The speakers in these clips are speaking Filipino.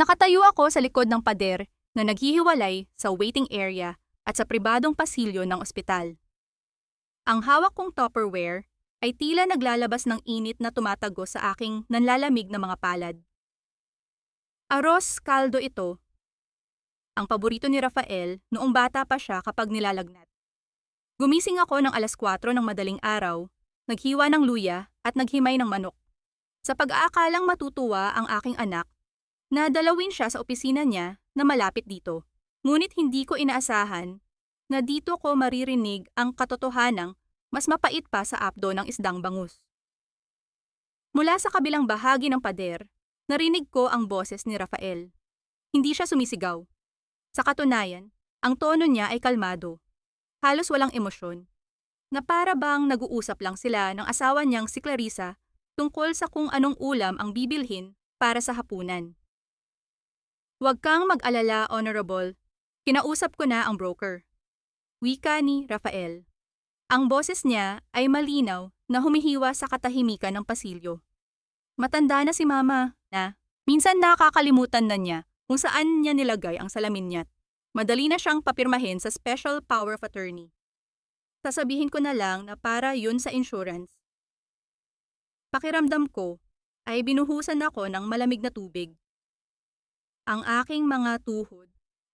Nakatayo ako sa likod ng pader na naghihiwalay sa waiting area at sa pribadong pasilyo ng ospital. Ang hawak kong Tupperware ay tila naglalabas ng init na tumatago sa aking nanlalamig na mga palad. Arroz caldo ito, ang paborito ni Rafael noong bata pa siya kapag nilalagnat. Gumising ako ng 4:00 ng madaling araw, naghiwa ng luya at naghimay ng manok. Sa pag-aakalang matutuwa ang aking anak, na dalawin siya sa opisina niya na malapit dito. Ngunit hindi ko inaasahan na dito ko maririnig ang katotohanang mas mapait pa sa apdo ng isdang bangus. Mula sa kabilang bahagi ng pader, narinig ko ang boses ni Rafael. Hindi siya sumisigaw. Sa katunayan, ang tono niya ay kalmado. Halos walang emosyon. Na para bang nag-uusap lang sila ng asawa niyang si Clarissa tungkol sa kung anong ulam ang bibilhin para sa hapunan. Huwag kang mag-alala, Honorable. Kinausap ko na ang broker. Wika ni Rafael. Ang boses niya ay malinaw na humihiwa sa katahimikan ng pasilyo. Matanda na si Mama na minsan nakakalimutan na niya kung saan niya nilagay ang salamin niya. Madali na siyang papirmahin sa Special Power of Attorney. Sasabihin ko na lang na para yun sa insurance. Pakiramdam ko ay binuhusan ako ng malamig na tubig. Ang aking mga tuhod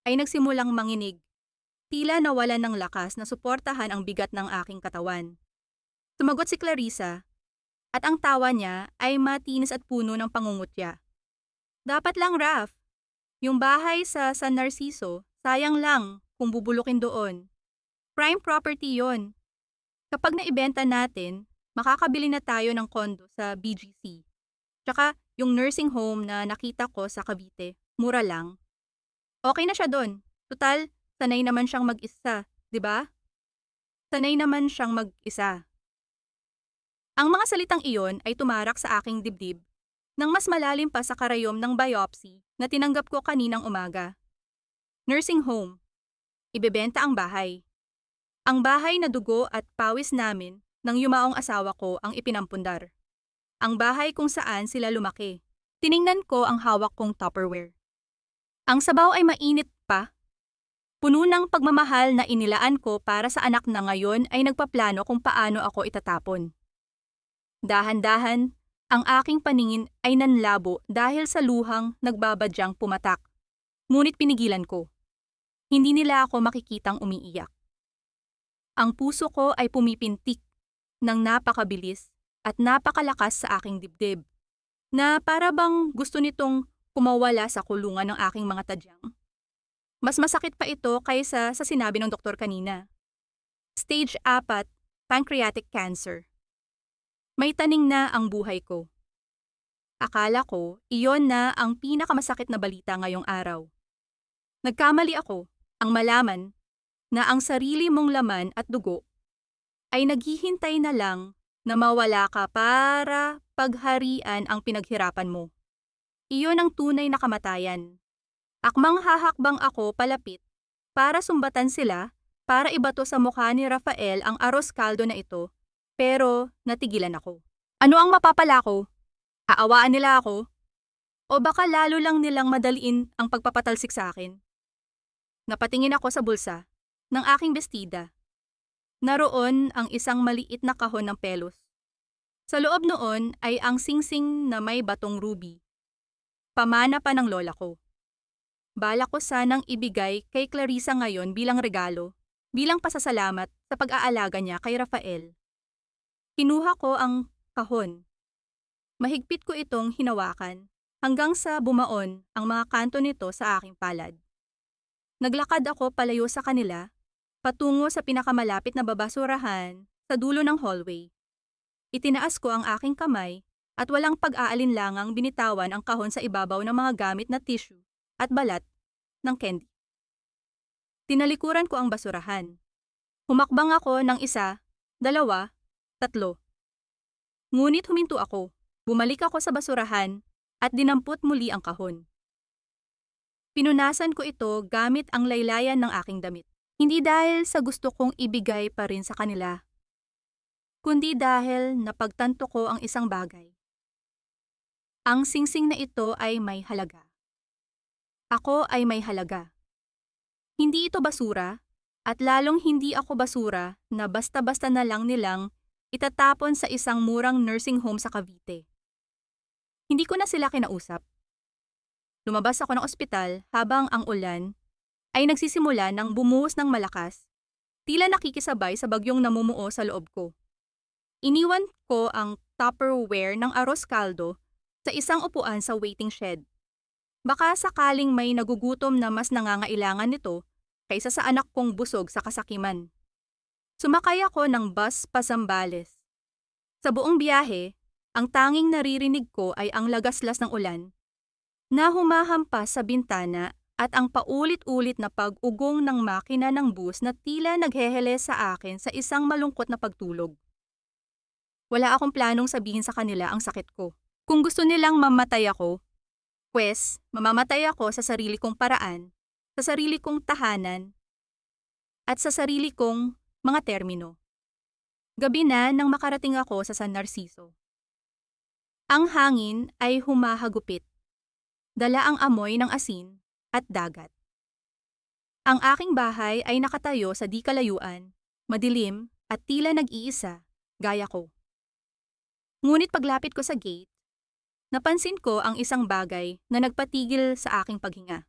ay nagsimulang manginig. Tila nawalan ng lakas na suportahan ang bigat ng aking katawan. Sumagot si Clarissa at ang tawa niya ay matinis at puno ng pangungutya. Dapat lang, Raf. Yung bahay sa San Narciso, sayang lang kung bubulukin doon. Prime property yon. Kapag naibenta natin, makakabili na tayo ng kondo sa BGC. Tsaka yung nursing home na nakita ko sa Cavite, mura lang. Okay na siya doon. Tutal, sanay naman siyang mag-isa, di ba? Sanay naman siyang mag-isa. Ang mga salitang iyon ay tumarak sa aking dibdib nang mas malalim pa sa karayom ng biopsy na tinanggap ko kaninang umaga. Nursing home. Ibebenta ang bahay. Ang bahay na dugo at pawis namin ng yumaong asawa ko ang ipinampundar. Ang bahay kung saan sila lumaki. Tiningnan ko ang hawak kong Tupperware. Ang sabaw ay mainit pa. Puno ng pagmamahal na inilaan ko para sa anak na ngayon ay nagpaplano kung paano ako itatapon. Dahan-dahan, ang aking paningin ay nanlabo dahil sa luhang nagbabadyang pumatak. Ngunit pinigilan ko. Hindi nila ako makikitang umiiyak. Ang puso ko ay pumipintik ng napakabilis at napakalakas sa aking dibdib, na para bang gusto nitong kumawala sa kulungan ng aking mga tadyang. Mas masakit pa ito kaysa sa sinabi ng doktor kanina. Stage 4, pancreatic cancer. May taning na ang buhay ko. Akala ko, iyon na ang pinakamasakit na balita ngayong araw. Nagkamali ako, ang malaman na ang sarili mong laman at dugo ay naghihintay na lang na mawala ka para pagharian ang pinaghirapan mo. Iyon ang tunay na kamatayan. Akmang hahakbang ako palapit para sumbatan sila para ibato sa mukha ni Rafael ang arroz caldo na ito, pero natigilan ako. Ano ang mapapala ko? Aawaan nila ako? O baka lalo lang nilang madaliin ang pagpapatalsik sa akin? Napatingin ako sa bulsa ng aking bestida. Naroon ang isang maliit na kahon ng pelos. Sa loob noon ay ang singsing na may batong ruby. Pamana pa ng lola ko. Bala ko sanang ibigay kay Clarissa ngayon bilang regalo, bilang pasasalamat sa pag-aalaga niya kay Rafael. Kinuha ko ang kahon. Mahigpit ko itong hinawakan hanggang sa bumaon ang mga kanto nito sa aking palad. Naglakad ako palayo sa kanila, patungo sa pinakamalapit na babasurahan sa dulo ng hallway. Itinaas ko ang aking kamay at walang pag-aalinlangang binitawan ang kahon sa ibabaw ng mga gamit na tissue at balat ng candy. Tinalikuran ko ang basurahan. Humakbang ako ng 1, 2, 3. Ngunit huminto ako. Bumalik ako sa basurahan at dinampot muli ang kahon. Pinunasan ko ito gamit ang laylayan ng aking damit. Hindi dahil sa gusto kong ibigay pa rin sa kanila, kundi dahil napagtanto ko ang isang bagay. Ang singsing na ito ay may halaga. Ako ay may halaga. Hindi ito basura, at lalong hindi ako basura na basta-basta na lang nilang itatapon sa isang murang nursing home sa Cavite. Hindi ko na sila kinausap. Lumabas ako ng ospital habang ang ulan ay nagsisimula ng bumuhos ng malakas, tila nakikisabay sa bagyong namumuo sa loob ko. Iniwan ko ang Tupperware ng arroz caldo sa isang upuan sa waiting shed. Baka sakaling may nagugutom na mas nangangailangan nito kaysa sa anak kong busog sa kasakiman. Sumakay ako ng bus pa Zambales. Sa buong biyahe, ang tanging naririnig ko ay ang lagaslas ng ulan na humahampas sa bintana at ang paulit-ulit na pag-ugong ng makina ng bus na tila nagheheles sa akin sa isang malungkot na pagtulog. Wala akong planong sabihin sa kanila ang sakit ko. Kung gusto nilang mamatay ako, pues mamamatay ako sa sarili kong paraan, sa sarili kong tahanan, at sa sarili kong mga termino. Gabi na nang makarating ako sa San Narciso. Ang hangin ay humahagupit. Dala ang amoy ng asin at dagat. Ang aking bahay ay nakatayo sa di kalayuan, madilim at tila nag-iisa, gaya ko. Ngunit paglapit ko sa gate, napansin ko ang isang bagay na nagpatigil sa aking paghinga.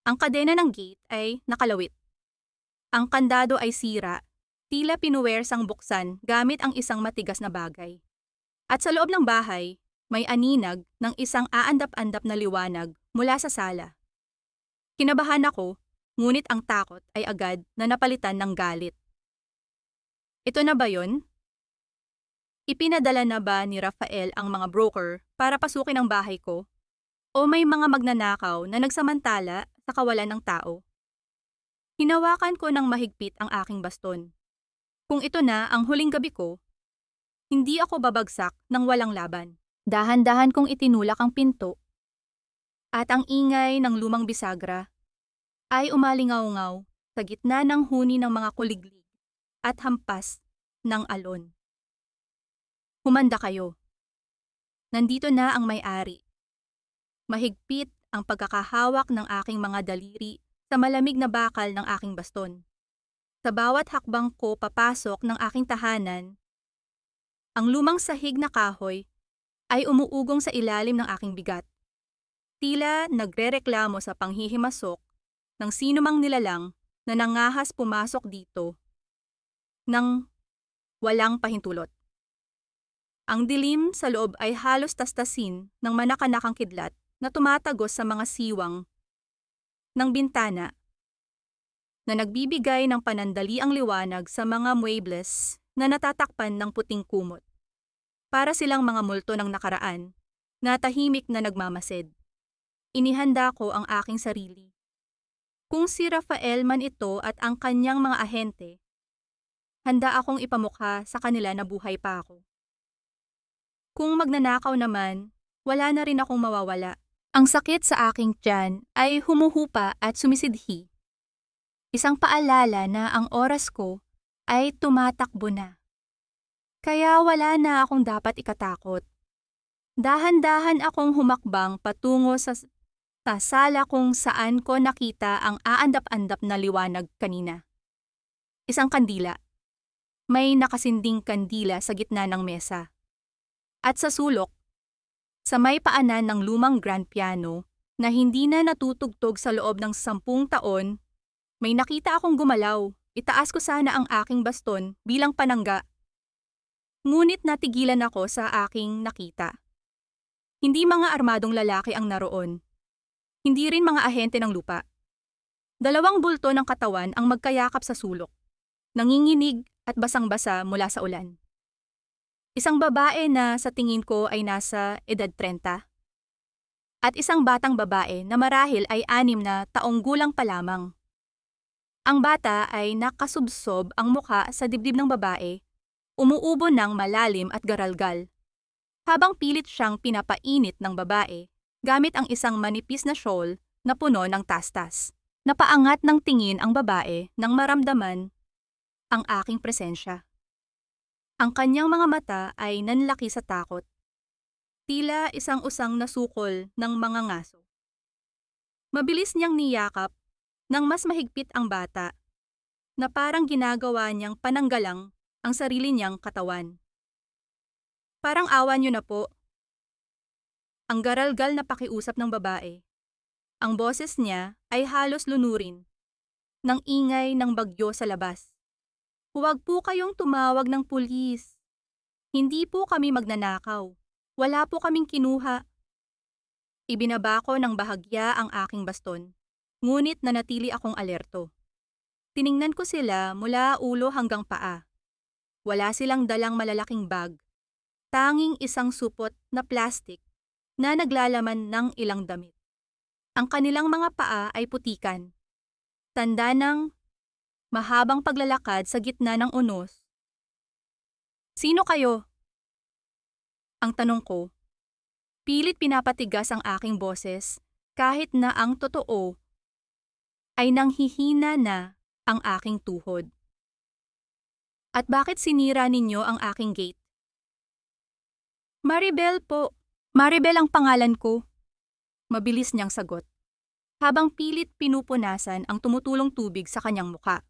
Ang kadena ng gate ay nakalawit. Ang kandado ay sira, tila pinuwersang buksan gamit ang isang matigas na bagay. At sa loob ng bahay, may aninag ng isang aandap-andap na liwanag mula sa sala. Kinabahan ako, ngunit ang takot ay agad na napalitan ng galit. Ito na ba yun? Ipinadala na ba ni Rafael ang mga broker para pasukin ang bahay ko? O may mga magnanakaw na nagsamantala sa kawalan ng tao? Hinawakan ko ng mahigpit ang aking baston. Kung ito na ang huling gabi ko, hindi ako babagsak ng walang laban. Dahan-dahan kong itinulak ang pinto, at ang ingay ng lumang bisagra ay umalingaw-ngaw sa gitna ng huni ng mga kuliglig at hampas ng alon. Humanda kayo. Nandito na ang may-ari. Mahigpit ang pagkakahawak ng aking mga daliri sa malamig na bakal ng aking baston. Sa bawat hakbang ko papasok ng aking tahanan, ang lumang sahig na kahoy ay umuugong sa ilalim ng aking bigat. Tila nagrereklamo sa panghihimasok ng sinumang nilalang na nangahas pumasok dito ng walang pahintulot. Ang dilim sa loob ay halos tastasin ng manakanakang kidlat na tumatagos sa mga siwang ng bintana na nagbibigay ng panandaliang liwanag sa mga muebles na natatakpan ng puting kumot. Para silang mga multo ng nakaraan na tahimik na nagmamasid. Inihanda ko ang aking sarili. Kung si Rafael man ito at ang kanyang mga ahente, handa akong ipamukha sa kanila na buhay pa ako. Kung magnanakaw naman, wala na rin akong mawawala. Ang sakit sa aking tiyan ay humuhupa at sumisidhi. Isang paalala na ang oras ko ay tumatakbo na. Kaya wala na akong dapat ikatakot. Dahan-dahan akong humakbang patungo sa sala kung saan ko nakita ang aandap-andap na liwanag kanina. Isang kandila. May nakasinding kandila sa gitna ng mesa. At sa sulok, sa may paanan ng lumang grand piano na hindi na natutugtog sa loob ng 10 taon, may nakita akong gumalaw. Itaas ko sana ang aking baston bilang panangga. Ngunit natigilan ako sa aking nakita. Hindi mga armadong lalaki ang naroon. Hindi rin mga ahente ng lupa. 2 bulto ng katawan ang magkayakap sa sulok, nanginginig at basang-basa mula sa ulan. Isang babae na sa tingin ko ay nasa edad 30. At isang batang babae na marahil ay 6 na taong gulang pa lamang. Ang bata ay nakasubsob ang mukha sa dibdib ng babae, umuubo ng malalim at garalgal. Habang pilit siyang pinapainit ng babae, gamit ang isang manipis na shawl na puno ng tastas. Napaangat ng tingin ang babae nang maramdaman ang aking presensya. Ang kanyang mga mata ay nanlaki sa takot. Tila isang usang nasukol ng mga ngaso. Mabilis niyang niyakap nang mas mahigpit ang bata na parang ginagawa niyang pananggalang ang sarili niyang katawan. Parang awa niyo na po, ang garalgal na pakiusap ng babae. Ang boses niya ay halos lunurin ng ingay ng bagyo sa labas. Huwag po kayong tumawag ng pulis. Hindi po kami magnanakaw. Wala po kaming kinuha. Ibinaba ko ng bahagya ang aking baston, ngunit nanatili akong alerto. Tiningnan ko sila mula ulo hanggang paa. Wala silang dalang malalaking bag. Tanging isang supot na plastik na naglalaman ng ilang damit. Ang kanilang mga paa ay putikan. Tanda ng mahabang paglalakad sa gitna ng unos. Sino kayo? Ang tanong ko. Pilit pinapatigas ang aking boses kahit na ang totoo ay nanghihina na ang aking tuhod. At bakit sinira ninyo ang aking gate? Maribel po. Maribel ang pangalan ko. Mabilis niyang sagot, habang pilit pinupunasan ang tumutulong tubig sa kanyang muka.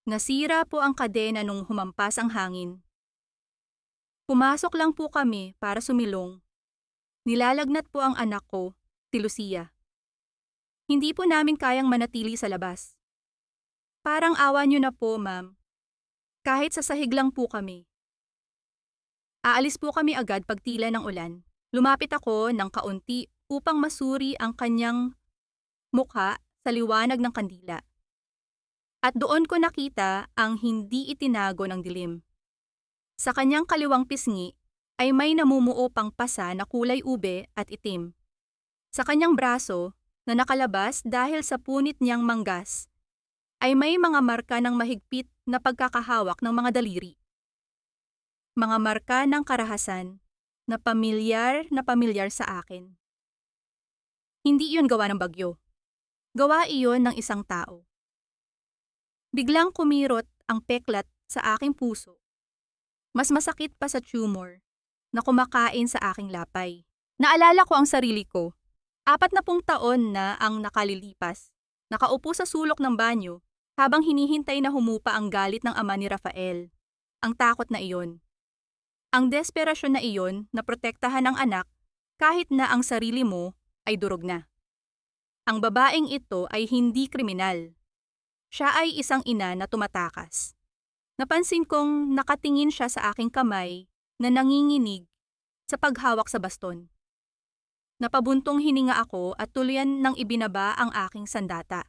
Nasira po ang kadena nung humampas ang hangin. Pumasok lang po kami para sumilong. Nilalagnat po ang anak ko, si Lucia. Hindi po namin kayang manatili sa labas. Parang awa niyo na po, ma'am. Kahit sa sahig lang po kami. Aalis po kami agad pagtila ng ulan. Lumapit ako ng kaunti upang masuri ang kanyang mukha sa liwanag ng kandila. At doon ko nakita ang hindi itinago ng dilim. Sa kanyang kaliwang pisngi ay may namumuo pang pasa na kulay ube at itim. Sa kanyang braso, na nakalabas dahil sa punit niyang manggas, ay may mga marka ng mahigpit na pagkakahawak ng mga daliri. Mga marka ng karahasan na pamilyar sa akin. Hindi iyon gawa ng bagyo. Gawa iyon ng isang tao. Biglang kumirot ang peklat sa aking puso. Mas masakit pa sa tumor na kumakain sa aking lapay. Naalala ko ang sarili ko. 40 taon na ang nakalilipas. Nakaupo sa sulok ng banyo habang hinihintay na humupa ang galit ng ama ni Rafael. Ang takot na iyon. Ang desperasyon na iyon na protektahan ang anak kahit na ang sarili mo ay durog na. Ang babaeng ito ay hindi kriminal. Siya ay isang ina na tumatakas. Napansin kong nakatingin siya sa aking kamay na nanginginig sa paghawak sa baston. Napabuntong hininga ako at tuluyan nang ibinaba ang aking sandata.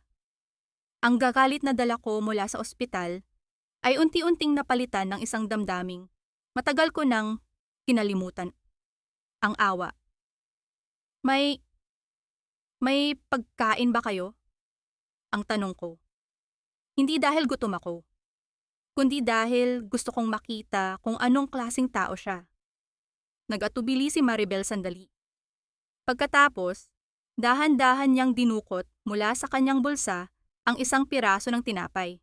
Ang gagalit na dala ko mula sa ospital ay unti-unting napalitan ng isang damdaming matagal ko nang kinalimutan. Ang awa. May pagkain ba kayo? Ang tanong ko. Hindi dahil gutom ako, kundi dahil gusto kong makita kung anong klaseng tao siya. Nag-atubili si Maribel sandali. Pagkatapos, dahan-dahan niyang dinukot mula sa kanyang bulsa ang isang piraso ng tinapay.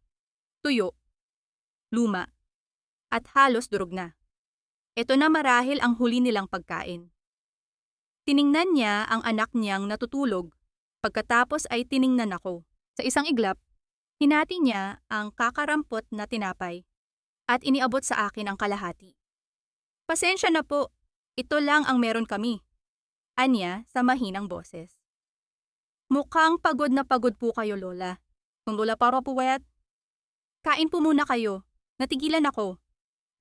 Tuyo, luma, at halos durog na. Ito na marahil ang huli nilang pagkain. Tiningnan niya ang anak niyang natutulog, pagkatapos ay tiningnan ako. Sa isang iglap, hinati niya ang kakarampot na tinapay at iniabot sa akin ang kalahati. Pasensya na po, ito lang ang meron kami. Anya sa mahinang boses. Mukhang pagod na pagod po kayo, Lola. Kung Lola para po wet. Kain po muna kayo. Natigilan ako.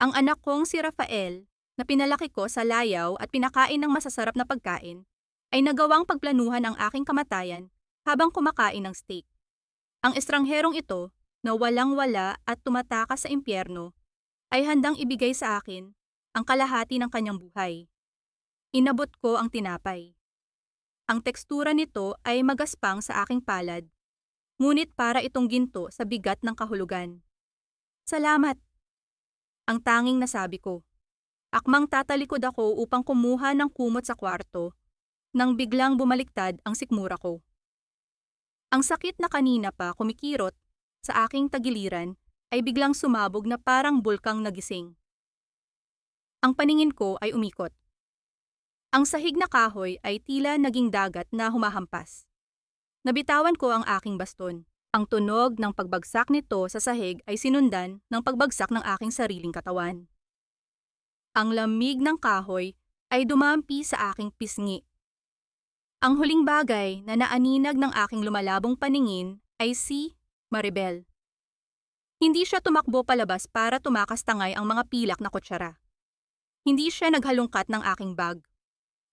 Ang anak kong si Rafael, na pinalaki ko sa layaw at pinakain ng masasarap na pagkain, ay nagawang pagplanuhan ang aking kamatayan habang kumakain ng steak. Ang estrangherong ito, na walang-wala at tumatakas sa impyerno, ay handang ibigay sa akin ang kalahati ng kanyang buhay. Inabot ko ang tinapay. Ang tekstura nito ay magaspang sa aking palad, ngunit para itong ginto sa bigat ng kahulugan. Salamat! Ang tanging nasabi ko. Akmang tatalikod ako upang kumuha ng kumot sa kwarto, nang biglang bumaliktad ang sikmura ko. Ang sakit na kanina pa kumikirot sa aking tagiliran ay biglang sumabog na parang bulkang nagising. Ang paningin ko ay umikot. Ang sahig na kahoy ay tila naging dagat na humahampas. Nabitawan ko ang aking baston. Ang tunog ng pagbagsak nito sa sahig ay sinundan ng pagbagsak ng aking sariling katawan. Ang lamig ng kahoy ay dumampi sa aking pisngi. Ang huling bagay na naaninag ng aking lumalabong paningin ay si Maribel. Hindi siya tumakbo palabas para tumakas tangay ang mga pilak na kutsara. Hindi siya naghalungkat ng aking bag.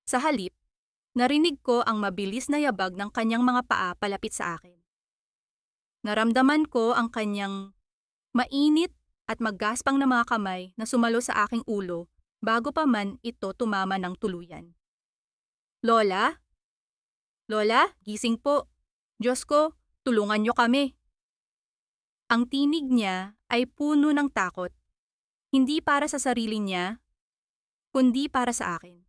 Sa halip, narinig ko ang mabilis na yabag ng kanyang mga paa palapit sa akin. Naramdaman ko ang kanyang mainit at maggaspang na mga kamay na sumalo sa aking ulo bago pa man ito tumama ng tuluyan. Lola? Lola, gising po. Diyos ko, tulungan niyo kami. Ang tinig niya ay puno ng takot, hindi para sa sarili niya, kundi para sa akin.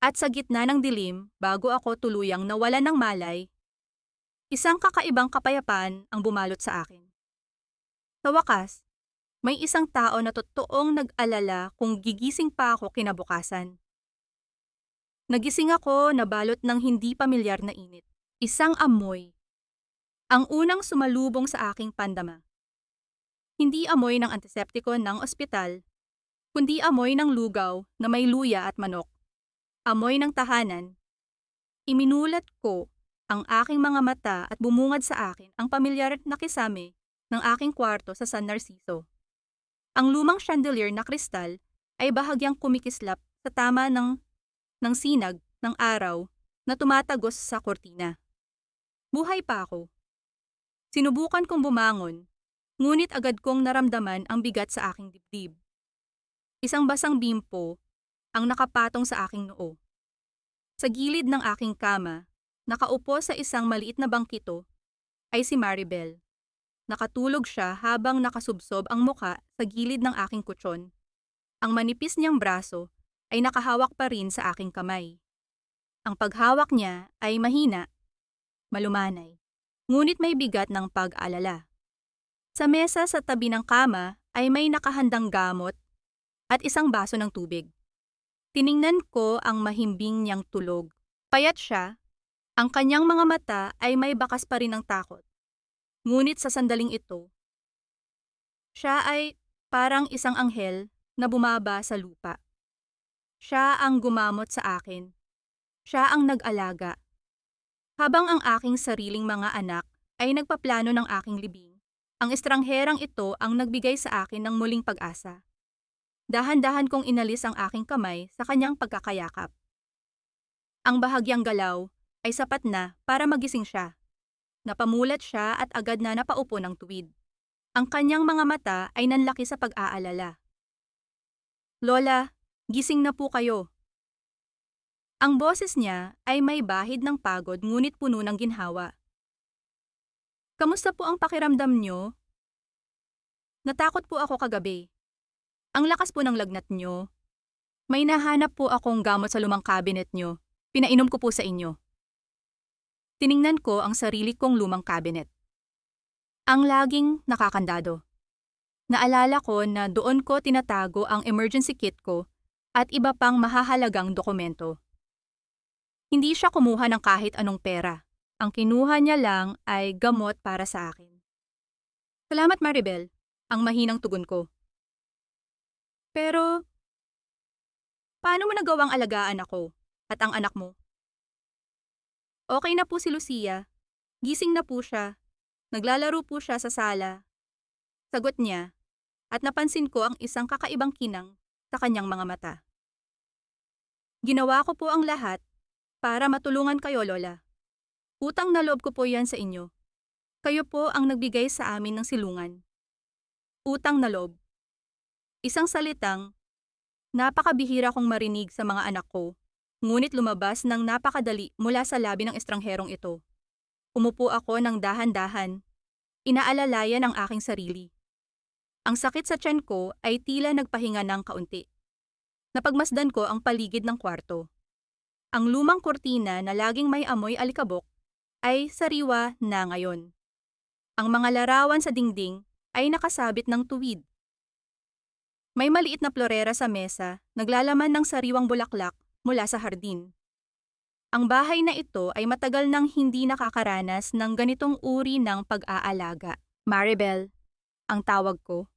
At sa gitna ng dilim, bago ako tuluyang nawalan ng malay, isang kakaibang kapayapaan ang bumalot sa akin. Sa wakas, may isang tao na totoong nag-alala kung gigising pa ako kinabukasan. Nagising ako na balot ng hindi pamilyar na init. Isang amoy. Ang unang sumalubong sa aking pandama. Hindi amoy ng antiseptiko ng ospital, kundi amoy ng lugaw na may luya at manok. Amoy ng tahanan. Iminulat ko ang aking mga mata at bumungad sa akin ang pamilyar na kisame ng aking kwarto sa San Narciso. Ang lumang chandelier na kristal ay bahagyang kumikislap sa tama ng sinag ng araw na tumatagos sa kortina. Buhay pa ako. Sinubukan kong bumangon, ngunit agad kong naramdaman ang bigat sa aking dibdib. Isang basang bimpo ang nakapatong sa aking noo. Sa gilid ng aking kama, nakaupo sa isang maliit na bangkito ay si Maribel. Nakatulog siya habang nakasubsob ang muka sa gilid ng aking kutsyon. Ang manipis niyang braso ay nakahawak pa rin sa aking kamay. Ang paghawak niya ay mahina, malumanay, ngunit may bigat ng pag-alala. Sa mesa sa tabi ng kama ay may nakahandang gamot at isang baso ng tubig. Tiningnan ko ang mahimbing niyang tulog. Payat siya. Ang kanyang mga mata ay may bakas pa rin ng takot. Ngunit sa sandaling ito, siya ay parang isang anghel na bumaba sa lupa. Siya ang gumamot sa akin. Siya ang nag-alaga. Habang ang aking sariling mga anak ay nagpaplano ng aking libing, ang estrangherang ito ang nagbigay sa akin ng muling pag-asa. Dahan-dahan kong inalis ang aking kamay sa kanyang pagkakayakap. Ang bahagyang galaw ay sapat na para magising siya. Napamulat siya at agad na napaupo ng tuwid. Ang kanyang mga mata ay nanlaki sa pag-aalala. Lola, gising na po kayo. Ang boses niya ay may bahid ng pagod ngunit puno ng ginhawa. Kamusta po ang pakiramdam niyo? Natakot po ako kagabi. Ang lakas po ng lagnat niyo. May nahanap po akong gamot sa lumang cabinet niyo. Pinainom ko po sa inyo. Tiningnan ko ang sarili kong lumang cabinet. Ang laging nakakandado. Naalala ko na doon ko tinatago ang emergency kit ko at iba pang mahahalagang dokumento. Hindi siya kumuha ng kahit anong pera. Ang kinuha niya lang ay gamot para sa akin. Salamat Maribel, ang mahinang tugon ko. Pero, paano mo nagawang alagaan ako at ang anak mo? Okay na po si Lucia. Gising na po siya. Naglalaro po siya sa sala. Sagot niya, at napansin ko ang isang kakaibang kinang sa kanyang mga mata. Ginawa ko po ang lahat para matulungan kayo, Lola. Utang na loob ko po yan sa inyo. Kayo po ang nagbigay sa amin ng silungan. Utang na loob. Isang salitang napakabihira kong marinig sa mga anak ko. Ngunit lumabas ng napakadali mula sa labi ng estrangherong ito. Umupo ako ng dahan-dahan. Inaalalayan ang aking sarili. Ang sakit sa tiyan ko ay tila nagpahinga ng kaunti. Napagmasdan ko ang paligid ng kwarto. Ang lumang kurtina na laging may amoy alikabok ay sariwa na ngayon. Ang mga larawan sa dingding ay nakasabit ng tuwid. May maliit na florera sa mesa, naglalaman ng sariwang bulaklak mula sa hardin. Ang bahay na ito ay matagal nang hindi nakakaranas ng ganitong uri ng pag-aalaga. Maribel, ang tawag ko,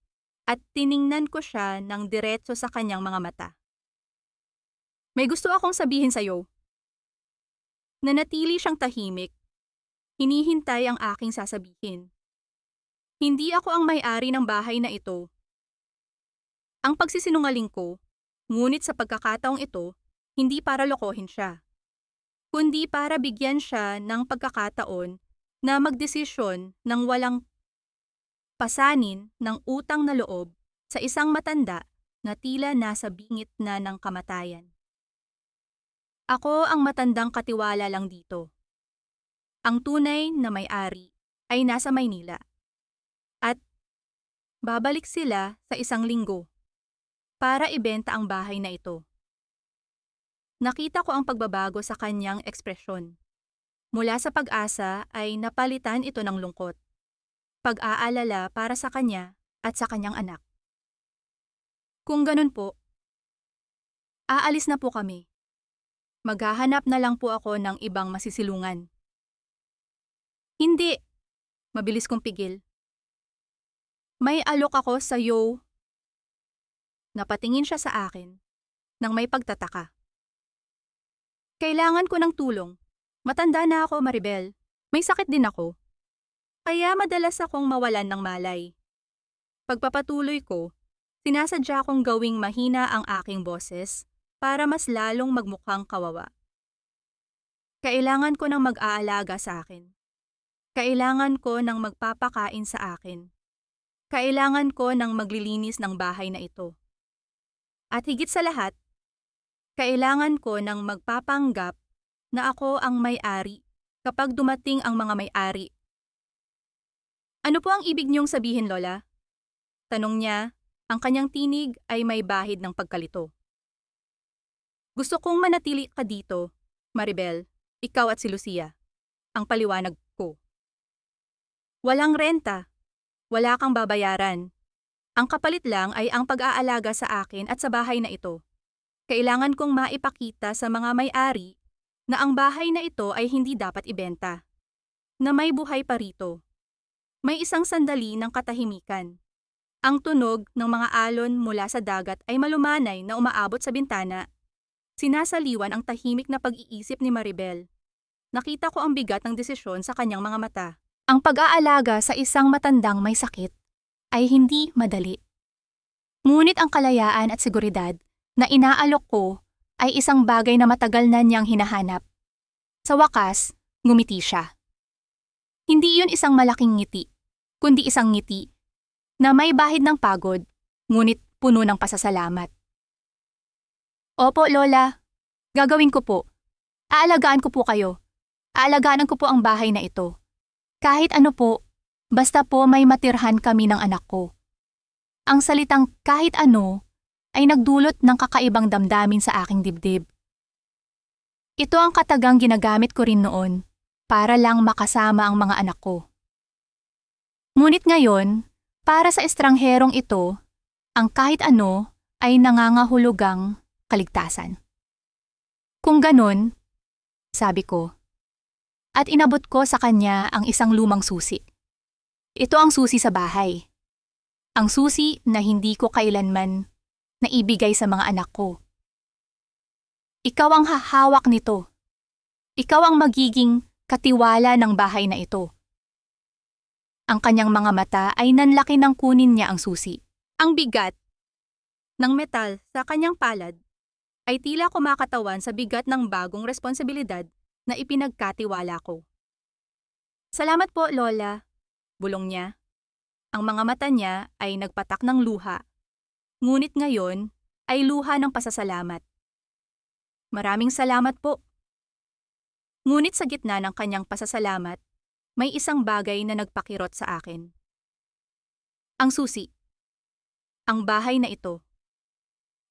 at tiningnan ko siya ng diretso sa kanyang mga mata. May gusto akong sabihin sa'yo. Nanatili siyang tahimik. Hinihintay ang aking sasabihin. Hindi ako ang may-ari ng bahay na ito. Ang pagsisinungaling ko, ngunit sa pagkakataong ito, hindi para lokohin siya, kundi para bigyan siya ng pagkakataon na magdesisyon ng walang pasanin ng utang na loob sa isang matanda na tila nasa bingit na ng kamatayan. Ako ang matandang katiwala lang dito. Ang tunay na may-ari ay nasa Maynila. At babalik sila sa 1 linggo para ibenta ang bahay na ito. Nakita ko ang pagbabago sa kanyang ekspresyon. Mula sa pag-asa ay napalitan ito ng lungkot. Pag-aalala para sa kanya at sa kanyang anak. Kung ganun po, aalis na po kami. Maghahanap na lang po ako ng ibang masisilungan. Hindi, mabilis kong pigil. May alok ako sa iyo. Napatingin siya sa akin nang may pagtataka. Kailangan ko ng tulong. Matanda na ako, Maribel. May sakit din ako. Kaya madalas akong mawalan ng malay. Pagpapatuloy ko, sinasadya kong gawing mahina ang aking boses para mas lalong magmukhang kawawa. Kailangan ko ng mag-aalaga sa akin. Kailangan ko ng magpapakain sa akin. Kailangan ko ng maglilinis ng bahay na ito. At higit sa lahat, kailangan ko ng magpapanggap na ako ang may-ari kapag dumating ang mga may-ari. Ano po ang ibig niyong sabihin, Lola? Tanong niya, ang kanyang tinig ay may bahid ng pagkalito. Gusto kong manatili ka dito, Maribel, ikaw at si Lucia. Ang paliwanag ko. Walang renta. Wala kang babayaran. Ang kapalit lang ay ang pag-aalaga sa akin at sa bahay na ito. Kailangan kong maipakita sa mga may-ari na ang bahay na ito ay hindi dapat ibenta. Na may buhay pa rito. May isang sandali ng katahimikan. Ang tunog ng mga alon mula sa dagat ay malumanay na umaabot sa bintana. Sinasaliwan ang tahimik na pag-iisip ni Maribel. Nakita ko ang bigat ng desisyon sa kanyang mga mata. Ang pag-aalaga sa isang matandang may sakit ay hindi madali. Ngunit ang kalayaan at seguridad na inaalok ko ay isang bagay na matagal na niyang hinahanap. Sa wakas, ngumiti siya. Hindi iyon isang malaking ngiti, kundi isang ngiti na may bahid ng pagod, ngunit puno ng pasasalamat. Opo, Lola. Gagawin ko po. Aalagaan ko po kayo. Aalagaan ko po ang bahay na ito. Kahit ano po, basta po may matirhan kami ng anak ko. Ang salitang kahit ano ay nagdulot ng kakaibang damdamin sa aking dibdib. Ito ang katagang ginagamit ko rin noon para lang makasama ang mga anak ko. Ngunit ngayon, para sa estrangherong ito, ang kahit ano ay nangangahulugang kaligtasan. Kung ganun, sabi ko, at inabot ko sa kanya ang isang lumang susi. Ito ang susi sa bahay. Ang susi na hindi ko kailanman naibigay sa mga anak ko. Ikaw ang hahawak nito. Ikaw ang magiging katiwala ng bahay na ito. Ang kanyang mga mata ay nanlaki nang kunin niya ang susi. Ang bigat ng metal sa kanyang palad ay tila kumakatawan sa bigat ng bagong responsibilidad na ipinagkatiwala ko. Salamat po, Lola, bulong niya. Ang mga mata niya ay nagpatak ng luha. Ngunit ngayon ay luha ng pasasalamat. Maraming salamat po. Ngunit sa gitna ng kanyang pasasalamat, may isang bagay na nagpakirot sa akin. Ang susi. Ang bahay na ito.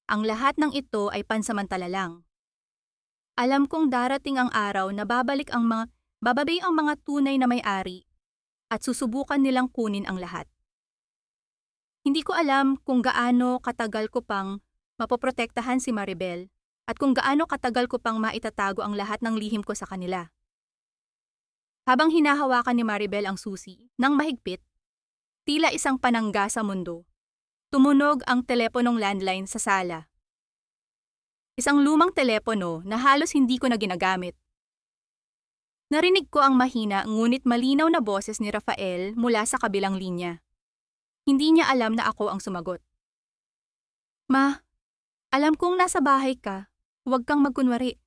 Ang lahat ng ito ay pansamantala lang. Alam kong darating ang araw na babalik ang mga tunay na may-ari at susubukan nilang kunin ang lahat. Hindi ko alam kung gaano katagal ko pang mapoprotektahan si Maribel at kung gaano katagal ko pang maitatago ang lahat ng lihim ko sa kanila. Habang hinahawakan ni Maribel ang susi ng mahigpit, tila isang panangga sa mundo, tumunog ang teleponong landline sa sala. Isang lumang telepono na halos hindi ko na ginagamit. Narinig ko ang mahina ngunit malinaw na boses ni Rafael mula sa kabilang linya. Hindi niya alam na ako ang sumagot. Ma, alam kong nasa bahay ka. Huwag kang magkunwari.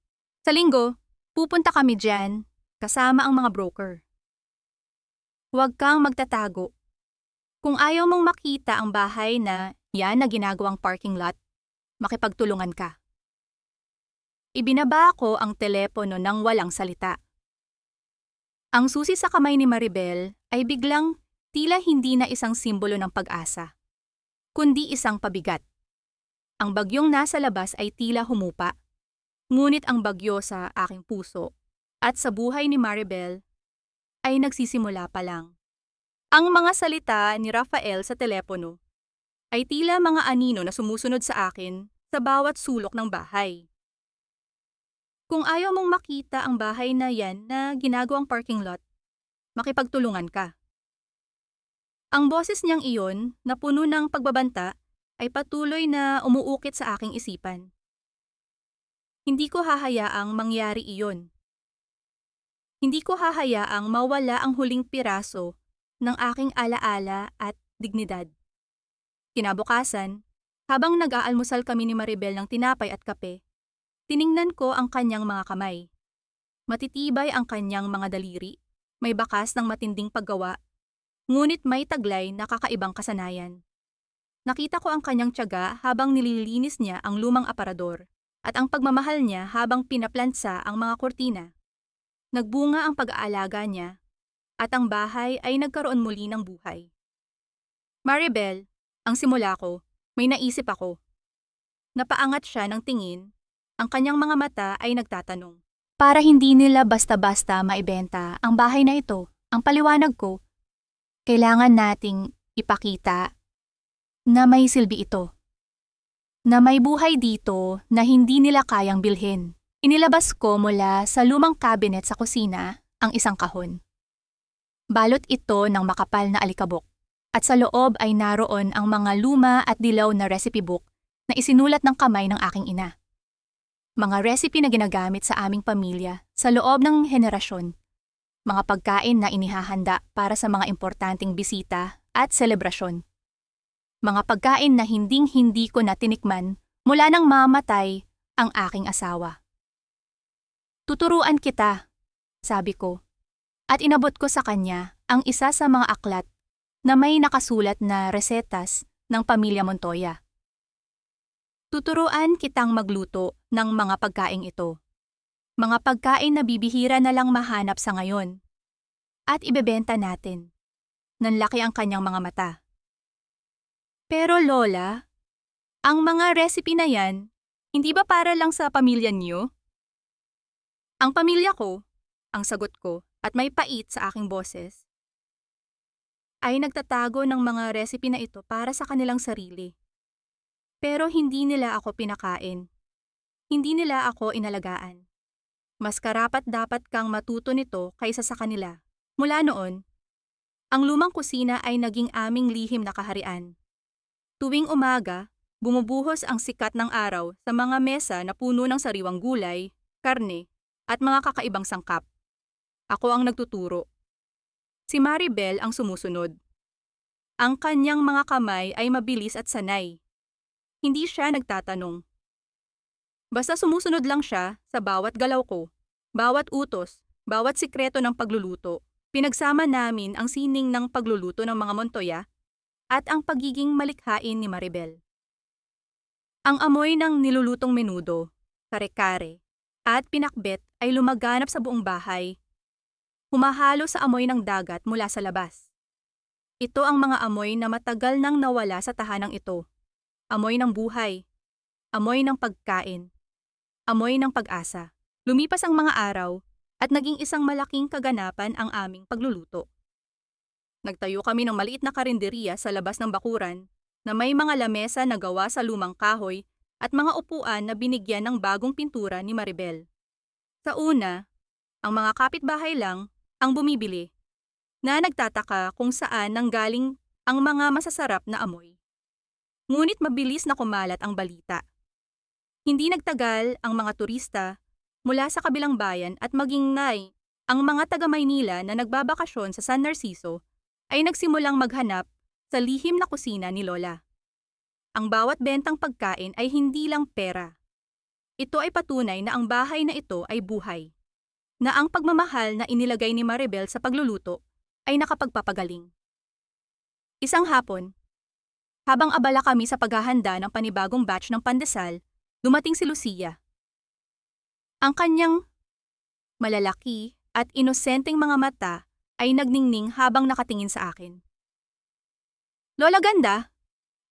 Sa linggo, pupunta kami dyan, kasama ang mga broker. Huwag kang magtatago. Kung ayaw mong makita ang bahay na yan na ginagawang parking lot, makipagtulungan ka. Ibinaba ko ang telepono nang walang salita. Ang susi sa kamay ni Maribel ay biglang tila hindi na isang simbolo ng pag-asa, kundi isang pabigat. Ang bagyong nasa labas ay tila humupa, ngunit ang bagyo sa aking puso at sa buhay ni Maribel ay nagsisimula pa lang. Ang mga salita ni Rafael sa telepono ay tila mga anino na sumusunod sa akin sa bawat sulok ng bahay. Kung ayaw mong makita ang bahay na yan na ginagawang parking lot, makipagtulungan ka. Ang boses niyang iyon na puno ng pagbabanta ay patuloy na umuukit sa aking isipan. Hindi ko hahayaang mangyari iyon. Hindi ko hahayaang mawala ang huling piraso ng aking alaala at dignidad. Kinabukasan, habang nag-aalmusal kami ni Maribel ng tinapay at kape, tiningnan ko ang kanyang mga kamay. Matitibay ang kanyang mga daliri, may bakas ng matinding paggawa, ngunit may taglay na kakaibang kasanayan. Nakita ko ang kanyang tiyaga habang nililinis niya ang lumang aparador at ang pagmamahal niya habang pinaplansa ang mga kurtina. Nagbunga ang pag-aalaga niya at ang bahay ay nagkaroon muli ng buhay. Maribel, ang simula ko, may naisip ako. Napaangat siya ng tingin. Ang kanyang mga mata ay nagtatanong. Para hindi nila basta-basta maibenta ang bahay na ito, ang paliwanag ko, kailangan nating ipakita na may silbi ito. Na may buhay dito na hindi nila kayang bilhin. Inilabas ko mula sa lumang cabinet sa kusina ang isang kahon. Balot ito ng makapal na alikabok at sa loob ay naroon ang mga luma at dilaw na recipe book na isinulat ng kamay ng aking ina. Mga recipe na ginagamit sa aming pamilya sa loob ng henerasyon. Mga pagkain na inihahanda para sa mga importanteng bisita at selebrasyon. Mga pagkain na hinding-hindi ko na tinikman mula nang mamatay ang aking asawa. Tuturuan kita, sabi ko, at inabot ko sa kanya ang isa sa mga aklat na may nakasulat na resetas ng pamilya Montoya. Tuturuan kitang magluto ng mga pagkain ito. Mga pagkain na bibihira na lang mahanap sa ngayon. At ibebenta natin. Nanlaki ang kanyang mga mata. Pero Lola, ang mga recipe na yan, hindi ba para lang sa pamilya niyo? Ang pamilya ko, ang sagot ko, at may pait sa aking boses, ay nagtatago ng mga recipe na ito para sa kanilang sarili. Pero hindi nila ako pinakain. Hindi nila ako inalagaan. Mas karapat-dapat kang matuto nito kaysa sa kanila. Mula noon, ang lumang kusina ay naging aming lihim na kaharian. Tuwing umaga, bumubuhos ang sikat ng araw sa mga mesa na puno ng sariwang gulay, karne, at mga kakaibang sangkap. Ako ang nagtuturo. Si Maribel ang sumusunod. Ang kanyang mga kamay ay mabilis at sanay. Hindi siya nagtatanong. Basta sumusunod lang siya sa bawat galaw ko, bawat utos, bawat sikreto ng pagluluto. Pinagsama namin ang sining ng pagluluto ng mga Montoya at ang pagiging malikhain ni Maribel. Ang amoy ng nilulutong menudo, kare-kare, at pinakbet ay lumaganap sa buong bahay. Humahalo sa amoy ng dagat mula sa labas. Ito ang mga amoy na matagal nang nawala sa tahanang ito. Amoy ng buhay, amoy ng pagkain, amoy ng pag-asa. Lumipas ang mga araw at naging isang malaking kaganapan ang aming pagluluto. Nagtayo kami ng maliit na karinderiya sa labas ng bakuran na may mga lamesa na gawa sa lumang kahoy at mga upuan na binigyan ng bagong pintura ni Maribel. Sa una, ang mga kapitbahay lang ang bumibili, na nagtataka kung saan nanggaling ang mga masasarap na amoy. Ngunit mabilis na kumalat ang balita. Hindi nagtagal ang mga turista mula sa kabilang bayan at maging ang mga taga Maynila na nagbabakasyon sa San Narciso ay nagsimulang maghanap sa lihim na kusina ni Lola. Ang bawat bentang pagkain ay hindi lang pera. Ito ay patunay na ang bahay na ito ay buhay, na ang pagmamahal na inilagay ni Maribel sa pagluluto ay nakapagpapagaling. Isang hapon, habang abala kami sa paghahanda ng panibagong batch ng pandesal, dumating si Lucia. Ang kanyang malalaki at inosenteng mga mata ay nagningning habang nakatingin sa akin. "Lola Ganda,"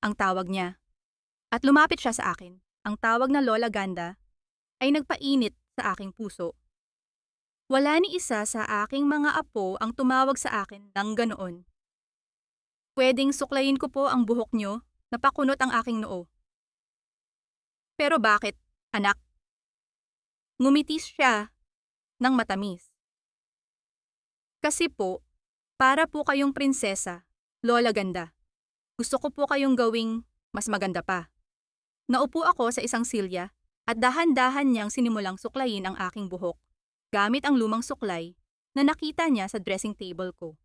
ang tawag niya. At lumapit siya sa akin. Ang tawag na Lola Ganda ay nagpainit sa aking puso. Wala ni isa sa aking mga apo ang tumawag sa akin ng ganoon. "Pwedeng suklayin ko po ang buhok niyo, napakunot ang aking noo." "Pero bakit, anak?" Ngumiti siya ng matamis. "Kasi po, para po kayong prinsesa, Lola Ganda. Gusto ko po kayong gawing mas maganda pa." Naupo ako sa isang silya at dahan-dahan niyang sinimulang suklayin ang aking buhok gamit ang lumang suklay na nakita niya sa dressing table ko.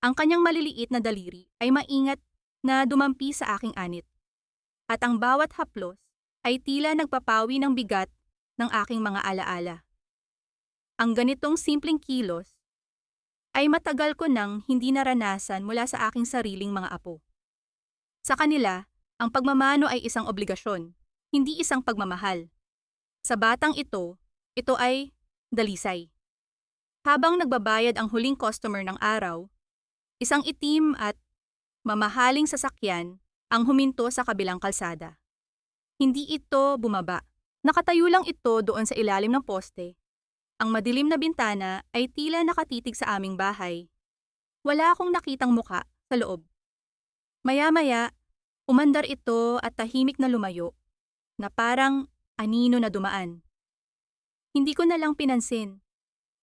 Ang kanyang maliliit na daliri ay maingat na dumampi sa aking anit, at ang bawat haplos ay tila nagpapawi ng bigat ng aking mga alaala. Ang ganitong simpleng kilos ay matagal ko nang hindi naranasan mula sa aking sariling mga apo. Sa kanila, ang pagmamano ay isang obligasyon, hindi isang pagmamahal. Sa batang ito ay dalisay. Habang nagbabayad ang huling customer ng araw, isang itim at mamahaling sasakyan ang huminto sa kabilang kalsada. Hindi ito bumaba. Nakatayo lang ito doon sa ilalim ng poste. Ang madilim na bintana ay tila nakatitig sa aming bahay. Wala akong nakitang muka sa loob. Maya-maya, umandar ito at tahimik na lumayo, na parang anino na dumaan. Hindi ko na lang pinansin.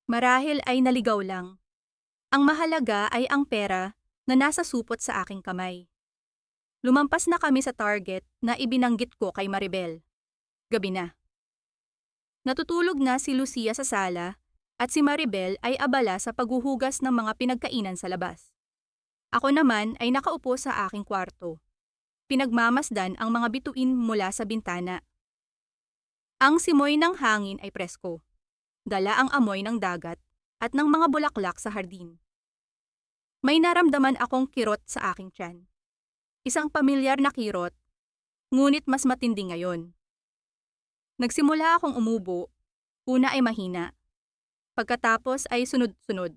Marahil ay naligaw lang. Ang mahalaga ay ang pera na nasa supot sa aking kamay. Lumampas na kami sa target na ibinanggit ko kay Maribel. Gabi na. Natutulog na si Lucia sa sala at si Maribel ay abala sa paghuhugas ng mga pinagkainan sa labas. Ako naman ay nakaupo sa aking kwarto. Pinagmamasdan ang mga bituin mula sa bintana. Ang simoy ng hangin ay presko. Dala ang amoy ng dagat at ng mga bulaklak sa hardin. May naramdaman akong kirot sa aking tiyan. Isang pamilyar na kirot, ngunit mas matindi ngayon. Nagsimula akong umubo, una ay mahina. Pagkatapos ay sunod-sunod.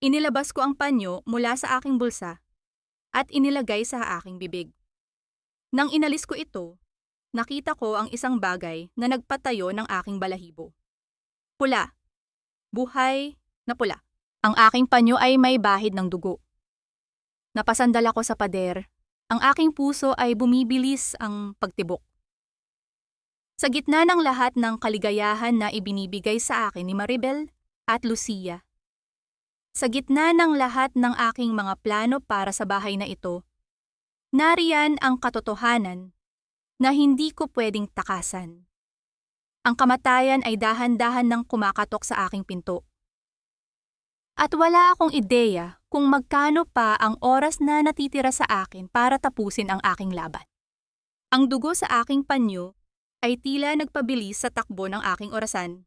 Inilabas ko ang panyo mula sa aking bulsa at inilagay sa aking bibig. Nang inalis ko ito, nakita ko ang isang bagay na nagpatayo ng aking balahibo. Pula. Buhay na pula. Ang aking panyo ay may bahid ng dugo. Napasandal ako sa pader. Ang aking puso ay bumibilis ang pagtibok. Sa gitna ng lahat ng kaligayahan na ibinibigay sa akin ni Maribel at Lucia, sa gitna ng lahat ng aking mga plano para sa bahay na ito, nariyan ang katotohanan na hindi ko pwedeng takasan. Ang kamatayan ay dahan-dahan nang kumakatok sa aking pinto. At wala akong ideya kung magkano pa ang oras na natitira sa akin para tapusin ang aking laban. Ang dugo sa aking panyo ay tila nagpabilis sa takbo ng aking orasan.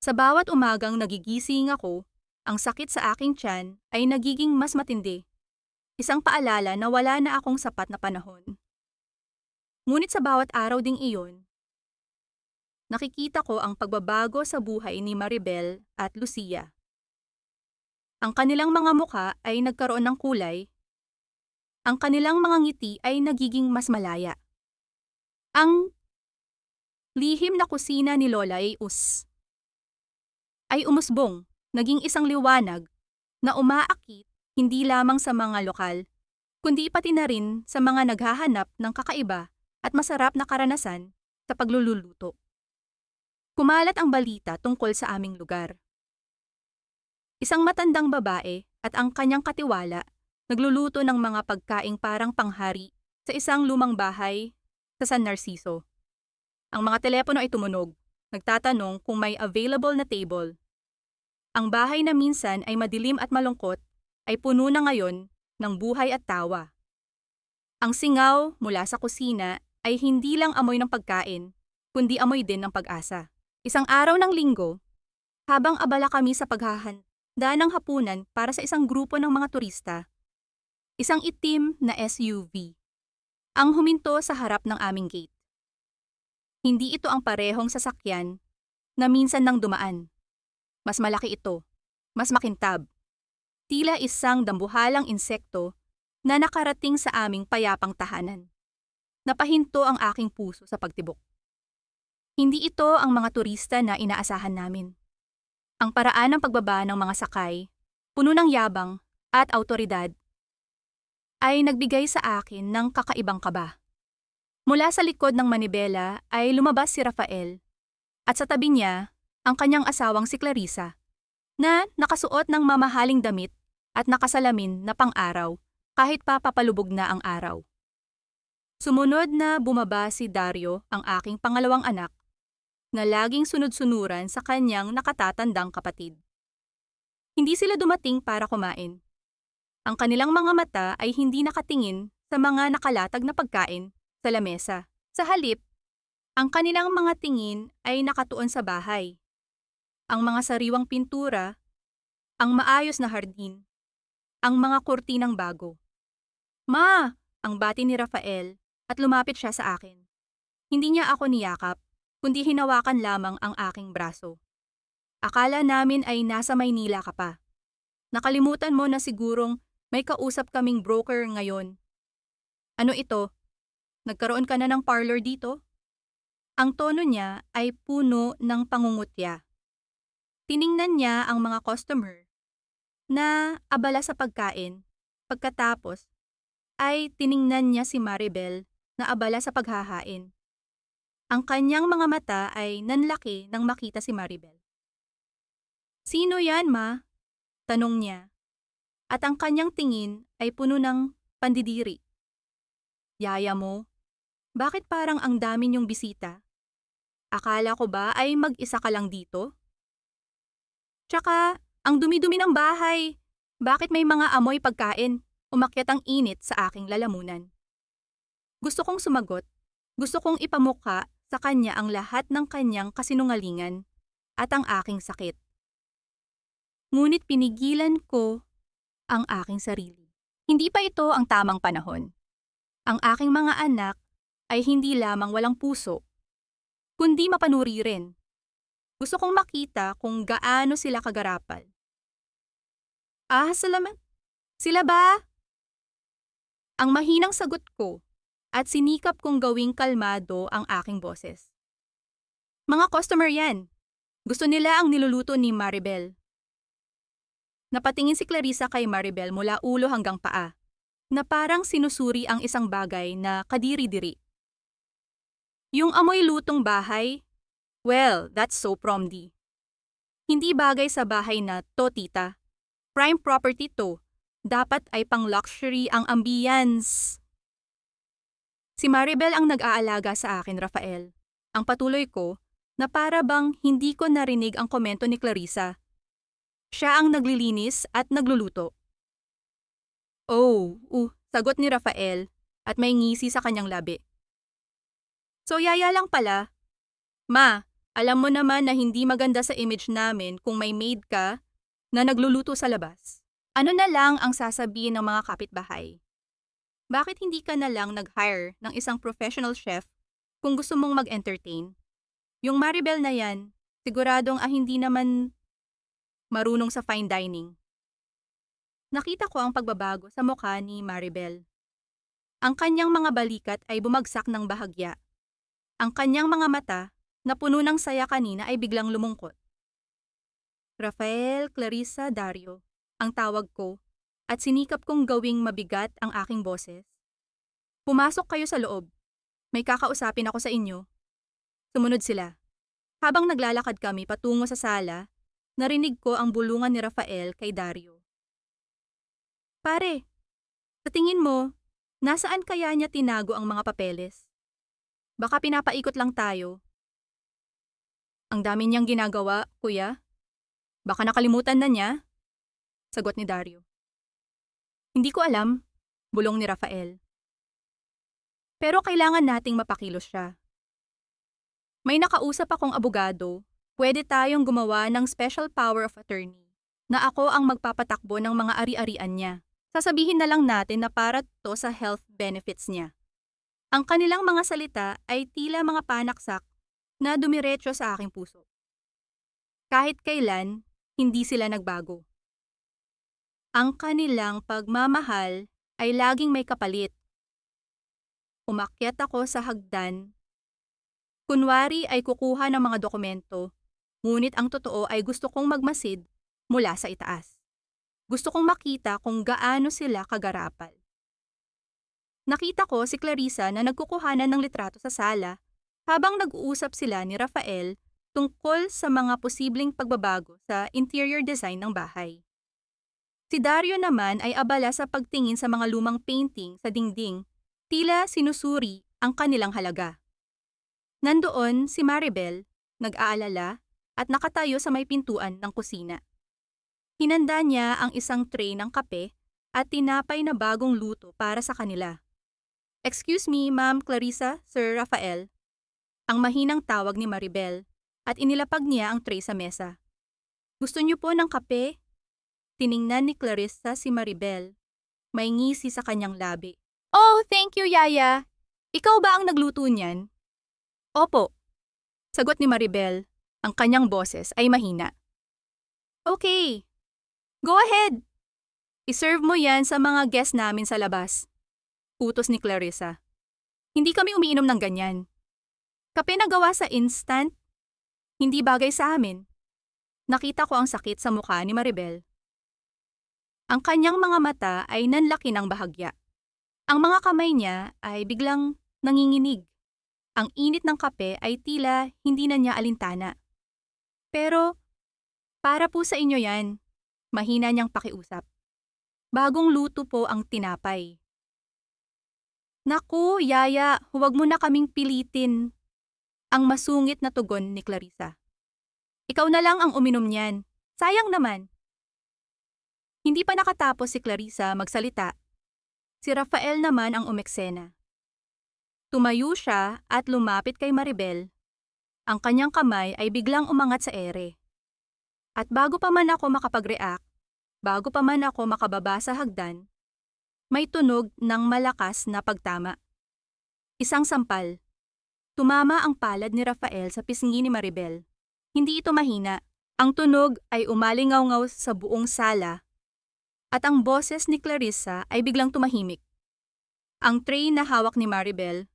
Sa bawat umagang nagigising ako, ang sakit sa aking tiyan ay nagiging mas matindi. Isang paalala na wala na akong sapat na panahon. Ngunit sa bawat araw ding iyon, nakikita ko ang pagbabago sa buhay ni Maribel at Lucia. Ang kanilang mga mukha ay nagkaroon ng kulay. Ang kanilang mga ngiti ay nagiging mas malaya. Ang lihim na kusina ni Lola ay umusbong, naging isang liwanag na umaakit hindi lamang sa mga lokal, kundi pati na rin sa mga naghahanap ng kakaiba at masarap na karanasan sa pagluluto. Kumalat ang balita tungkol sa aming lugar. Isang matandang babae at ang kanyang katiwala nagluluto ng mga pagkaing parang panghari sa isang lumang bahay sa San Narciso. Ang mga telepono ay tumunog, nagtatanong kung may available na table. Ang bahay na minsan ay madilim at malungkot ay puno na ngayon ng buhay at tawa. Ang singaw mula sa kusina ay hindi lang amoy ng pagkain, kundi amoy din ng pag-asa. Isang araw ng linggo, habang abala kami sa paghahanda ng hapunan para sa isang grupo ng mga turista, isang itim na SUV ang huminto sa harap ng aming gate. Hindi ito ang parehong sasakyan na minsan nang dumaan. Mas malaki ito, mas makintab. Tila isang dambuhalang insekto na nakarating sa aming payapang tahanan. Napahinto ang aking puso sa pagtibok. Hindi ito ang mga turista na inaasahan namin. Ang paraan ng pagbaba ng mga sakay, puno ng yabang at awtoridad, ay nagbigay sa akin ng kakaibang kaba. Mula sa likod ng manibela ay lumabas si Rafael at sa tabi niya ang kanyang asawang si Clarissa na nakasuot ng mamahaling damit at nakasalamin na pang-araw kahit pa papalubog na ang araw. Sumunod na bumaba si Dario, ang aking pangalawang anak, na laging sunod-sunuran sa kanyang nakatatandang kapatid. Hindi sila dumating para kumain. Ang kanilang mga mata ay hindi nakatingin sa mga nakalatag na pagkain sa lamesa. Sa halip, ang kanilang mga tingin ay nakatuon sa bahay. Ang mga sariwang pintura, ang maayos na hardin, ang mga kurtinang bago. "Ma!" ang bati ni Rafael at lumapit siya sa akin. Hindi niya ako niyakap, kundi hinawakan lamang ang aking braso. "Akala namin ay nasa Maynila ka pa. Nakalimutan mo na sigurong may kausap kaming broker ngayon. Ano ito? Nagkaroon ka na ng parlor dito?" Ang tono niya ay puno ng pangungutya. Tiningnan niya ang mga customer na abala sa pagkain. Pagkatapos ay tiningnan niya si Maribel na abala sa paghahain. Ang kanyang mga mata ay nanlaki nang makita si Maribel. "Sino yan, ma?" tanong niya. At ang kanyang tingin ay puno ng pandidiri. "Yaya mo? Bakit parang ang dami niyong bisita? Akala ko ba ay mag-isa ka lang dito? Tsaka, ang dumi-dumi ng bahay. Bakit may mga amoy pagkain?" Umakyat ang init sa aking lalamunan. Gusto kong sumagot. Gusto kong ipamukha sa kanya ang lahat ng kanyang kasinungalingan at ang aking sakit. Ngunit pinigilan ko ang aking sarili. Hindi pa ito ang tamang panahon. Ang aking mga anak ay hindi lamang walang puso, kundi mapanuri rin. Gusto kong makita kung gaano sila kagarapal. "Ah, salamat. Sila ba?" Ang mahinang sagot ko at sinikap kong gawing kalmado ang aking boses. "Mga customer yan. Gusto nila ang niluluto ni Maribel." Napatingin si Clarissa kay Maribel mula ulo hanggang paa, na parang sinusuri ang isang bagay na kadiri-diri. "Yung amoy lutong bahay? Well, that's so promdi. Hindi bagay sa bahay na to, tita. Prime property to. Dapat ay pang-luxury ang ambience." Si Maribel ang nag-aalaga sa akin, Rafael. Ang patuloy ko na para bang hindi ko narinig ang komento ni Clarissa. Siya ang naglilinis at nagluluto. "Oh, sagot ni Rafael at may ngisi sa kanyang labi. "So yaya lang pala. Ma, alam mo naman na hindi maganda sa image namin kung may maid ka na nagluluto sa labas. Ano na lang ang sasabihin ng mga kapitbahay? Bakit hindi ka na lang nag-hire ng isang professional chef kung gusto mong mag-entertain? Yung Maribel na yan, siguradong hindi naman marunong sa fine dining." Nakita ko ang pagbabago sa mukha ni Maribel. Ang kanyang mga balikat ay bumagsak ng bahagya. Ang kanyang mga mata, na puno ng saya kanina, ay biglang lumungkot. "Rafael, Clarissa, Dario," ang tawag ko, at sinikap kong gawing mabigat ang aking boses. "Pumasok kayo sa loob. May kakausapin ako sa inyo. Sumunod sila. Habang naglalakad kami patungo sa sala, narinig ko ang bulungan ni Rafael kay Dario. Pare, sa tingin mo, nasaan kaya niya tinago ang mga papeles? Baka pinapaikot lang tayo. Ang dami niyang ginagawa, kuya. Baka nakalimutan na niya, sagot ni Dario. Hindi ko alam, bulong ni Rafael. Pero kailangan nating mapakilos siya. May nakausap akong abogado, pwede tayong gumawa ng special power of attorney na ako ang magpapatakbo ng mga ari-arian niya. Sasabihin na lang natin na para to sa health benefits niya. Ang kanilang mga salita ay tila mga panaksak na dumiretso sa aking puso. Kahit kailan, hindi sila nagbago. Ang kanilang pagmamahal ay laging may kapalit. Umakyat ako sa hagdan. Kunwari ay kukuha ng mga dokumento, ngunit ang totoo ay gusto kong magmasid mula sa itaas. Gusto kong makita kung gaano sila kagarapal. Nakita ko si Clarissa na nagkukuhanan ng litrato sa sala habang nag-uusap sila ni Rafael tungkol sa mga posibleng pagbabago sa interior design ng bahay. Si Dario naman ay abala sa pagtingin sa mga lumang painting sa dingding, tila sinusuri ang kanilang halaga. Nandoon si Maribel, nag-aalala at nakatayo sa may pintuan ng kusina. Hinanda niya ang isang tray ng kape at tinapay na bagong luto para sa kanila. Excuse me, Ma'am Clarissa, Sir Rafael. Ang mahinang tawag ni Maribel at inilapag niya ang tray sa mesa. Gusto niyo po ng kape? Tiningnan ni Clarissa si Maribel. May ngisi sa kanyang labi. Oh, thank you, Yaya. Ikaw ba ang nagluto niyan? Opo. Sagot ni Maribel. Ang kanyang boses ay mahina. Okay. Go ahead. I-serve mo yan sa mga guest namin sa labas. Utos ni Clarissa. Hindi kami umiinom ng ganyan. Kape na gawa sa instant, hindi bagay sa amin. Nakita ko ang sakit sa mukha ni Maribel. Ang kanyang mga mata ay nanlaki ng bahagya. Ang mga kamay niya ay biglang nanginginig. Ang init ng kape ay tila hindi na niya alintana. Pero, para po sa inyo yan, mahina niyang pakiusap. Bagong luto po ang tinapay. Naku, Yaya, huwag mo na kaming pilitin. Ang masungit na tugon ni Clarissa. Ikaw na lang ang uminom niyan. Sayang naman. Hindi pa nakatapos si Clarissa magsalita. Si Rafael naman ang umeksena. Tumayo siya at lumapit kay Maribel. Ang kanyang kamay ay biglang umangat sa ere. At bago pa man ako makapag-react, bago pa man ako makababa sa hagdan, may tunog ng malakas na pagtama. Isang sampal. Tumama ang palad ni Rafael sa pisngi ni Maribel. Hindi ito mahina. Ang tunog ay umalingaw-ngaw sa buong sala at ang boses ni Clarissa ay biglang tumahimik. Ang tray na hawak ni Maribel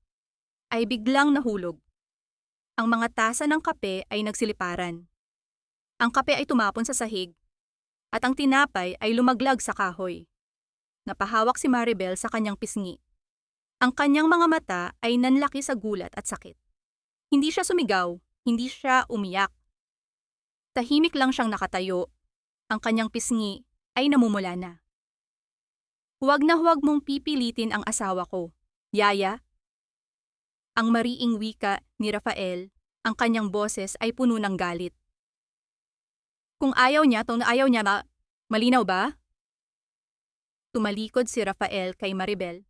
ay biglang nahulog. Ang mga tasa ng kape ay nagsiliparan. Ang kape ay tumapon sa sahig at ang tinapay ay lumaglag sa kahoy. Napahawak si Maribel sa kanyang pisngi. Ang kanyang mga mata ay nanlaki sa gulat at sakit. Hindi siya sumigaw, hindi siya umiyak. Tahimik lang siyang nakatayo. Ang kanyang pisngi ay namumula na. Huwag na huwag mong pipilitin ang asawa ko, Yaya. Ang mariing wika ni Rafael, ang kanyang boses ay puno ng galit. Kung ayaw niya, malinaw ba? Tumalikod si Rafael kay Maribel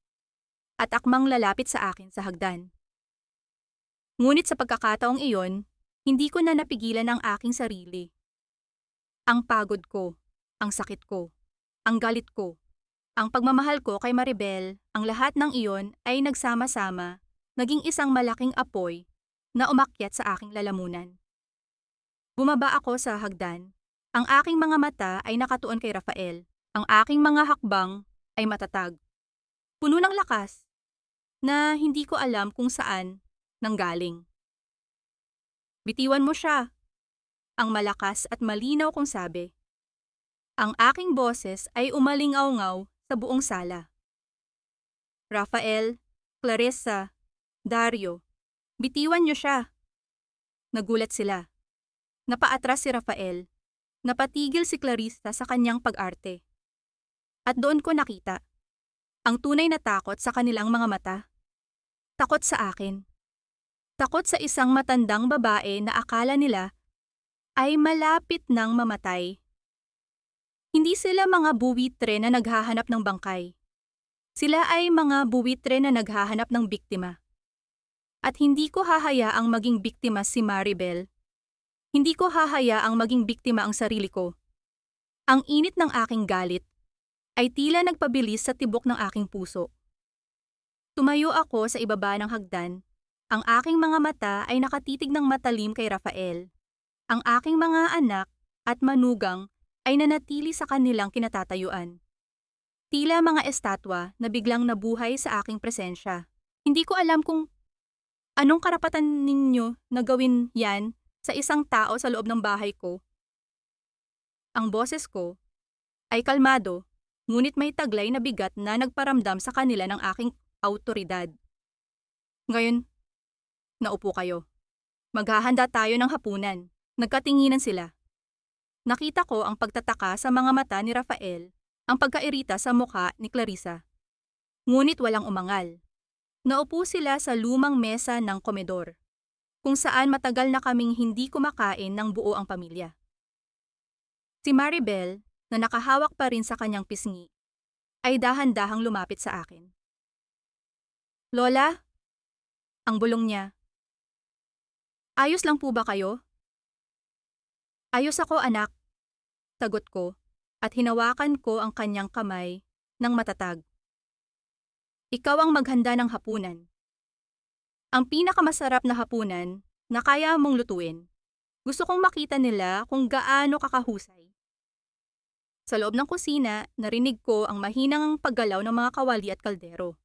at akmang lalapit sa akin sa hagdan. Ngunit sa pagkakataong iyon, hindi ko na napigilan ang aking sarili. Ang pagod ko, ang sakit ko, ang galit ko, ang pagmamahal ko kay Maribel, ang lahat ng iyon ay nagsama-sama, naging isang malaking apoy na umakyat sa aking lalamunan. Bumaba ako sa hagdan. Ang aking mga mata ay nakatuon kay Rafael. Ang aking mga hakbang ay matatag. Puno ng lakas na hindi ko alam kung saan nanggaling. Bitiwan mo siya. Ang malakas at malinaw kong sabi. Ang aking boses ay umalingaw-ngaw sa buong sala. Rafael, Clarissa, Dario, bitiwan niyo siya. Nagulat sila. Napaatras si Rafael. Napatigil si Clarissa sa kanyang pag-arte. At doon ko nakita ang tunay na takot sa kanilang mga mata. Takot sa akin. Takot sa isang matandang babae na akala nila ay malapit nang mamatay. Hindi sila mga buwitre na naghahanap ng bangkay. Sila ay mga buwitre na naghahanap ng biktima. At hindi ko hahayaang maging biktima si Maribel. Hindi ko hahayaang maging biktima ang sarili ko. Ang init ng aking galit ay tila nagpabilis sa tibok ng aking puso. Tumayo ako sa ibaba ng hagdan. Ang aking mga mata ay nakatitig ng matalim kay Rafael. Ang aking mga anak at manugang ay nanatili sa kanilang kinatatayuan. Tila mga estatwa na biglang nabuhay sa aking presensya. Hindi ko alam kung anong karapatan ninyo na gawin yan sa isang tao sa loob ng bahay ko. Ang boses ko ay kalmado, ngunit may taglay na bigat na nagparamdam sa kanila ng aking awtoridad. Ngayon, naupo kayo. Maghahanda tayo ng hapunan. Nagkatinginan sila. Nakita ko ang pagtataka sa mga mata ni Rafael, ang pagkairita sa mukha ni Clarissa. Ngunit walang umangal. Naupo sila sa lumang mesa ng komedor, kung saan matagal na kaming hindi kumakain ng buo ang pamilya. Si Maribel, na nakahawak pa rin sa kanyang pisngi, ay dahan-dahang lumapit sa akin. Lola? Ang bulong niya. Ayos lang po ba kayo? Ayos ako, anak. Sagot ko, at hinawakan ko ang kanyang kamay ng matatag. Ikaw ang maghanda ng hapunan. Ang pinakamasarap na hapunan na kaya mong lutuin. Gusto kong makita nila kung gaano kakahusay. Sa loob ng kusina, narinig ko ang mahinang paggalaw ng mga kawali at kaldero.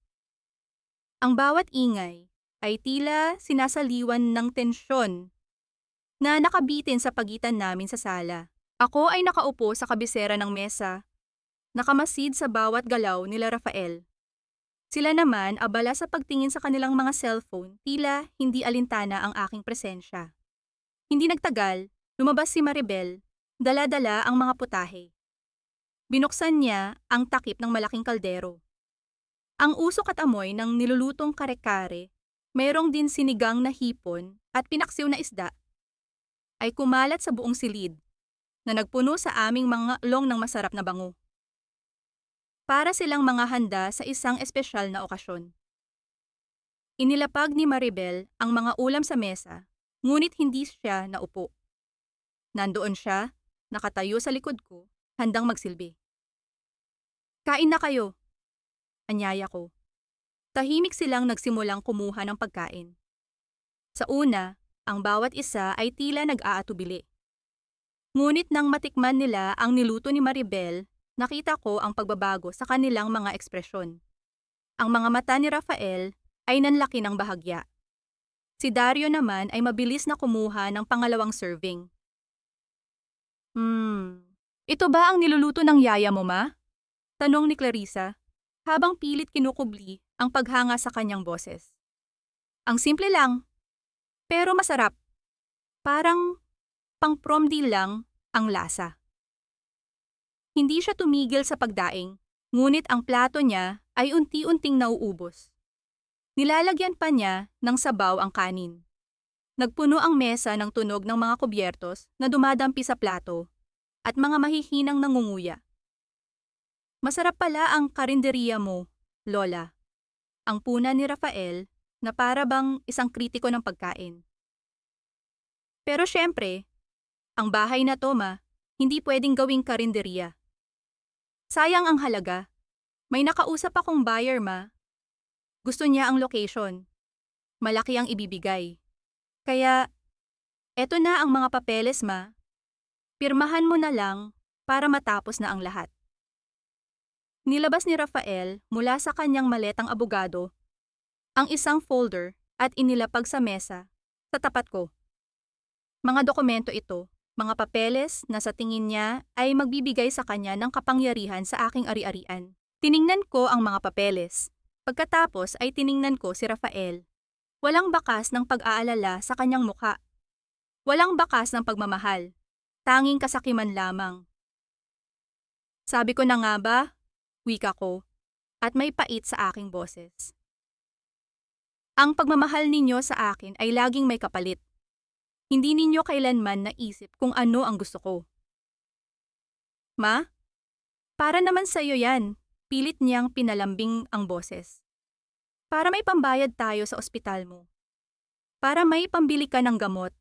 Ang bawat ingay ay tila sinasaliwan ng tensyon na nakabitin sa pagitan namin sa sala. Ako ay nakaupo sa kabisera ng mesa, nakamasid sa bawat galaw nila Rafael. Sila naman abala sa pagtingin sa kanilang mga cellphone, tila hindi alintana ang aking presensya. Hindi nagtagal, lumabas si Maribel, dala-dala ang mga putahe. Binuksan niya ang takip ng malaking kaldero. Ang usok at amoy ng nilulutong kare-kare, mayroong din sinigang na hipon at pinaksiw na isda, ay kumalat sa buong silid na nagpuno sa aming mga long ng masarap na bango. Para silang mga handa sa isang espesyal na okasyon. Inilapag ni Maribel ang mga ulam sa mesa, ngunit hindi siya naupo. Nandoon siya, nakatayo sa likod ko, handang magsilbi. Kain na kayo, anyaya ko. Tahimik silang nagsimulang kumuha ng pagkain. Sa una, ang bawat isa ay tila nag-aatubili. Ngunit nang matikman nila ang niluto ni Maribel, nakita ko ang pagbabago sa kanilang mga ekspresyon. Ang mga mata ni Rafael ay nanlaki ng bahagya. Si Dario naman ay mabilis na kumuha ng pangalawang serving. Ito ba ang niluluto ng yaya mo, ma? Tanong ni Clarissa, habang pilit kinukubli ang paghanga sa kanyang boses. Ang simple lang, pero masarap. Parang pang-prom deal lang ang lasa. Hindi siya tumigil sa pagdaing, ngunit ang plato niya ay unti-unting nauubos. Nilalagyan pa niya ng sabaw ang kanin. Nagpuno ang mesa ng tunog ng mga kubyertos na dumadampi sa plato at mga mahihinang nangunguya. Masarap pala ang karinderiya mo, Lola. Ang puna ni Rafael na para bang isang kritiko ng pagkain. Pero syempre, ang bahay na to, ma, hindi pwedeng gawing karinderiya. Sayang ang halaga. May nakausap akong buyer, ma. Gusto niya ang location. Malaki ang ibibigay. Kaya, eto na ang mga papeles, ma. Pirmahan mo na lang para matapos na ang lahat. Nilabas ni Rafael mula sa kanyang maletang abogado ang isang folder at inilapag sa mesa sa tapat ko. Mga dokumento ito, mga papeles na sa tingin niya ay magbibigay sa kanya ng kapangyarihan sa aking ari-arian. Tiningnan ko ang mga papeles. Pagkatapos ay tiningnan ko si Rafael. Walang bakas ng pag-aalala sa kanyang mukha. Walang bakas ng pagmamahal. Tanging kasakiman lamang. Sabi ko na nga ba? Wika ko, at may pait sa aking boses. Ang pagmamahal ninyo sa akin ay laging may kapalit. Hindi ninyo kailanman naisip kung ano ang gusto ko. Ma? Para naman sa iyo yan, pilit niyang pinalambing ang boses. Para may pambayad tayo sa ospital mo. Para may pambili ka ng gamot.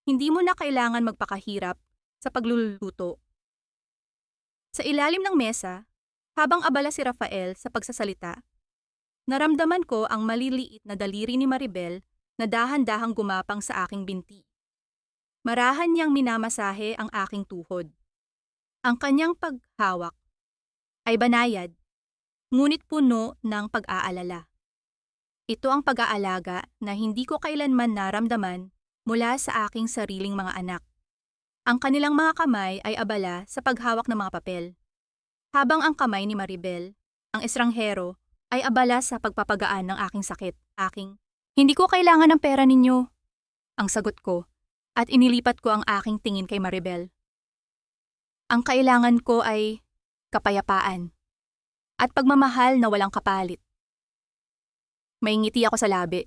Hindi mo na kailangan magpakahirap sa pagluluto. Sa ilalim ng mesa, habang abala si Rafael sa pagsasalita, naramdaman ko ang maliliit na daliri ni Maribel na dahan-dahang gumapang sa aking binti. Marahan niyang minamasahe ang aking tuhod. Ang kanyang paghawak ay banayad, ngunit puno ng pag-aalala. Ito ang pag-aalaga na hindi ko kailanman naramdaman mula sa aking sariling mga anak. Ang kanilang mga kamay ay abala sa paghawak ng mga papel, habang ang kamay ni Maribel, ang estranghero, ay abala sa pagpapagaan ng aking sakit. Hindi ko kailangan ng pera ninyo, ang sagot ko, at inilipat ko ang aking tingin kay Maribel. Ang kailangan ko ay kapayapaan at pagmamahal na walang kapalit. May ngiti ako sa labi.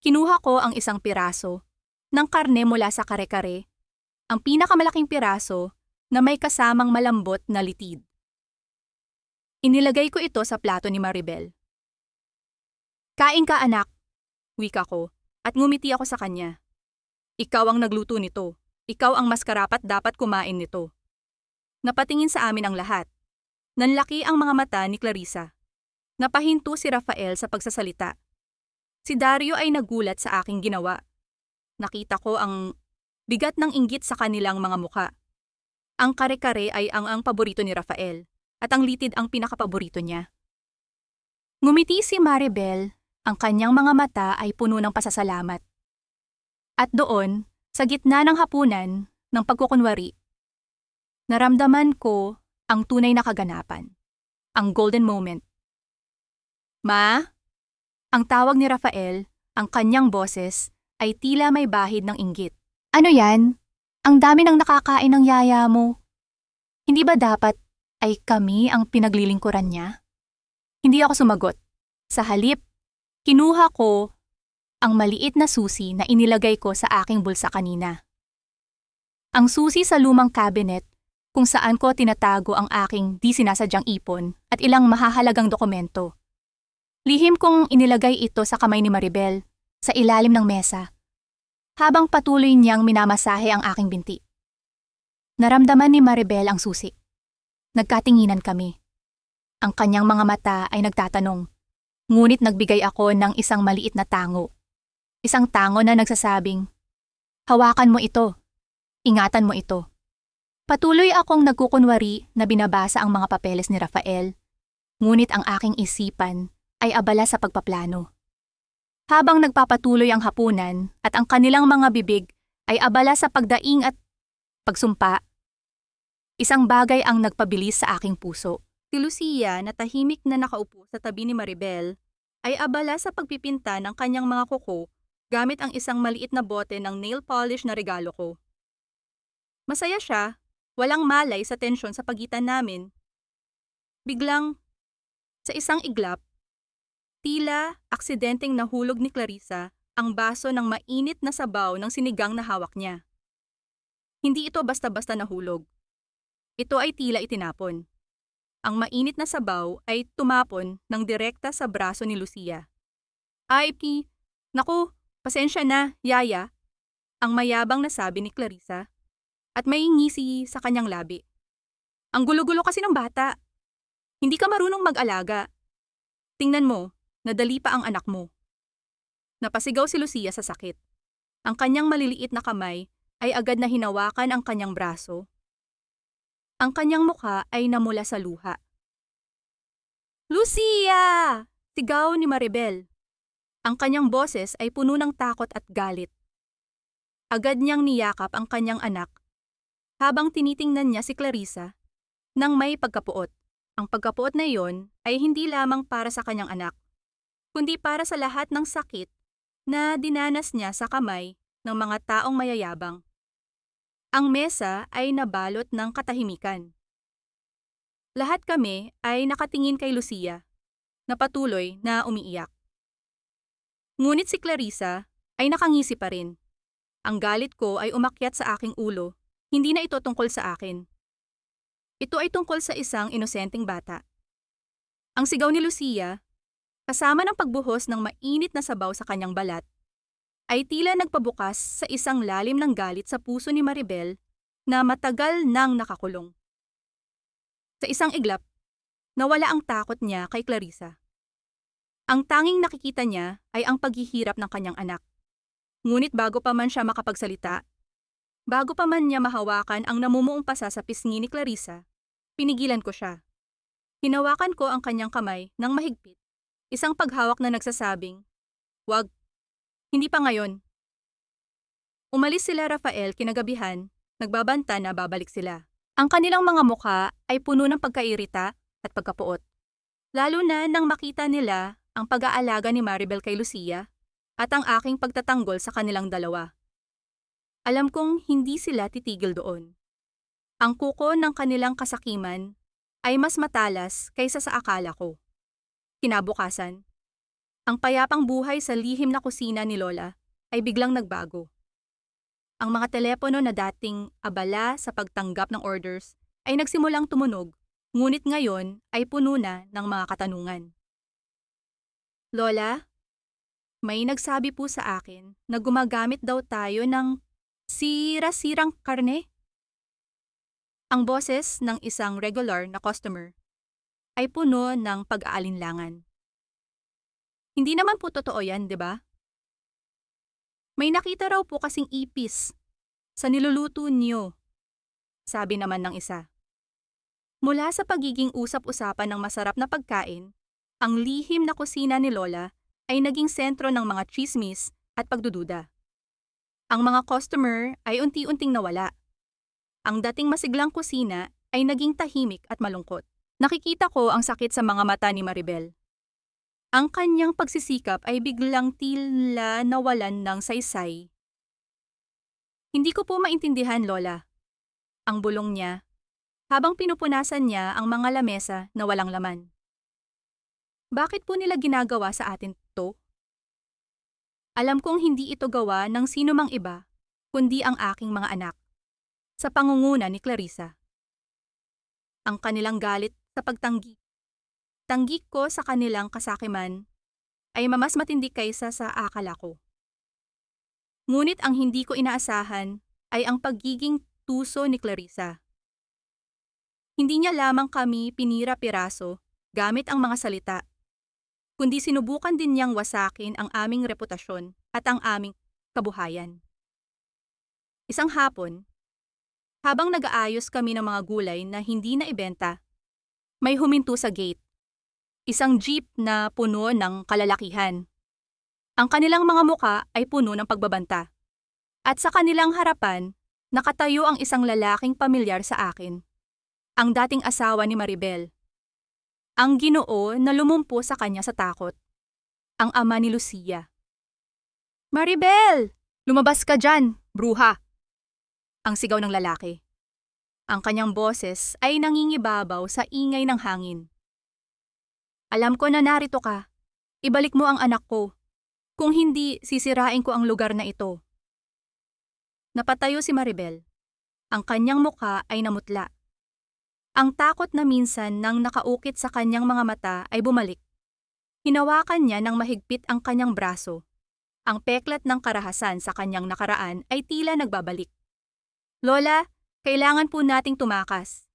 Kinuha ko ang isang piraso ng karne mula sa kare-kare, ang pinakamalaking piraso na may kasamang malambot na litid. Inilagay ko ito sa plato ni Maribel. Kain ka anak, wika ko, at ngumiti ako sa kanya. Ikaw ang nagluto nito. Ikaw ang mas karapat dapat kumain nito. Napatingin sa amin ang lahat. Nanlaki ang mga mata ni Clarissa. Napahinto si Rafael sa pagsasalita. Si Dario ay nagulat sa aking ginawa. Nakita ko ang bigat ng inggit sa kanilang mga muka. Ang kare-kare ay ang paborito ni Rafael, at ang litid ang pinakapaborito niya. Ngumiti si Maribel, ang kanyang mga mata ay puno ng pasasalamat. At doon, sa gitna ng hapunan, ng pagkukunwari, naramdaman ko ang tunay na kaganapan, ang golden moment. Ma? Ang tawag ni Rafael, ang kanyang boses, ay tila may bahid ng inggit. Ano yan? Ang dami ng nakakain ng yaya mo. Hindi ba dapat ay kami ang pinaglilingkuran niya? Hindi ako sumagot. Sa halip, kinuha ko ang maliit na susi na inilagay ko sa aking bulsa kanina. Ang susi sa lumang cabinet kung saan ko tinatago ang aking di sinasadyang ipon at ilang mahahalagang dokumento. Lihim kong inilagay ito sa kamay ni Maribel, sa ilalim ng mesa, habang patuloy niyang minamasahe ang aking binti. Naramdaman ni Maribel ang susi. Nagkatinginan kami. Ang kanyang mga mata ay nagtatanong, ngunit nagbigay ako ng isang maliit na tango. Isang tango na nagsasabing, hawakan mo ito, ingatan mo ito. Patuloy akong nagkukunwari na binabasa ang mga papeles ni Rafael, ngunit ang aking isipan ay abala sa pagpaplano. Habang nagpapatuloy ang hapunan at ang kanilang mga bibig ay abala sa pagdaing at pagsumpa, isang bagay ang nagpabilis sa aking puso. Si Lucia na tahimik na nakaupo sa tabi ni Maribel ay abala sa pagpipinta ng kanyang mga kuko gamit ang isang maliit na bote ng nail polish na regalo ko. Masaya siya, walang malay sa tensyon sa pagitan namin. Biglang, sa isang iglap, tila aksidenteng nahulog ni Clarissa ang baso ng mainit na sabaw ng sinigang na hawak niya. Hindi ito basta-basta nahulog. Ito ay tila itinapon. Ang mainit na sabaw ay tumapon ng direkta sa braso ni Lucia. Naku, pasensya na, yaya, ang mayabang na sabi ni Clarissa, at may ngisi sa kanyang labi. Ang gulo-gulo kasi ng bata. Hindi ka marunong mag-alaga. Tingnan mo, nadali pa ang anak mo. Napasigaw si Lucia sa sakit. Ang kanyang maliliit na kamay ay agad na hinawakan ang kanyang braso. Ang kanyang mukha ay namula sa luha. Lucia! Sigaw ni Maribel. Ang kanyang boses ay puno ng takot at galit. Agad niyang niyakap ang kanyang anak habang tinitingnan niya si Clarissa nang may pagkapuot. Ang pagkapuot na iyon ay hindi lamang para sa kanyang anak, kundi para sa lahat ng sakit na dinanas niya sa kamay ng mga taong mayayabang. Ang mesa ay nabalot ng katahimikan. Lahat kami ay nakatingin kay Lucia, na patuloy na umiiyak. Ngunit si Clarissa ay nakangisi pa rin. Ang galit ko ay umakyat sa aking ulo, hindi na ito tungkol sa akin. Ito ay tungkol sa isang inosenteng bata. Ang sigaw ni Lucia, kasama ng pagbuhos ng mainit na sabaw sa kanyang balat, ay tila nagpabukas sa isang lalim ng galit sa puso ni Maribel na matagal nang nakakulong. Sa isang iglap, nawala ang takot niya kay Clarissa. Ang tanging nakikita niya ay ang paghihirap ng kanyang anak. Ngunit bago pa man siya makapagsalita, bago pa man niya mahawakan ang namumuong pasa sa pisngi ni Clarissa, pinigilan ko siya. Hinawakan ko ang kanyang kamay ng mahigpit, isang paghawak na nagsasabing, "Wag, hindi pa ngayon." Umalis sila Rafael kinagabihan, nagbabanta na babalik sila. Ang kanilang mga mukha ay puno ng pagkairita at pagkapuot. Lalo na nang makita nila ang pag-aalaga ni Maribel kay Lucia at ang aking pagtatanggol sa kanilang dalawa. Alam kong hindi sila titigil doon. Ang kuko ng kanilang kasakiman ay mas matalas kaysa sa akala ko. Kinabukasan, ang payapang buhay sa lihim na kusina ni Lola ay biglang nagbago. Ang mga telepono na dating abala sa pagtanggap ng orders ay nagsimulang tumunog, ngunit ngayon ay puno na ng mga katanungan. "Lola, may nagsabi po sa akin na gumagamit daw tayo ng sira-sirang karne." Ang boses ng isang regular na customer ay puno ng pag-aalinlangan. "Hindi naman po totoo yan, di ba? May nakita raw po kasing ipis sa niluluto niyo," sabi naman ng isa. Mula sa pagiging usap-usapan ng masarap na pagkain, ang lihim na kusina ni Lola ay naging sentro ng mga tsismis at pagdududa. Ang mga customer ay unti-unting nawala. Ang dating masiglang kusina ay naging tahimik at malungkot. Nakikita ko ang sakit sa mga mata ni Maribel. Ang kanyang pagsisikap ay biglang tila nawalan ng saysay. "Hindi ko po maintindihan, Lola." Ang bulong niya, habang pinupunasan niya ang mga lamesa na walang laman. "Bakit po nila ginagawa sa atin to? Alam kong hindi ito gawa ng sino mang iba, kundi ang aking mga anak." Sa pangunguna ni Clarissa. Ang kanilang galit sa pagtanggi. Tanggi ko sa kanilang kasakiman ay mas matindi kaysa sa akala ko. Ngunit ang hindi ko inaasahan ay ang pagiging tuso ni Clarissa. Hindi niya lamang kami pinira-piraso gamit ang mga salita, kundi sinubukan din niyang wasakin ang aming reputasyon at ang aming kabuhayan. Isang hapon, habang nag-aayos kami ng mga gulay na hindi na ibenta, may huminto sa gate. Isang jeep na puno ng kalalakihan. Ang kanilang mga muka ay puno ng pagbabanta. At sa kanilang harapan, nakatayo ang isang lalaking pamilyar sa akin. Ang dating asawa ni Maribel. Ang Ginoo na lumumpo sa kanya sa takot. Ang ama ni Lucia. "Maribel! Lumabas ka dyan, bruha!" Ang sigaw ng lalaki. Ang kanyang boses ay nangingibabaw sa ingay ng hangin. "Alam ko na narito ka. Ibalik mo ang anak ko. Kung hindi, sisirain ko ang lugar na ito." Napatayo si Maribel. Ang kanyang mukha ay namutla. Ang takot na minsan nang nakaukit sa kanyang mga mata ay bumalik. Hinawakan niya ng mahigpit ang kanyang braso. Ang peklat ng karahasan sa kanyang nakaraan ay tila nagbabalik. "Lola, kailangan po nating tumakas."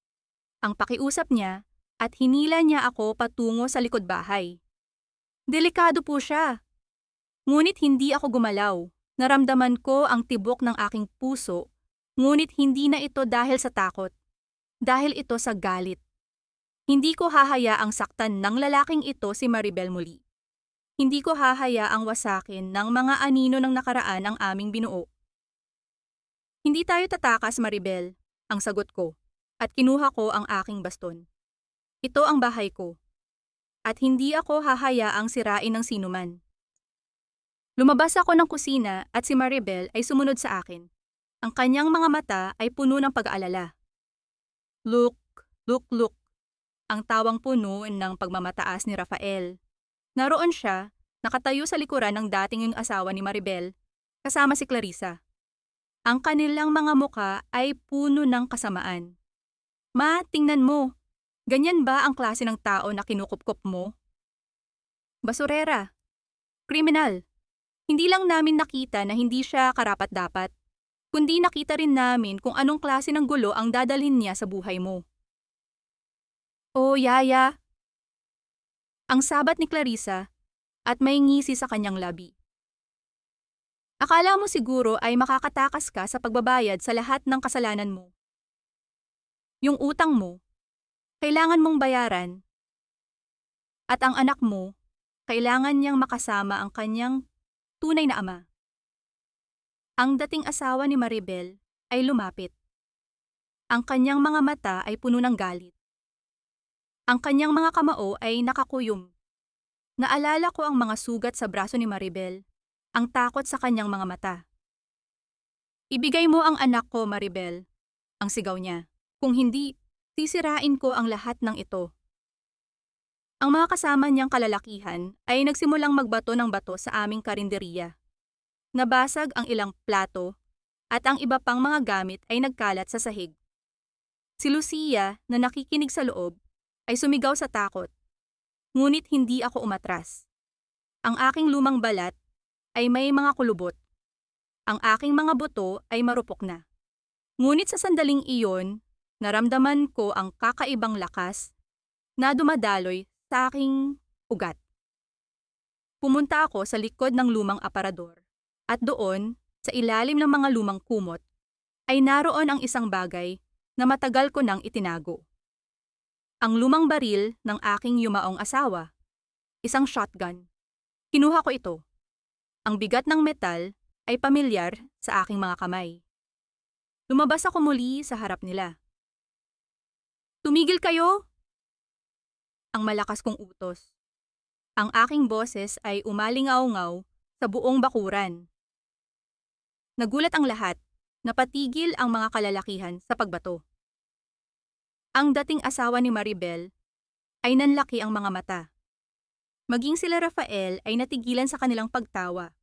Ang pakiusap niya at hinila niya ako patungo sa likod bahay. Delikado po siya. Ngunit hindi ako gumalaw. Naramdaman ko ang tibok ng aking puso, ngunit hindi na ito dahil sa takot. Dahil ito sa galit. Hindi ko hahayaang saktan ng lalaking ito si Maribel muli. Hindi ko hahayaang wasakin ng mga anino ng nakaraan ang aming binuo. "Hindi tayo tatakas, Maribel," ang sagot ko, at kinuha ko ang aking baston. "Ito ang bahay ko, at hindi ako hahayaang sirain ng sinuman." Lumabas ako ng kusina at si Maribel ay sumunod sa akin. Ang kanyang mga mata ay puno ng pag-aalala. Look, look. Ang tawang puno ng pagmamataas ni Rafael. Naroon siya, nakatayo sa likuran ng dating yung asawa ni Maribel, kasama si Clarissa. Ang kanilang mga muka ay puno ng kasamaan. Ma, tingnan mo. Ganyan ba ang klase ng tao na kinukupkop mo? Basurera. Kriminal. Hindi lang namin nakita na hindi siya karapat-dapat, kundi nakita rin namin kung anong klase ng gulo ang dadalhin niya sa buhay mo. Oh, Yaya. Ang sabat ni Clarissa at may ngisi sa kanyang labi. Akala mo siguro ay makakatakas ka sa pagbabayad sa lahat ng kasalanan mo. Yung utang mo, kailangan mong bayaran. At ang anak mo, kailangan niyang makasama ang kanyang tunay na ama. Ang dating asawa ni Maribel ay lumapit. Ang kanyang mga mata ay puno ng galit. Ang kanyang mga kamao ay nakakuyom. Naalala ko ang mga sugat sa braso ni Maribel, ang takot sa kanyang mga mata. Ibigay mo ang anak ko, Maribel, ang sigaw niya. Kung hindi, sisirain ko ang lahat ng ito. Ang mga kasama niyang kalalakihan ay nagsimulang magbato ng bato sa aming karinderiya. Nabasag ang ilang plato at ang iba pang mga gamit ay nagkalat sa sahig. Si Lucia, na nakikinig sa loob, ay sumigaw sa takot. Ngunit hindi ako umatras. Ang aking lumang balat ay may mga kulubot. Ang aking mga buto ay marupok na. Ngunit sa sandaling iyon, naramdaman ko ang kakaibang lakas na dumadaloy sa aking ugat. Pumunta ako sa likod ng lumang aparador at doon, sa ilalim ng mga lumang kumot, ay naroon ang isang bagay na matagal ko nang itinago. Ang lumang baril ng aking yumaong asawa, isang shotgun. Kinuha ko ito. Ang bigat ng metal ay pamilyar sa aking mga kamay. Lumabas ako muli sa harap nila. Tumigil kayo! Ang malakas kong utos. Ang aking boses ay umalingaw-ngaw sa buong bakuran. Nagulat ang lahat, napatigil ang mga kalalakihan sa pagbato. Ang dating asawa ni Maribel ay nanlaki ang mga mata. Maging sila Rafael ay natigilan sa kanilang pagtawa.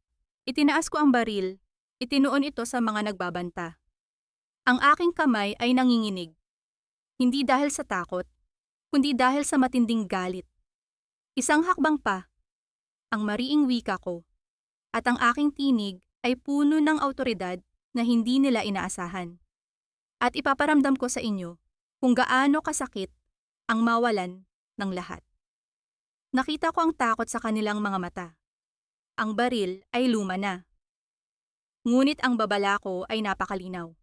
Itinaas ko ang baril, itinuon ito sa mga nagbabanta. Ang aking kamay ay nanginginig. Hindi dahil sa takot, kundi dahil sa matinding galit. Isang hakbang pa, ang mariing wika ko, at ang aking tinig ay puno ng awtoridad na hindi nila inaasahan. At ipaparamdam ko sa inyo kung gaano kasakit ang mawalan ng lahat. Nakita ko ang takot sa kanilang mga mata. Ang baril ay luma na. Ngunit ang babala ko ay napakalinaw.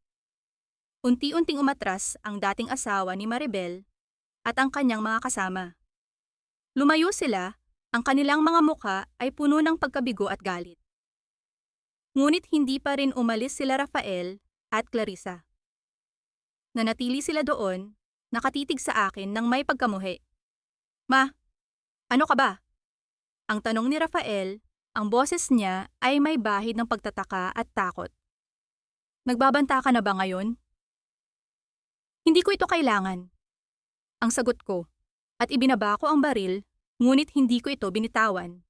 Unti-unting umatras ang dating asawa ni Maribel at ang kanyang mga kasama. Lumayo sila, ang kanilang mga mukha ay puno ng pagkabigo at galit. Ngunit hindi pa rin umalis sila Rafael at Clarissa. Nanatili sila doon, nakatitig sa akin ng may pagkamuhi. Ma, ano ka ba? Ang tanong ni Rafael, ang boses niya ay may bahid ng pagtataka at takot. Nagbabanta ka na ba ngayon? Hindi ko ito kailangan. Ang sagot ko, at ibinaba ko ang baril, ngunit hindi ko ito binitawan.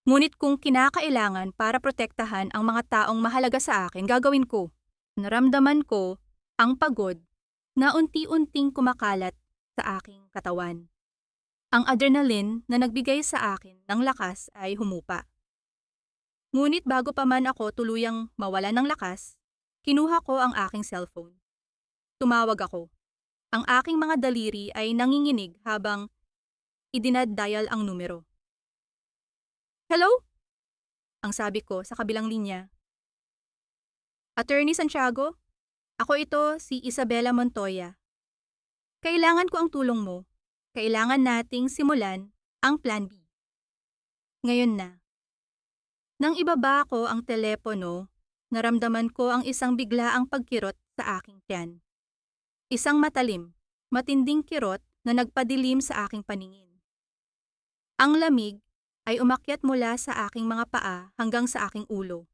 Ngunit kung kinakailangan para protektahan ang mga taong mahalaga sa akin, gagawin ko. Naramdaman ko ang pagod na unti-unting kumakalat sa aking katawan. Ang adrenaline na nagbigay sa akin ng lakas ay humupa. Ngunit bago pa man ako tuluyang mawala ng lakas, kinuha ko ang aking cellphone. Tumawag ako. Ang aking mga daliri ay nanginginig habang idinadial ang numero. Hello? Ang sabi ko sa kabilang linya. Attorney Santiago? Ako ito, si Isabela Montoya. Kailangan ko ang tulong mo. Kailangan nating simulan ang Plan B. Ngayon na. Nang ibaba ko ang telepono, naramdaman ko ang isang biglaang pagkirot sa aking tiyan. Isang matalim, matinding kirot na nagpadilim sa aking paningin. Ang lamig ay umakyat mula sa aking mga paa hanggang sa aking ulo.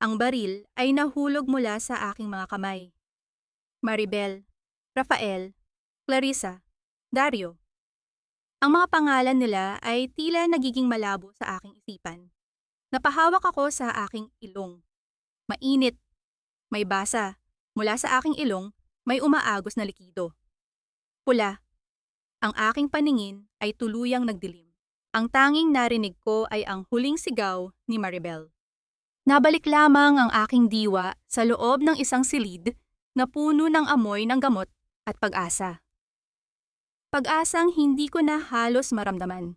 Ang baril ay nahulog mula sa aking mga kamay. Maribel, Rafael, Clarissa, Dario. Ang mga pangalan nila ay tila nagiging malabo sa aking isipan. Napahawak ako sa aking ilong. Mainit, may basa. Mula sa aking ilong, may umaagos na likido. Pula. Ang aking paningin ay tuluyang nagdilim. Ang tanging narinig ko ay ang huling sigaw ni Maribel. Nabalik lamang ang aking diwa sa loob ng isang silid na puno ng amoy ng gamot at pag-asa. Pag-asang hindi ko na halos maramdaman.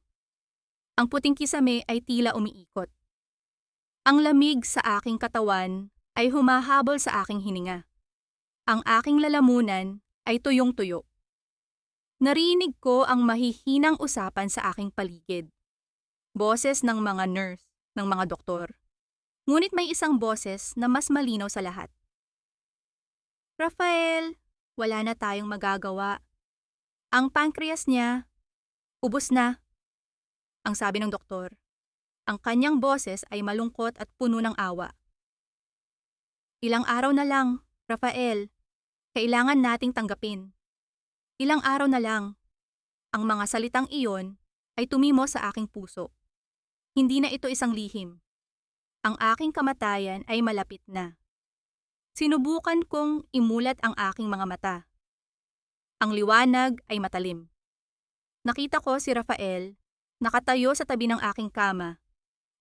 Ang puting kisame ay tila umiikot. Ang lamig sa aking katawan ay humahabol sa aking hininga. Ang aking lalamunan ay tuyong-tuyo. Narinig ko ang mahihinang usapan sa aking paligid. Boses ng mga nurse, ng mga doktor. Ngunit may isang boses na mas malinaw sa lahat. Rafael, wala na tayong magagawa. Ang pancreas niya, ubos na. Ang sabi ng doktor. Ang kanyang boses ay malungkot at puno ng awa. Ilang araw na lang, Rafael. Kailangan nating tanggapin. Ilang araw na lang. Ang mga salitang iyon ay tumimo sa aking puso. Hindi na ito isang lihim. Ang aking kamatayan ay malapit na. Sinubukan kong imulat ang aking mga mata. Ang liwanag ay matalim. Nakita ko si Rafael, nakatayo sa tabi ng aking kama.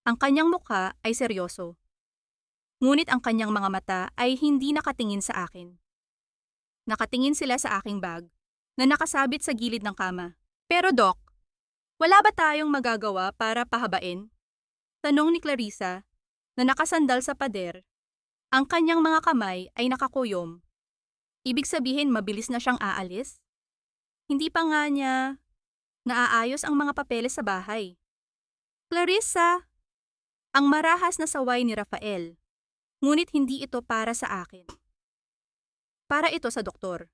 Ang kanyang mukha ay seryoso. Ngunit ang kanyang mga mata ay hindi nakatingin sa akin. Nakatingin sila sa aking bag na nakasabit sa gilid ng kama. Pero Doc, wala ba tayong magagawa para pahabain? Tanong ni Clarissa na nakasandal sa pader. Ang kanyang mga kamay ay nakakuyom. Ibig sabihin mabilis na siyang aalis? Hindi pa nga niya naaayos ang mga papeles sa bahay. Clarissa! Ang marahas na saway ni Rafael. Ngunit hindi ito para sa akin. Para ito sa doktor.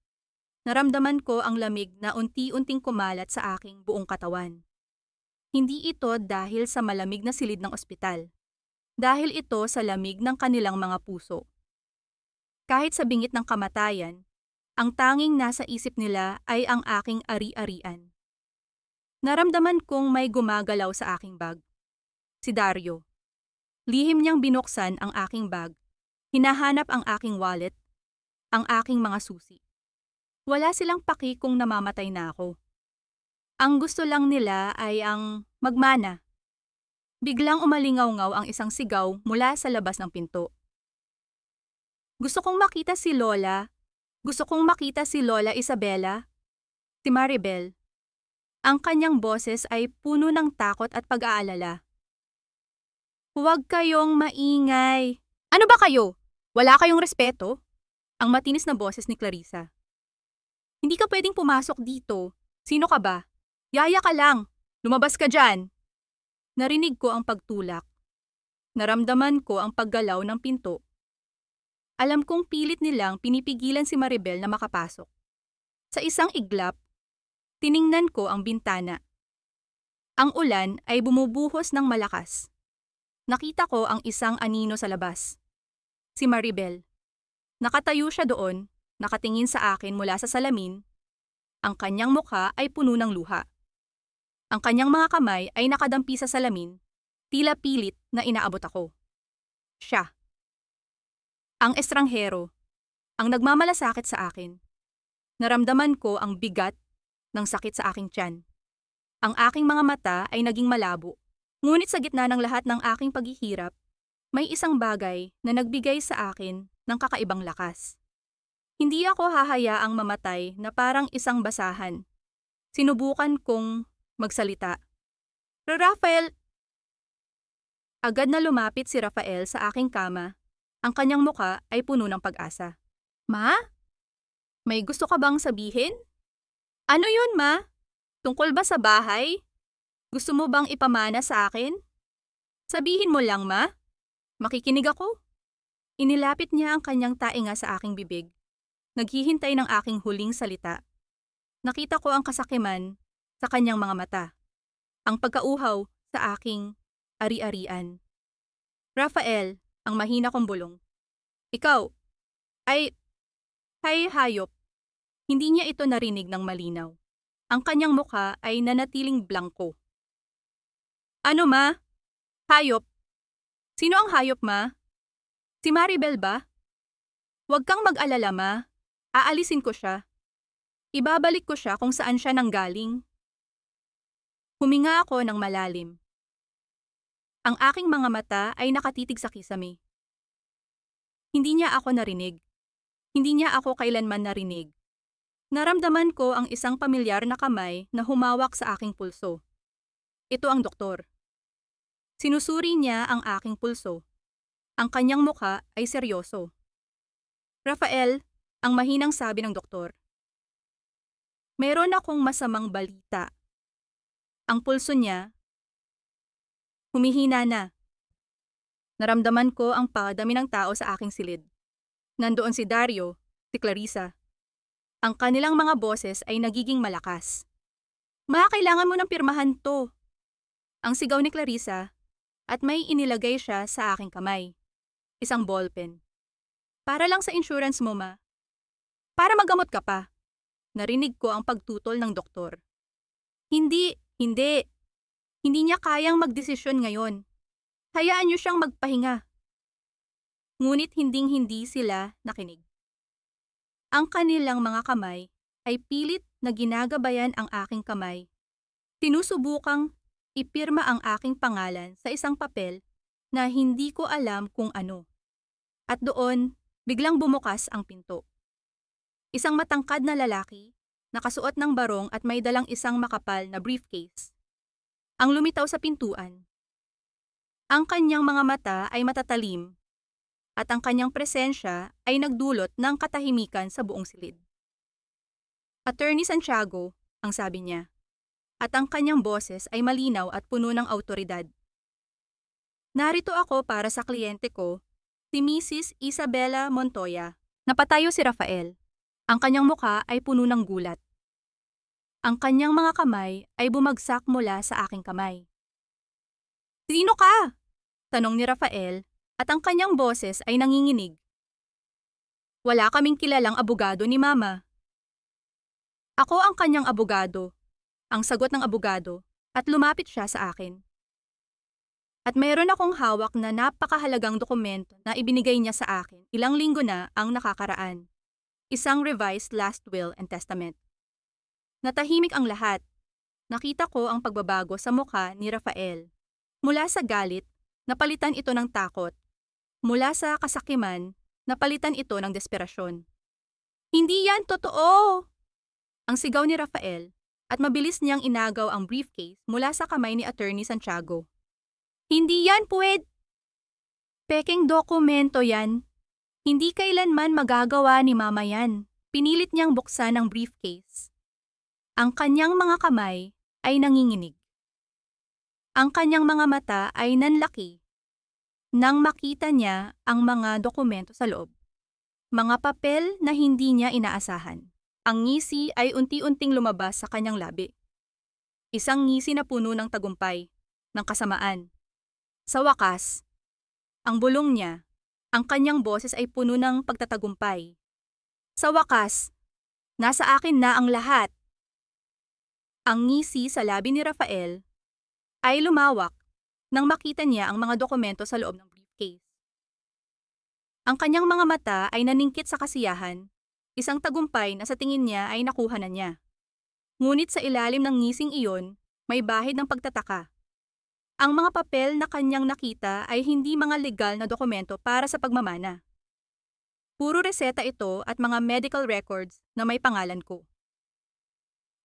Naramdaman ko ang lamig na unti-unting kumalat sa aking buong katawan. Hindi ito dahil sa malamig na silid ng ospital. Dahil ito sa lamig ng kanilang mga puso. Kahit sa bingit ng kamatayan, ang tanging nasa isip nila ay ang aking ari-arian. Naramdaman kong may gumagalaw sa aking bag. Si Dario. Lihim niyang binuksan ang aking bag. Hinahanap ang aking wallet, ang aking mga susi. Wala silang paki kung namamatay na ako. Ang gusto lang nila ay ang magmana. Biglang umalingaw-ngaw ang isang sigaw mula sa labas ng pinto. Gusto kong makita si Lola. Gusto kong makita si Lola Isabela. Si Maribel. Ang kanyang boses ay puno ng takot at pag-aalala. Huwag kayong maingay. Ano ba kayo? Wala kayong respeto? Ang matinis na boses ni Clarissa. Hindi ka pwedeng pumasok dito. Sino ka ba? Yaya ka lang. Lumabas ka dyan. Narinig ko ang pagtulak. Naramdaman ko ang paggalaw ng pinto. Alam kong pilit nilang pinipigilan si Maribel na makapasok. Sa isang iglap, tiningnan ko ang bintana. Ang ulan ay bumubuhos ng malakas. Nakita ko ang isang anino sa labas. Si Maribel. Nakatayo siya doon, nakatingin sa akin mula sa salamin. Ang kanyang mukha ay puno ng luha. Ang kanyang mga kamay ay nakadampi sa salamin, tila pilit na inaabot ako. Siya. Ang estranghero. Ang nagmamalasakit sa akin. Naramdaman ko ang bigat ng sakit sa aking tiyan. Ang aking mga mata ay naging malabo. Ngunit sa gitna ng lahat ng aking paghihirap, may isang bagay na nagbigay sa akin ng kakaibang lakas. Hindi ako hahayaang mamatay na parang isang basahan. Sinubukan kong magsalita. Rafael! Agad na lumapit si Rafael sa aking kama. Ang kanyang muka ay puno ng pag-asa. Ma? May gusto ka bang sabihin? Ano yun, Ma? Tungkol ba sa bahay? Gusto mo bang ipamana sa akin? Sabihin mo lang, Ma. Makikinig ako. Inilapit niya ang kanyang tainga sa aking bibig. Naghihintay ng aking huling salita. Nakita ko ang kasakiman sa kanyang mga mata. Ang pagkauhaw sa aking ari-arian. Rafael, ang mahina kong bulong. Ikaw, ay, hayop. Hindi niya ito narinig ng malinaw. Ang kanyang mukha ay nanatiling blangko. Ano ma? Hayop. Sino ang hayop ma? Si Maribel ba? Huwag kang mag-alala ma. Aalisin ko siya. Ibabalik ko siya kung saan siya nanggaling. Huminga ako ng malalim. Ang aking mga mata ay nakatitig sa kisame. Hindi niya ako narinig. Hindi niya ako kailanman narinig. Naramdaman ko ang isang pamilyar na kamay na humawak sa aking pulso. Ito ang doktor. Sinusuri niya ang aking pulso. Ang kanyang mukha ay seryoso. Rafael, ang mahinang sabi ng doktor. Meron akong masamang balita. Ang pulso niya, humihina na. Naramdaman ko ang padami ng tao sa aking silid. Nandoon si Dario, si Clarissa. Ang kanilang mga boses ay nagiging malakas. Ma, kailangan mo ng pirmahan to. Ang sigaw ni Clarissa at may inilagay siya sa aking kamay. Isang ballpen. Para lang sa insurance mo, ma. Para magamot ka pa. Narinig ko ang pagtutol ng doktor. Hindi. Hindi niya kayang magdesisyon ngayon. Hayaan niyo siyang magpahinga. Ngunit hinding-hindi sila nakinig. Ang kanilang mga kamay ay pilit na ginagabayan ang aking kamay. Sinusubukang ipirma ang aking pangalan sa isang papel na hindi ko alam kung ano. At doon, biglang bumukas ang pinto. Isang matangkad na lalaki, nakasuot ng barong at may dalang isang makapal na briefcase. Ang lumitaw sa pintuan. Ang kanyang mga mata ay matatalim at ang kanyang presensya ay nagdulot ng katahimikan sa buong silid. Attorney Santiago, ang sabi niya, at ang kanyang boses ay malinaw at puno ng awtoridad. Narito ako para sa kliyente ko, si Mrs. Isabela Montoya. Napatayo si Rafael. Ang kanyang mukha ay puno ng gulat. Ang kanyang mga kamay ay bumagsak mula sa aking kamay. Sino ka? Tanong ni Rafael at ang kanyang boses ay nanginginig. Wala kaming kilalang abogado ni Mama. Ako ang kanyang abogado, ang sagot ng abogado, at lumapit siya sa akin. At mayroon akong hawak na napakahalagang dokumento na ibinigay niya sa akin ilang linggo na ang nakakaraan. Isang revised last will and testament. Natahimik ang lahat. Nakita ko ang pagbabago sa mukha ni Rafael. Mula sa galit, napalitan ito ng takot. Mula sa kasakiman, napalitan ito ng desperasyon. Hindi yan totoo! Ang sigaw ni Rafael at mabilis niyang inagaw ang briefcase mula sa kamay ni Attorney Santiago. Hindi yan Pekeng dokumento yan. Hindi kailanman magagawa ni Mama yan. Pinilit niyang buksan ang briefcase. Ang kanyang mga kamay ay nanginginig. Ang kanyang mga mata ay nanlaki nang makita niya ang mga dokumento sa loob. Mga papel na hindi niya inaasahan. Ang ngisi ay unti-unting lumabas sa kanyang labi. Isang ngisi na puno ng tagumpay, ng kasamaan. Sa wakas, ang bulong niya, ang kanyang boses ay puno ng pagtatagumpay. Sa wakas, nasa akin na ang lahat. Ang ngisi sa labi ni Rafael ay lumawak nang makita niya ang mga dokumento sa loob ng briefcase. Ang kanyang mga mata ay naningkit sa kasiyahan, isang tagumpay na sa tingin niya ay nakuha na niya. Ngunit sa ilalim ng ngising iyon, may bahid ng pagtataka. Ang mga papel na kanyang nakita ay hindi mga legal na dokumento para sa pagmamana. Puro reseta ito at mga medical records na may pangalan ko.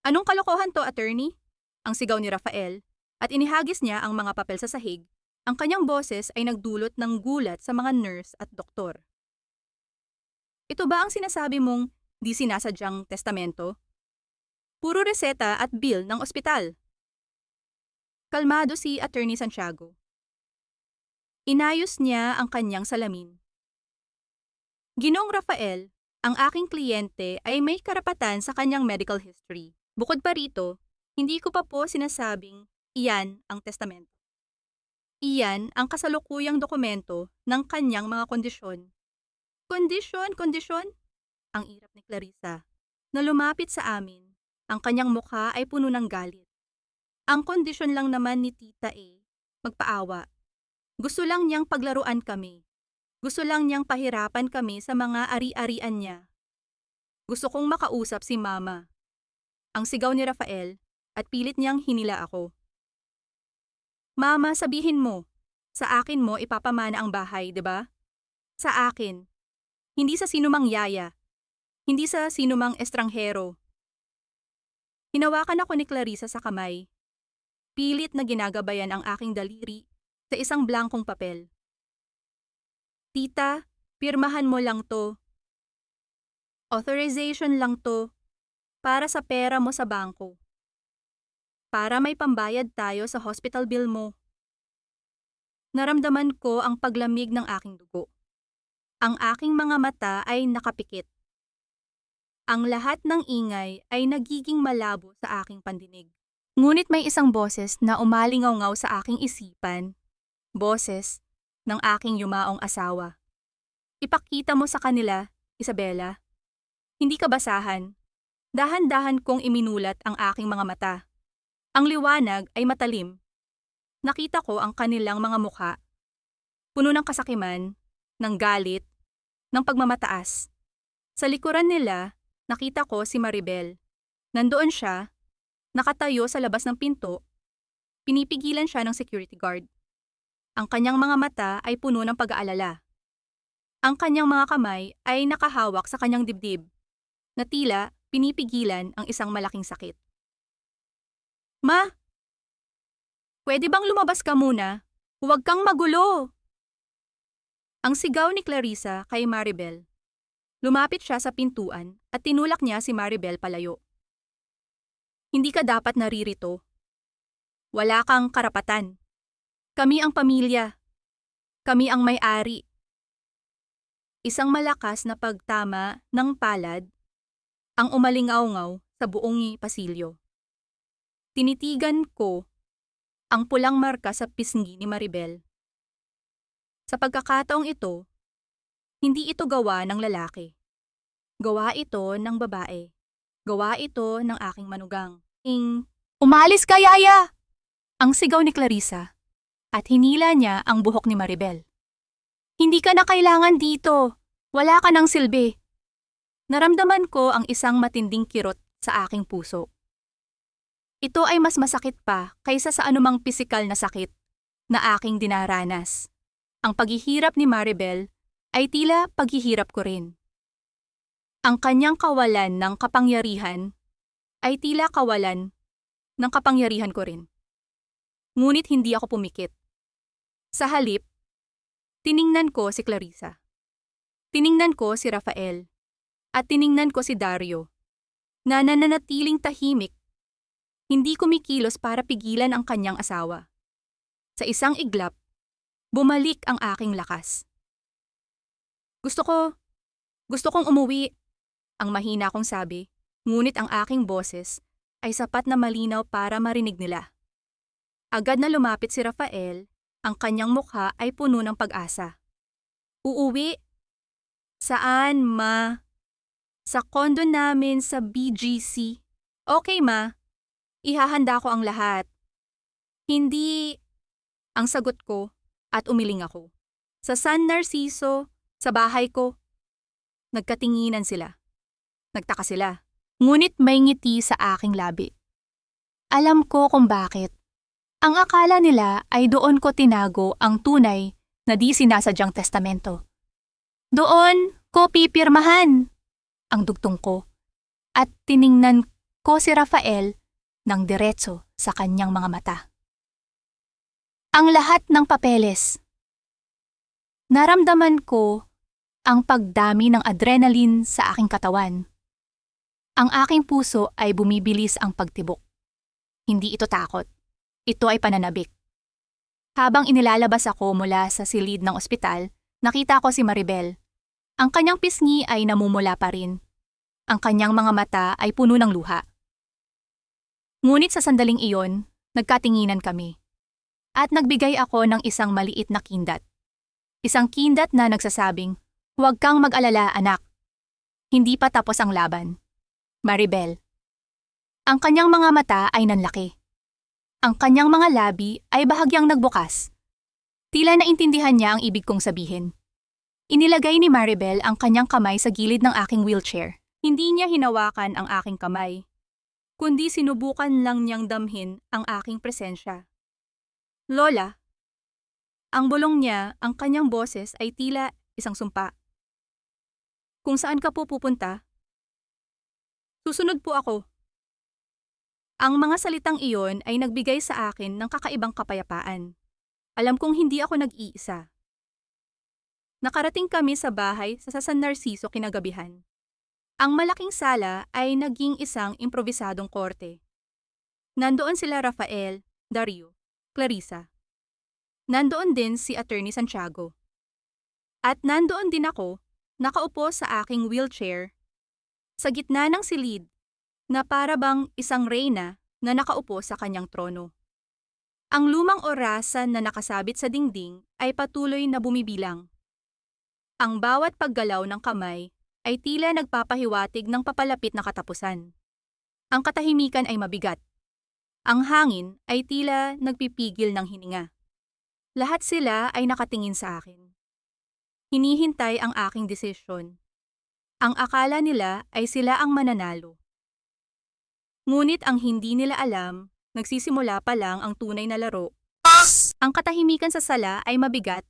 Anong kalokohan to, attorney? Ang sigaw ni Rafael, at inihagis niya ang mga papel sa sahig. Ang kanyang boses ay nagdulot ng gulat sa mga nurse at doktor. Ito ba ang sinasabi mong di sinasadyang testamento? Puro reseta at bill ng ospital. Kalmado si Attorney Santiago. Inayos niya ang kanyang salamin. Ginoong Rafael, ang aking kliyente ay may karapatan sa kanyang medical history. Bukod pa rito, hindi ko pa po sinasabing iyan ang testamento. Iyan ang kasalukuyang dokumento ng kanyang mga kondisyon. Kondisyon, kondisyon? Ang irap ni Clarissa, na lumapit sa amin. Ang kanyang mukha ay puno ng galit. Ang kondisyon lang naman ni Tita A, magpaawa. Gusto lang niyang paglaruan kami. Gusto lang niyang pahirapan kami sa mga ari-arian niya. Gusto kong makausap si Mama. Ang sigaw ni Rafael at pilit niyang hinila ako. Mama, sabihin mo, sa akin mo ipapamana ang bahay, 'di ba? Sa akin. Hindi sa sinumang yaya. Hindi sa sinumang estranghero. Hinawakan ako ni Clarissa sa kamay. Pilit na ginagabayan ang aking daliri sa isang blankong papel. Tita, pirmahan mo lang to. Authorization lang to para sa pera mo sa bangko. Para may pambayad tayo sa hospital bill mo. Naramdaman ko ang paglamig ng aking dugo. Ang aking mga mata ay nakapikit. Ang lahat ng ingay ay nagiging malabo sa aking pandinig. Ngunit may isang boses na umalingaw-ngaw sa aking isipan. Boses ng aking yumaong asawa. Ipakita mo sa kanila, Isabela. Hindi ka basahan. Dahan-dahan kong iminulat ang aking mga mata. Ang liwanag ay matalim. Nakita ko ang kanilang mga mukha. Puno ng kasakiman, ng galit, ng pagmamataas. Sa likuran nila, nakita ko si Maribel. Nandoon siya, nakatayo sa labas ng pinto. Pinipigilan siya ng security guard. Ang kanyang mga mata ay puno ng pag-aalala. Ang kanyang mga kamay ay nakahawak sa kanyang dibdib, na tila pinipigilan ang isang malaking sakit. Ma! Pwede bang lumabas ka muna? Huwag kang magulo! Ang sigaw ni Clarissa kay Maribel. Lumapit siya sa pintuan at tinulak niya si Maribel palayo. Hindi ka dapat naririto. Wala kang karapatan. Kami ang pamilya. Kami ang may-ari. Isang malakas na pagtama ng palad ang umalingaw-ngaw sa buong pasilyo. Tinitigan ko ang pulang marka sa pisngi ni Maribel. Sa pagkakataong ito, hindi ito gawa ng lalaki. Gawa ito ng babae. Gawa ito ng aking manugang. Umalis ka, Yaya! Ang sigaw ni Clarissa at hinila niya ang buhok ni Maribel. Hindi ka na kailangan dito. Wala ka ng silbi. Naramdaman ko ang isang matinding kirot sa aking puso. Ito ay mas masakit pa kaysa sa anumang pisikal na sakit na aking dinaranas. Ang paghihirap ni Maribel ay tila paghihirap ko rin. Ang kanyang kawalan ng kapangyarihan ay tila kawalan ng kapangyarihan ko rin. Ngunit hindi ako pumikit. Sa halip, tiningnan ko si Clarissa. Tiningnan ko si Rafael. At tiningnan ko si Dario, na nananatiling tahimik, hindi kumikilos para pigilan ang kanyang asawa. Sa isang iglap, bumalik ang aking lakas. Gusto kong umuwi, ang mahina kong sabi, ngunit ang aking boses ay sapat na malinaw para marinig nila. Agad na lumapit si Rafael, ang kanyang mukha ay puno ng pag-asa. Uuwi? Saan, Ma? Sa kondo namin sa BGC. Okay, Ma. Ihahanda ko ang lahat. Hindi, ang sagot ko at umiling ako. Sa San Narciso, sa bahay ko. Nagkatinginan sila. Nagtaka sila. Ngunit may ngiti sa aking labi. Alam ko kung bakit. Ang akala nila ay doon ko tinago ang tunay na di sinasadyang testamento. Doon ko pipirmahan, ang dugtong ko, at tiningnan ko si Rafael ng diretso sa kanyang mga mata. Ang lahat ng papeles. Naramdaman ko ang pagdami ng adrenaline sa aking katawan. Ang aking puso ay bumibilis ang pagtibok. Hindi ito takot. Ito ay pananabik. Habang inilalabas ako mula sa silid ng ospital, nakita ko si Maribel. Ang kanyang pisngi ay namumula pa rin. Ang kanyang mga mata ay puno ng luha. Ngunit sa sandaling iyon, nagkatinginan kami. At nagbigay ako ng isang maliit na kindat. Isang kindat na nagsasabing, "Huwag kang mag-alala, anak. Hindi pa tapos ang laban." Maribel. Ang kanyang mga mata ay nanlaki. Ang kanyang mga labi ay bahagyang nagbukas. Tila naintindihan niya ang ibig kong sabihin. Inilagay ni Maribel ang kanyang kamay sa gilid ng aking wheelchair. Hindi niya hinawakan ang aking kamay, kundi sinubukan lang niyang damhin ang aking presensya. "Lola." Ang bulong niya, ang kanyang boses ay tila isang sumpa. "Kung saan ka po pupunta? Susunod po ako." Ang mga salitang iyon ay nagbigay sa akin ng kakaibang kapayapaan. Alam kong hindi ako nag-iisa. Nakarating kami sa bahay sa San Narciso kinagabihan. Ang malaking sala ay naging isang improbisadong korte. Nandoon sila Rafael, Dario, Clarissa. Nandoon din si Attorney Santiago. At nandoon din ako, nakaupo sa aking wheelchair, sa gitna ng silid, na para bang isang reyna na nakaupo sa kanyang trono. Ang lumang orasan na nakasabit sa dingding ay patuloy na bumibilang. Ang bawat paggalaw ng kamay ay tila nagpapahiwatig ng papalapit na katapusan. Ang katahimikan ay mabigat. Ang hangin ay tila nagpipigil ng hininga. Lahat sila ay nakatingin sa akin. Hinihintay ang aking desisyon. Ang akala nila ay sila ang mananalo. Ngunit ang hindi nila alam, nagsisimula pa lang ang tunay na laro. Ang katahimikan sa sala ay mabigat,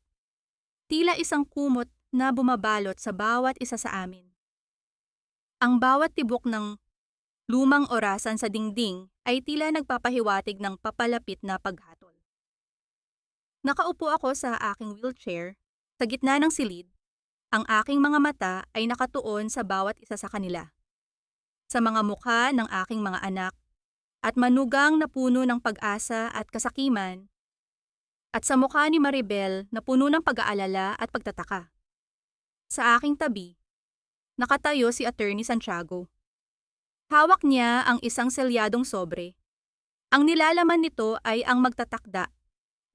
tila isang kumot na bumabalot sa bawat isa sa amin. Ang bawat tibok ng lumang orasan sa dingding ay tila nagpapahiwatig ng papalapit na paghatol. Nakaupo ako sa aking wheelchair, sa gitna ng silid. Ang aking mga mata ay nakatuon sa bawat isa sa kanila. Sa mga mukha ng aking mga anak, at manugang na puno ng pag-asa at kasakiman, at sa mukha ni Maribel na puno ng pag-aalala at pagtataka. Sa aking tabi, nakatayo si Attorney Santiago. Hawak niya ang isang selyadong sobre. Ang nilalaman nito ay ang magtatakda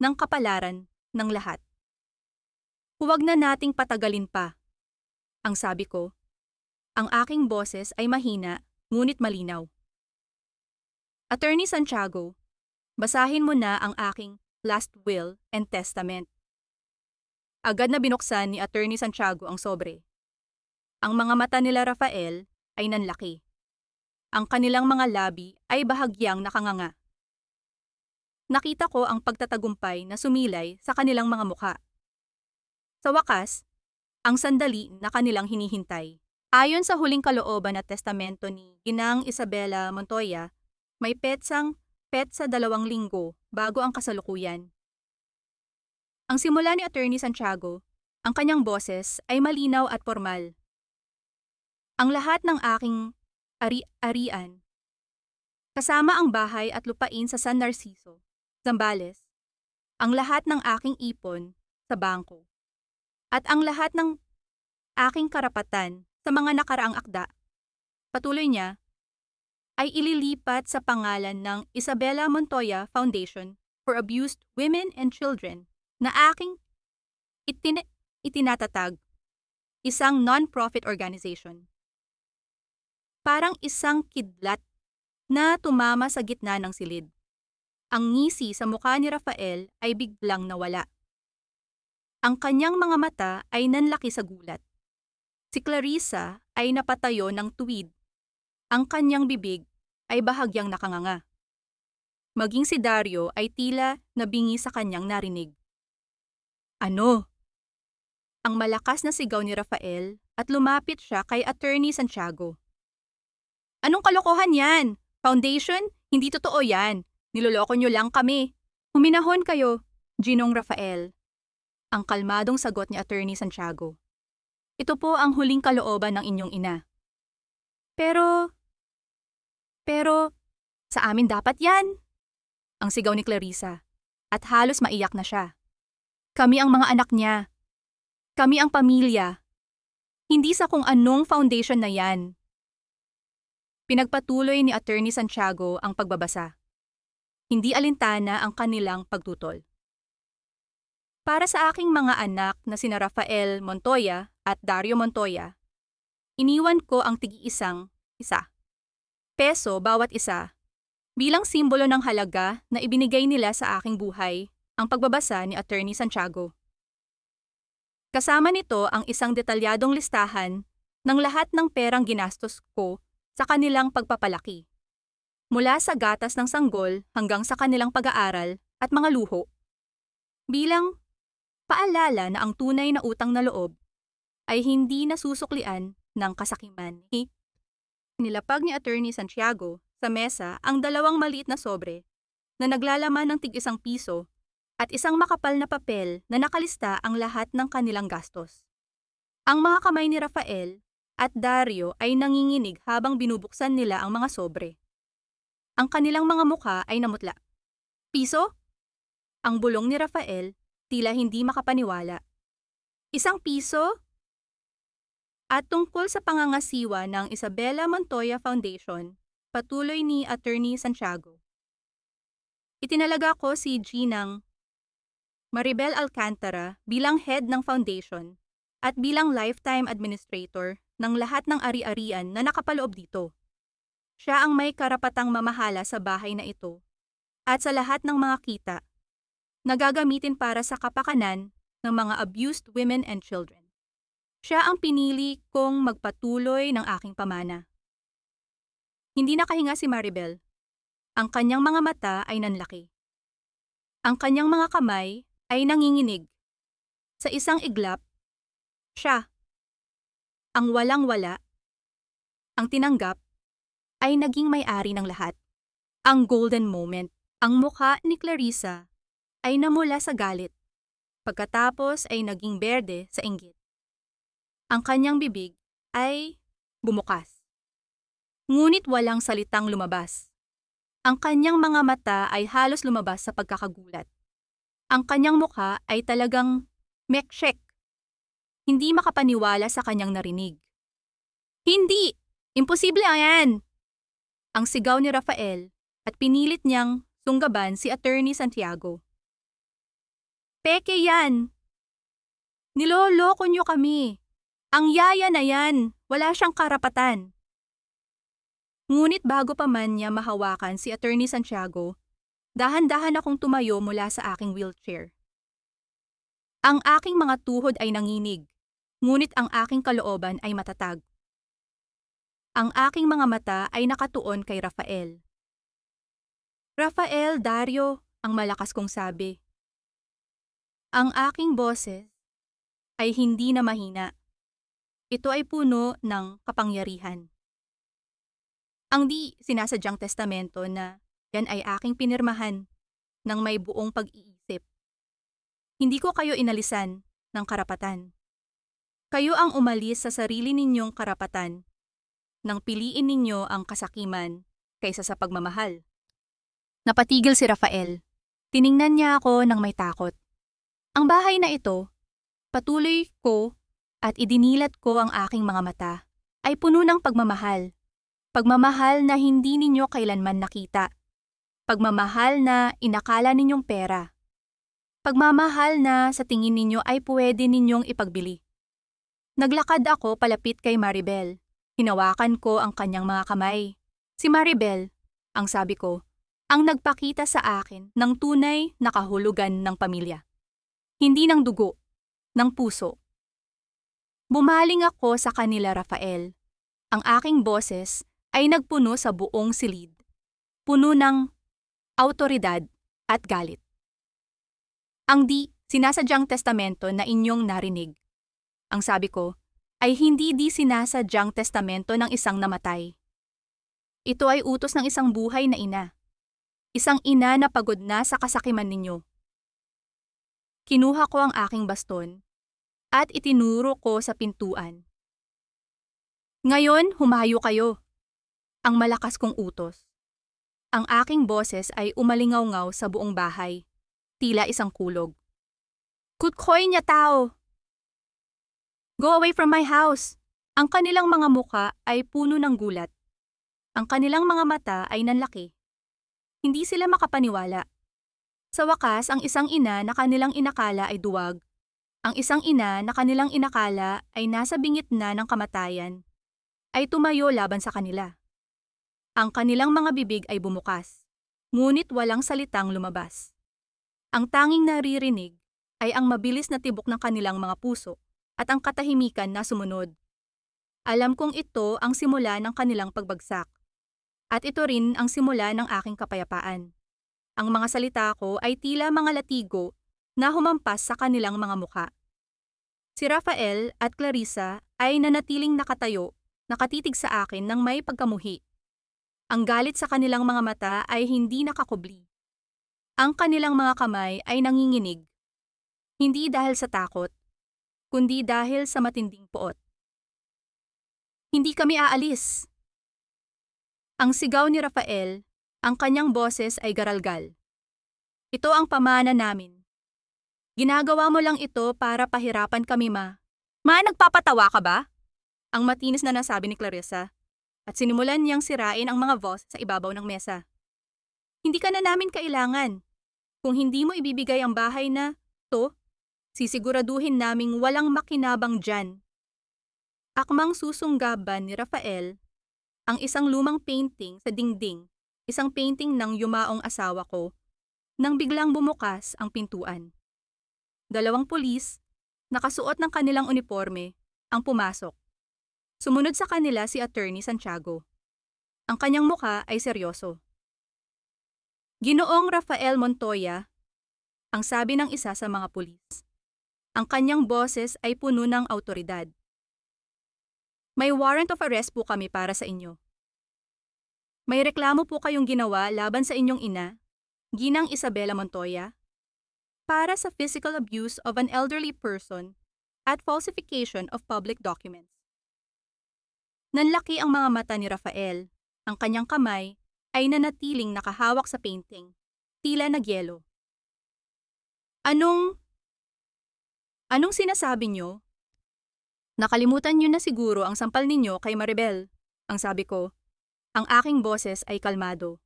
ng kapalaran ng lahat. "Huwag na nating patagalin pa," ang sabi ko. Ang aking boses ay mahina, ngunit malinaw. "Attorney Santiago, basahin mo na ang aking last will and testament." Agad na binuksan ni Attorney Santiago ang sobre. Ang mga mata nila Rafael ay nanlaki. Ang kanilang mga labi ay bahagyang nakanganga. Nakita ko ang pagtatagumpay na sumilay sa kanilang mga mukha. Sa wakas, ang sandali na kanilang hinihintay. Ayon sa huling kalooban at testamento ni Ginang Isabela Montoya, may petsa 2 linggo bago ang kasalukuyan. Ang simula ni Attorney Santiago, ang kanyang boses ay malinaw at formal. "Ang lahat ng aking ari-arian, kasama ang bahay at lupain sa San Narciso, Zambales, ang lahat ng aking ipon sa bangko, at ang lahat ng aking karapatan sa mga nakaraang akda," patuloy niya, "ay ililipat sa pangalan ng Isabela Montoya Foundation for Abused Women and Children na aking itinatatag, isang non-profit organization." Parang isang kidlat na tumama sa gitna ng silid. Ang ngisi sa mukha ni Rafael ay biglang nawala. Ang kanyang mga mata ay nanlaki sa gulat. Si Clarissa ay napatayo ng tuwid. Ang kanyang bibig ay bahagyang nakanganga. Maging si Dario ay tila nabingi sa kanyang narinig. "Ano?" Ang malakas na sigaw ni Rafael at lumapit siya kay Attorney Santiago. "Anong kalokohan yan? Foundation? Hindi totoo yan. Niloloko niyo lang kami." "Huminahon kayo, Ginong Rafael," ang kalmadong sagot ni Attorney Santiago. "Ito po ang huling kalooban ng inyong ina." Pero, sa amin dapat yan," ang sigaw ni Clarissa, at halos maiyak na siya. "Kami ang mga anak niya. Kami ang pamilya. Hindi sa kung anong foundation na yan." Pinagpatuloy ni Attorney Santiago ang pagbabasa. Hindi alintana ang kanilang pagtutol. Para sa aking mga anak na sina Rafael Montoya at Dario Montoya, iniwan ko ang tig-isang isa peso bawat isa bilang simbolo ng halaga na ibinigay nila sa aking buhay, ang pagbabasa ni Attorney Santiago. Kasama nito ang isang detalyadong listahan ng lahat ng perang ginastos ko sa kanilang pagpapalaki, mula sa gatas ng sanggol hanggang sa kanilang pag-aaral at mga luho. Bilang paalala na ang tunay na utang na loob ay hindi nasusuklian ng kasakiman. Nilapag ni Attorney Santiago sa mesa ang dalawang maliit na sobre na naglalaman ng tig-isang piso at isang makapal na papel na nakalista ang lahat ng kanilang gastos. Ang mga kamay ni Rafael at Dario ay nanginginig habang binubuksan nila ang mga sobre. Ang kanilang mga mukha ay namutla. Piso? Ang bulong ni Rafael, tila hindi makapaniwala. Isang piso? At tungkol sa pangangasiwa ng Isabela Montoya Foundation, patuloy ni Attorney Santiago. Itinalaga ko si Ginang Maribel Alcantara bilang head ng foundation at bilang lifetime administrator ng lahat ng ari-arian na nakapaloob dito. Siya ang may karapatang mamahala sa bahay na ito at sa lahat ng mga kita na gagamitin para sa kapakanan ng mga abused women and children. Siya ang pinili kong magpatuloy ng aking pamana. Hindi nakahinga si Maribel. Ang kanyang mga mata ay nanlaki. Ang kanyang mga kamay ay nanginginig. Sa isang iglap, siya, ang walang-wala, ang tinanggap, ay naging may-ari ng lahat. Ang golden moment. Ang mukha ni Clarissa ay namula sa galit. Pagkatapos ay naging berde sa inggit. Ang kanyang bibig ay bumukas. Ngunit walang salitang lumabas. Ang kanyang mga mata ay halos lumabas sa pagkakagulat. Ang kanyang mukha ay talagang mekshek. Hindi makapaniwala sa kanyang narinig. Hindi! Imposible yan! Ang sigaw ni Rafael at pinilit niyang sunggaban si Attorney Santiago. Peke yan! Niloloko niyo kami! Ang yaya na yan, wala siyang karapatan. Ngunit bago pa man niya mahawakan si Attorney Santiago, dahan-dahan akong tumayo mula sa aking wheelchair. Ang aking mga tuhod ay nanginig, ngunit ang aking kalooban ay matatag. Ang aking mga mata ay nakatuon kay Rafael. Rafael, Dario, ang malakas kong sabi. Ang aking boses ay hindi na mahina. Ito ay puno ng kapangyarihan. Ang di sinasadyang testamento na yan ay aking pinirmahan ng may buong pag-iisip. Hindi ko kayo inalisan ng karapatan. Kayo ang umalis sa sarili ninyong karapatan nang piliin ninyo ang kasakiman kaysa sa pagmamahal. Napatigil si Rafael. Tiningnan niya ako ng may takot. Ang bahay na ito, patuloy ko at idinilat ko ang aking mga mata, ay puno ng pagmamahal. Pagmamahal na hindi ninyo kailanman nakita. Pagmamahal na inakala ninyong pera. Pagmamahal na sa tingin ninyo ay pwede ninyong ipagbili. Naglakad ako palapit kay Maribel. Hinawakan ko ang kanyang mga kamay. Si Maribel, ang sabi ko, ang nagpakita sa akin ng tunay na kahulugan ng pamilya. Hindi ng dugo, ng puso. Bumaling ako sa kanila, Rafael. Ang aking boses ay nagpuno sa buong silid. Puno ng awtoridad at galit. Ang di sinasadyang testamento na inyong narinig, ang sabi ko, ay hindi di sinasadyang testamento ng isang namatay. Ito ay utos ng isang buhay na ina. Isang ina na pagod na sa kasakiman ninyo. Kinuha ko ang aking baston at itinuro ko sa pintuan. Ngayon, humayo kayo. Ang malakas kong utos. Ang aking boses ay umalingaw-ngaw sa buong bahay, tila isang kulog. Kutkoy niya tao! Go away from my house! Ang kanilang mga muka ay puno ng gulat. Ang kanilang mga mata ay nanlaki. Hindi sila makapaniwala. Sa wakas, ang isang ina na kanilang inakala ay duwag. Ang isang ina na kanilang inakala ay nasa bingit na ng kamatayan, ay tumayo laban sa kanila. Ang kanilang mga bibig ay bumukas, ngunit walang salitang lumabas. Ang tanging naririnig ay ang mabilis na tibok ng kanilang mga puso at ang katahimikan na sumunod. Alam kong ito ang simula ng kanilang pagbagsak. At ito rin ang simula ng aking kapayapaan. Ang mga salita ko ay tila mga latigo na humampas sa kanilang mga mukha. Si Rafael at Clarissa ay nanatiling nakatayo, nakatitig sa akin ng may pagkamuhi. Ang galit sa kanilang mga mata ay hindi nakakubli. Ang kanilang mga kamay ay nanginginig. Hindi dahil sa takot, kundi dahil sa matinding poot. Hindi kami aalis. Ang sigaw ni Rafael, ang kanyang boses ay garalgal. Ito ang pamana namin. Ginagawa mo lang ito para pahirapan kami, Ma. Ma, nagpapatawa ka ba? Ang matinis na nasabi ni Clarissa. At sinimulan niyang sirain ang mga vase sa ibabaw ng mesa. Hindi ka na namin kailangan. Kung hindi mo ibibigay ang bahay na to, sisiguraduhin naming walang makinabang dyan. Akmang susunggaban ni Rafael ang isang lumang painting sa dingding, isang painting ng yumaong asawa ko, nang biglang bumukas ang pintuan. 2 pulis, nakasuot ng kanilang uniforme, ang pumasok. Sumunod sa kanila si Attorney Santiago. Ang kanyang muka ay seryoso. Ginoong Rafael Montoya, ang sabi ng isa sa mga pulis. Ang kanyang boses ay puno ng awtoridad. May warrant of arrest po kami para sa inyo. May reklamo po kayong ginawa laban sa inyong ina, Ginang Isabela Montoya, para sa physical abuse of an elderly person at falsification of public documents. Nanlaki ang mga mata ni Rafael, ang kanyang kamay ay nanatiling nakahawak sa painting, tila nagyelo. Anong sinasabi niyo? Nakalimutan niyo na siguro ang sampal ninyo kay Maribel, ang sabi ko. Ang aking boses ay kalmado.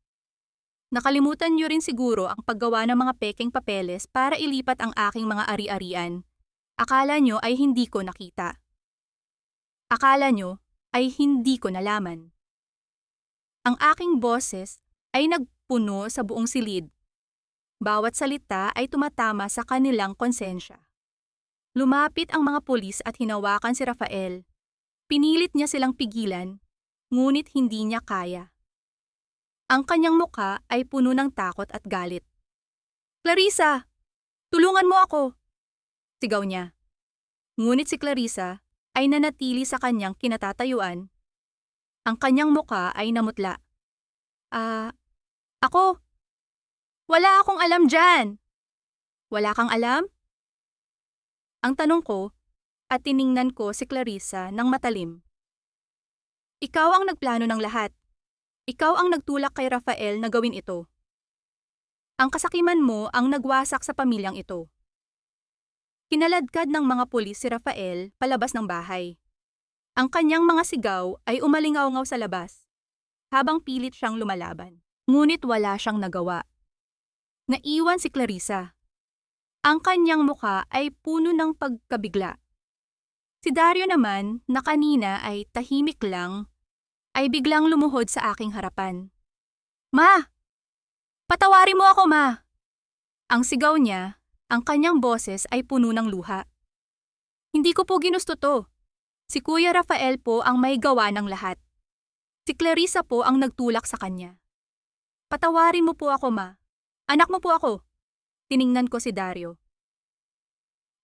Nakalimutan niyo rin siguro ang paggawa ng mga pekeng papeles para ilipat ang aking mga ari-arian. Akala niyo ay hindi ko nakita. Akala niyo ay hindi ko nalaman. Ang aking boses ay nagpuno sa buong silid. Bawat salita ay tumatama sa kanilang konsensya. Lumapit ang mga pulis at hinawakan si Rafael. Pinilit niya silang pigilan, ngunit hindi niya kaya. Ang kanyang muka ay puno ng takot at galit. Clarissa! Tulungan mo ako! Sigaw niya. Ngunit si Clarissa ay nanatili sa kanyang kinatatayuan. Ang kanyang muka ay namutla. Ako? Wala akong alam dyan! Wala kang alam? Ang tanong ko at tiningnan ko si Clarissa ng matalim. Ikaw ang nagplano ng lahat. Ikaw ang nagtulak kay Rafael na gawin ito. Ang kasakiman mo ang nagwasak sa pamilyang ito. Kinaladkad ng mga pulis si Rafael palabas ng bahay. Ang kanyang mga sigaw ay umalingaw-ngaw sa labas, habang pilit siyang lumalaban. Ngunit wala siyang nagawa. Naiwan si Clarissa. Ang kanyang muka ay puno ng pagkabigla. Si Dario naman, na kanina ay tahimik lang, ay biglang lumuhod sa aking harapan. Ma! Patawarin mo ako, Ma! Ang sigaw niya, ang kanyang boses ay puno ng luha. Hindi ko po ginusto to. Si Kuya Rafael po ang may gawa ng lahat. Si Clarissa po ang nagtulak sa kanya. Patawarin mo po ako, Ma. Anak mo po ako. Tiningnan ko si Dario.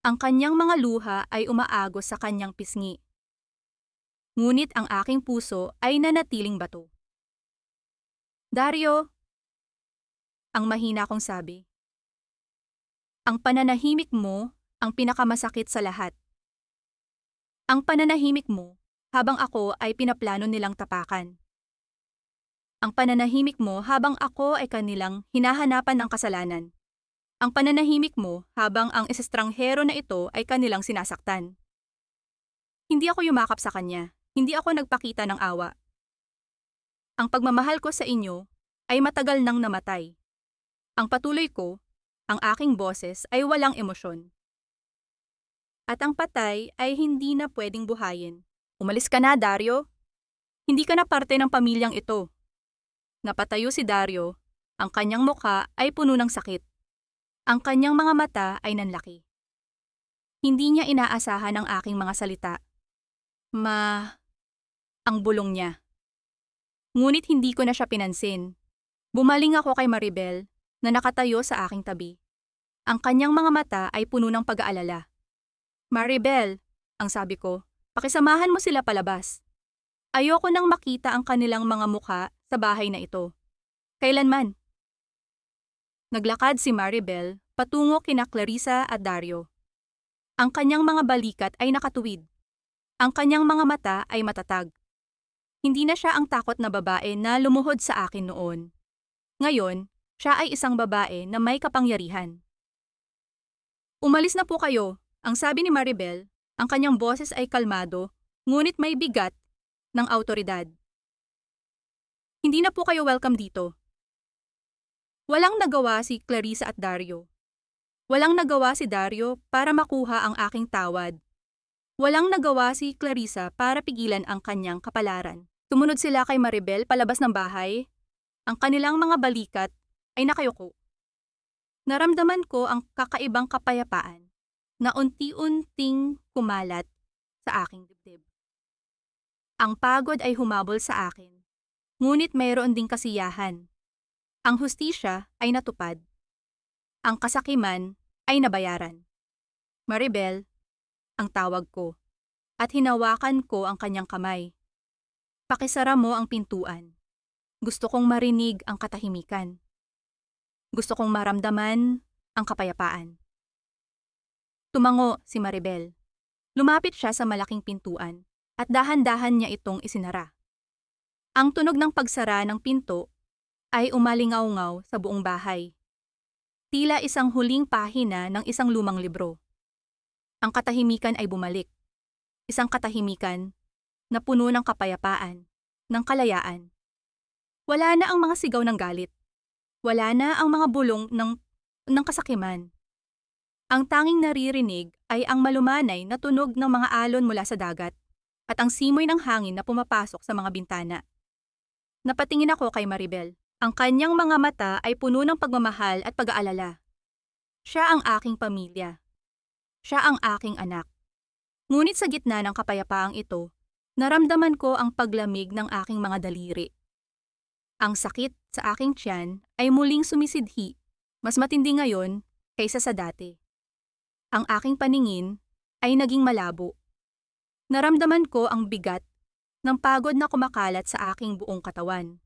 Ang kanyang mga luha ay umaagos sa kanyang pisngi. Ngunit ang aking puso ay nanatiling bato. Dario, ang mahina kong sabi. Ang pananahimik mo ang pinakamasakit sa lahat. Ang pananahimik mo habang ako ay pinaplano nilang tapakan. Ang pananahimik mo habang ako ay kanilang hinahanapan ng kasalanan. Ang pananahimik mo habang ang estranghero na ito ay kanilang sinasaktan. Hindi ako yumakap sa kanya. Hindi ako nagpakita ng awa. Ang pagmamahal ko sa inyo ay matagal nang namatay. Ang patuloy ko Ang aking boses ay walang emosyon. At ang patay ay hindi na pwedeng buhayin. Umalis ka na, Dario. Hindi ka na parte ng pamilyang ito. Napatayo si Dario. Ang kanyang mukha ay puno ng sakit. Ang kanyang mga mata ay nanlaki. Hindi niya inaasahan ang aking mga salita. Ang bulong niya. Ngunit hindi ko na siya pinansin. Bumaling ako kay Maribel na nakatayo sa aking tabi. Ang kanyang mga mata ay puno ng pag-aalala. Maribel, ang sabi ko, pakisamahan mo sila palabas. Ayoko nang makita ang kanilang mga mukha sa bahay na ito. Kailanman. Naglakad si Maribel patungo kina Clarissa at Dario. Ang kanyang mga balikat ay nakatuwid. Ang kanyang mga mata ay matatag. Hindi na siya ang takot na babae na lumuhod sa akin noon. Ngayon, siya ay isang babae na may kapangyarihan. Umalis na po kayo, ang sabi ni Maribel. Ang kanyang boses ay kalmado, ngunit may bigat ng awtoridad. Hindi na po kayo welcome dito. Walang nagawa si Clarissa at Dario. Walang nagawa si Dario para makuha ang aking tawad. Walang nagawa si Clarissa para pigilan ang kanyang kapalaran. Tumunod sila kay Maribel palabas ng bahay. Ang kanilang mga balikat ay nakayuko. Naramdaman ko ang kakaibang kapayapaan na unti-unting kumalat sa aking dibdib. Ang pagod ay humabol sa akin, ngunit mayroon ding kasiyahan. Ang hustisya ay natupad. Ang kasakiman ay nabayaran. Maribel, ang tawag ko, at hinawakan ko ang kanyang kamay. Pakisara mo ang pintuan. Gusto kong marinig ang katahimikan. Gusto kong maramdaman ang kapayapaan. Tumango si Maribel. Lumapit siya sa malaking pintuan at dahan-dahan niya itong isinara. Ang tunog ng pagsara ng pinto ay umalingaw-ngaw sa buong bahay. Tila isang huling pahina ng isang lumang libro. Ang katahimikan ay bumalik. Isang katahimikan na puno ng kapayapaan, ng kalayaan. Wala na ang mga sigaw ng galit. Wala na ang mga bulong ng kasakiman. Ang tanging naririnig ay ang malumanay na tunog ng mga alon mula sa dagat at ang simoy ng hangin na pumapasok sa mga bintana. Napatingin ako kay Maribel. Ang kanyang mga mata ay puno ng pagmamahal at pag-aalala. Siya ang aking pamilya. Siya ang aking anak. Ngunit sa gitna ng kapayapaang ito, naramdaman ko ang paglamig ng aking mga daliri. Ang sakit sa aking tiyan ay muling sumisidhi, mas matindi ngayon kaysa sa dati. Ang aking paningin ay naging malabo. Naramdaman ko ang bigat ng pagod na kumakalat sa aking buong katawan.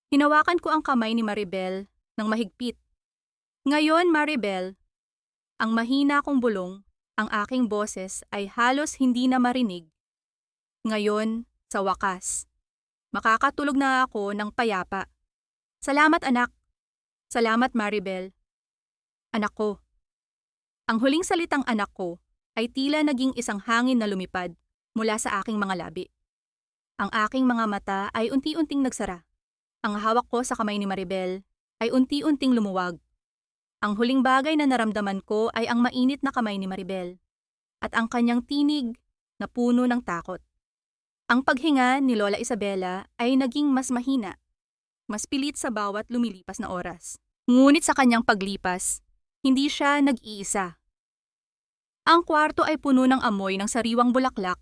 Hinawakan ko ang kamay ni Maribel ng mahigpit. Ngayon, Maribel, ang mahina kong bulong, ang aking boses ay halos hindi na marinig. Ngayon, sa wakas, makakatulog na ako ng payapa. Salamat, anak. Salamat, Maribel. Anak ko. Ang huling salitang anak ko ay tila naging isang hangin na lumipad mula sa aking mga labi. Ang aking mga mata ay unti-unting nagsara. Ang hawak ko sa kamay ni Maribel ay unti-unting lumuwag. Ang huling bagay na naramdaman ko ay ang mainit na kamay ni Maribel at ang kanyang tinig na puno ng takot. Ang paghinga ni Lola Isabela ay naging mas mahina, mas pilit sa bawat lumilipas na oras. Ngunit sa kanyang paglipas, hindi siya nag-iisa. Ang kwarto ay puno ng amoy ng sariwang bulaklak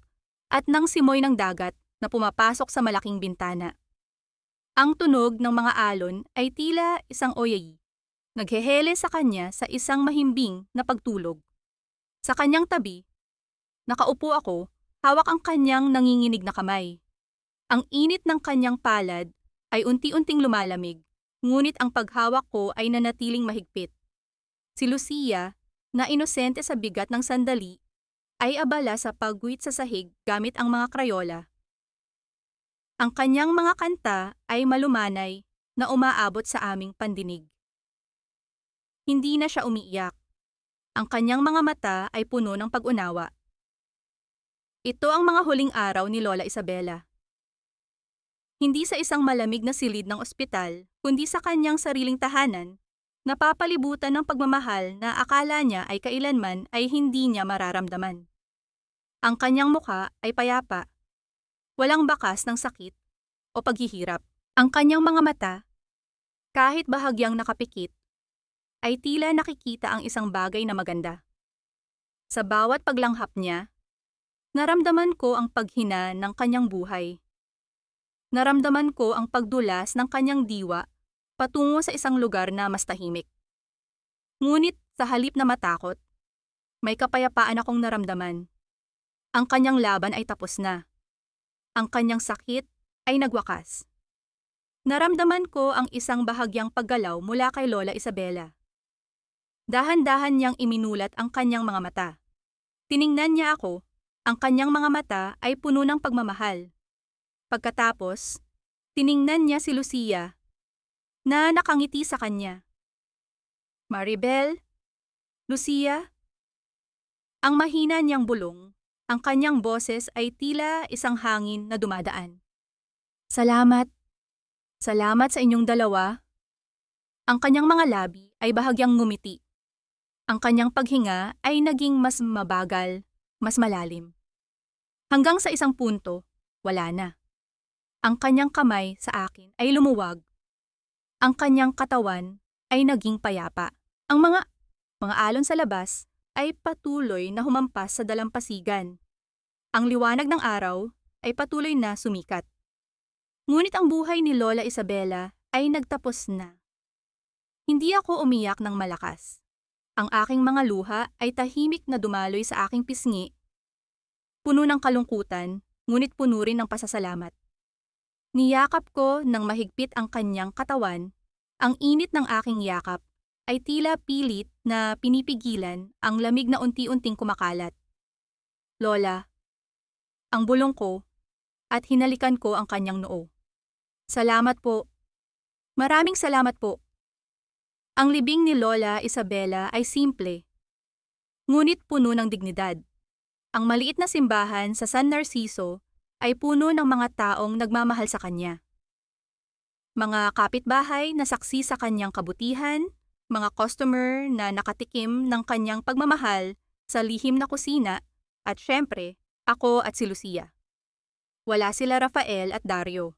at ng simoy ng dagat na pumapasok sa malaking bintana. Ang tunog ng mga alon ay tila isang oyayi, naghehele sa kanya sa isang mahimbing na pagtulog. Sa kanyang tabi, nakaupo ako, hawak ang kanyang nanginginig na kamay. Ang init ng kanyang palad ay unti-unting lumalamig, ngunit ang paghawak ko ay nanatiling mahigpit. Si Lucia, na inosente sa bigat ng sandali, ay abala sa pagguhit sa sahig gamit ang mga krayola. Ang kanyang mga kanta ay malumanay na umaabot sa aming pandinig. Hindi na siya umiiyak. Ang kanyang mga mata ay puno ng pag-unawa. Ito ang mga huling araw ni Lola Isabela. Hindi sa isang malamig na silid ng ospital, kundi sa kanyang sariling tahanan, Napapalibutan ng pagmamahal na akala niya ay kailanman ay hindi niya mararamdaman. Ang kanyang mukha ay payapa, walang bakas ng sakit o paghihirap. Ang kanyang mga mata, kahit bahagyang nakapikit, ay tila nakikita ang isang bagay na maganda. Sa bawat paglanghap niya, naramdaman ko ang paghina ng kanyang buhay. Naramdaman ko ang pagdulas ng kanyang diwa patungo sa isang lugar na mas tahimik. Ngunit sa halip na matakot, may kapayapaan akong naramdaman. Ang kanyang laban ay tapos na. Ang kanyang sakit ay nagwakas. Naramdaman ko ang isang bahagyang paggalaw mula kay Lola Isabela. Dahan-dahan niyang iminulat ang kanyang mga mata. Tiningnan niya ako, ang kanyang mga mata ay puno ng pagmamahal. Pagkatapos, tiningnan niya si Lucia na nakangiti sa kanya. Maribel, Lucia, ang mahina niyang bulong, ang kanyang boses ay tila isang hangin na dumadaan. Salamat. Salamat sa inyong dalawa. Ang kanyang mga labi ay bahagyang ngumiti. Ang kanyang paghinga ay naging mas mabagal, mas malalim. Hanggang sa isang punto, wala na. Ang kanyang kamay sa akin ay lumuwag. Ang kanyang katawan ay naging payapa. Ang mga alon sa labas ay patuloy na humampas sa dalampasigan. Ang liwanag ng araw ay patuloy na sumikat. Ngunit ang buhay ni Lola Isabela ay nagtapos na. Hindi ako umiyak ng malakas. Ang aking mga luha ay tahimik na dumaloy sa aking pisngi, puno ng kalungkutan, ngunit puno rin ng pasasalamat. Niyakap ko ng mahigpit ang kanyang katawan, ang init ng aking yakap ay tila pilit na pinipigilan ang lamig na unti-unting kumakalat. Lola, ang bulong ko at hinalikan ko ang kanyang noo. Salamat po. Maraming salamat po. Ang libing ni Lola Isabela ay simple, ngunit puno ng dignidad. Ang maliit na simbahan sa San Narciso ay puno ng mga taong nagmamahal sa kanya. Mga kapitbahay na saksi sa kanyang kabutihan, mga customer na nakatikim ng kanyang pagmamahal sa lihim na kusina, at syempre, ako at si Lucia. Wala sila Rafael at Dario.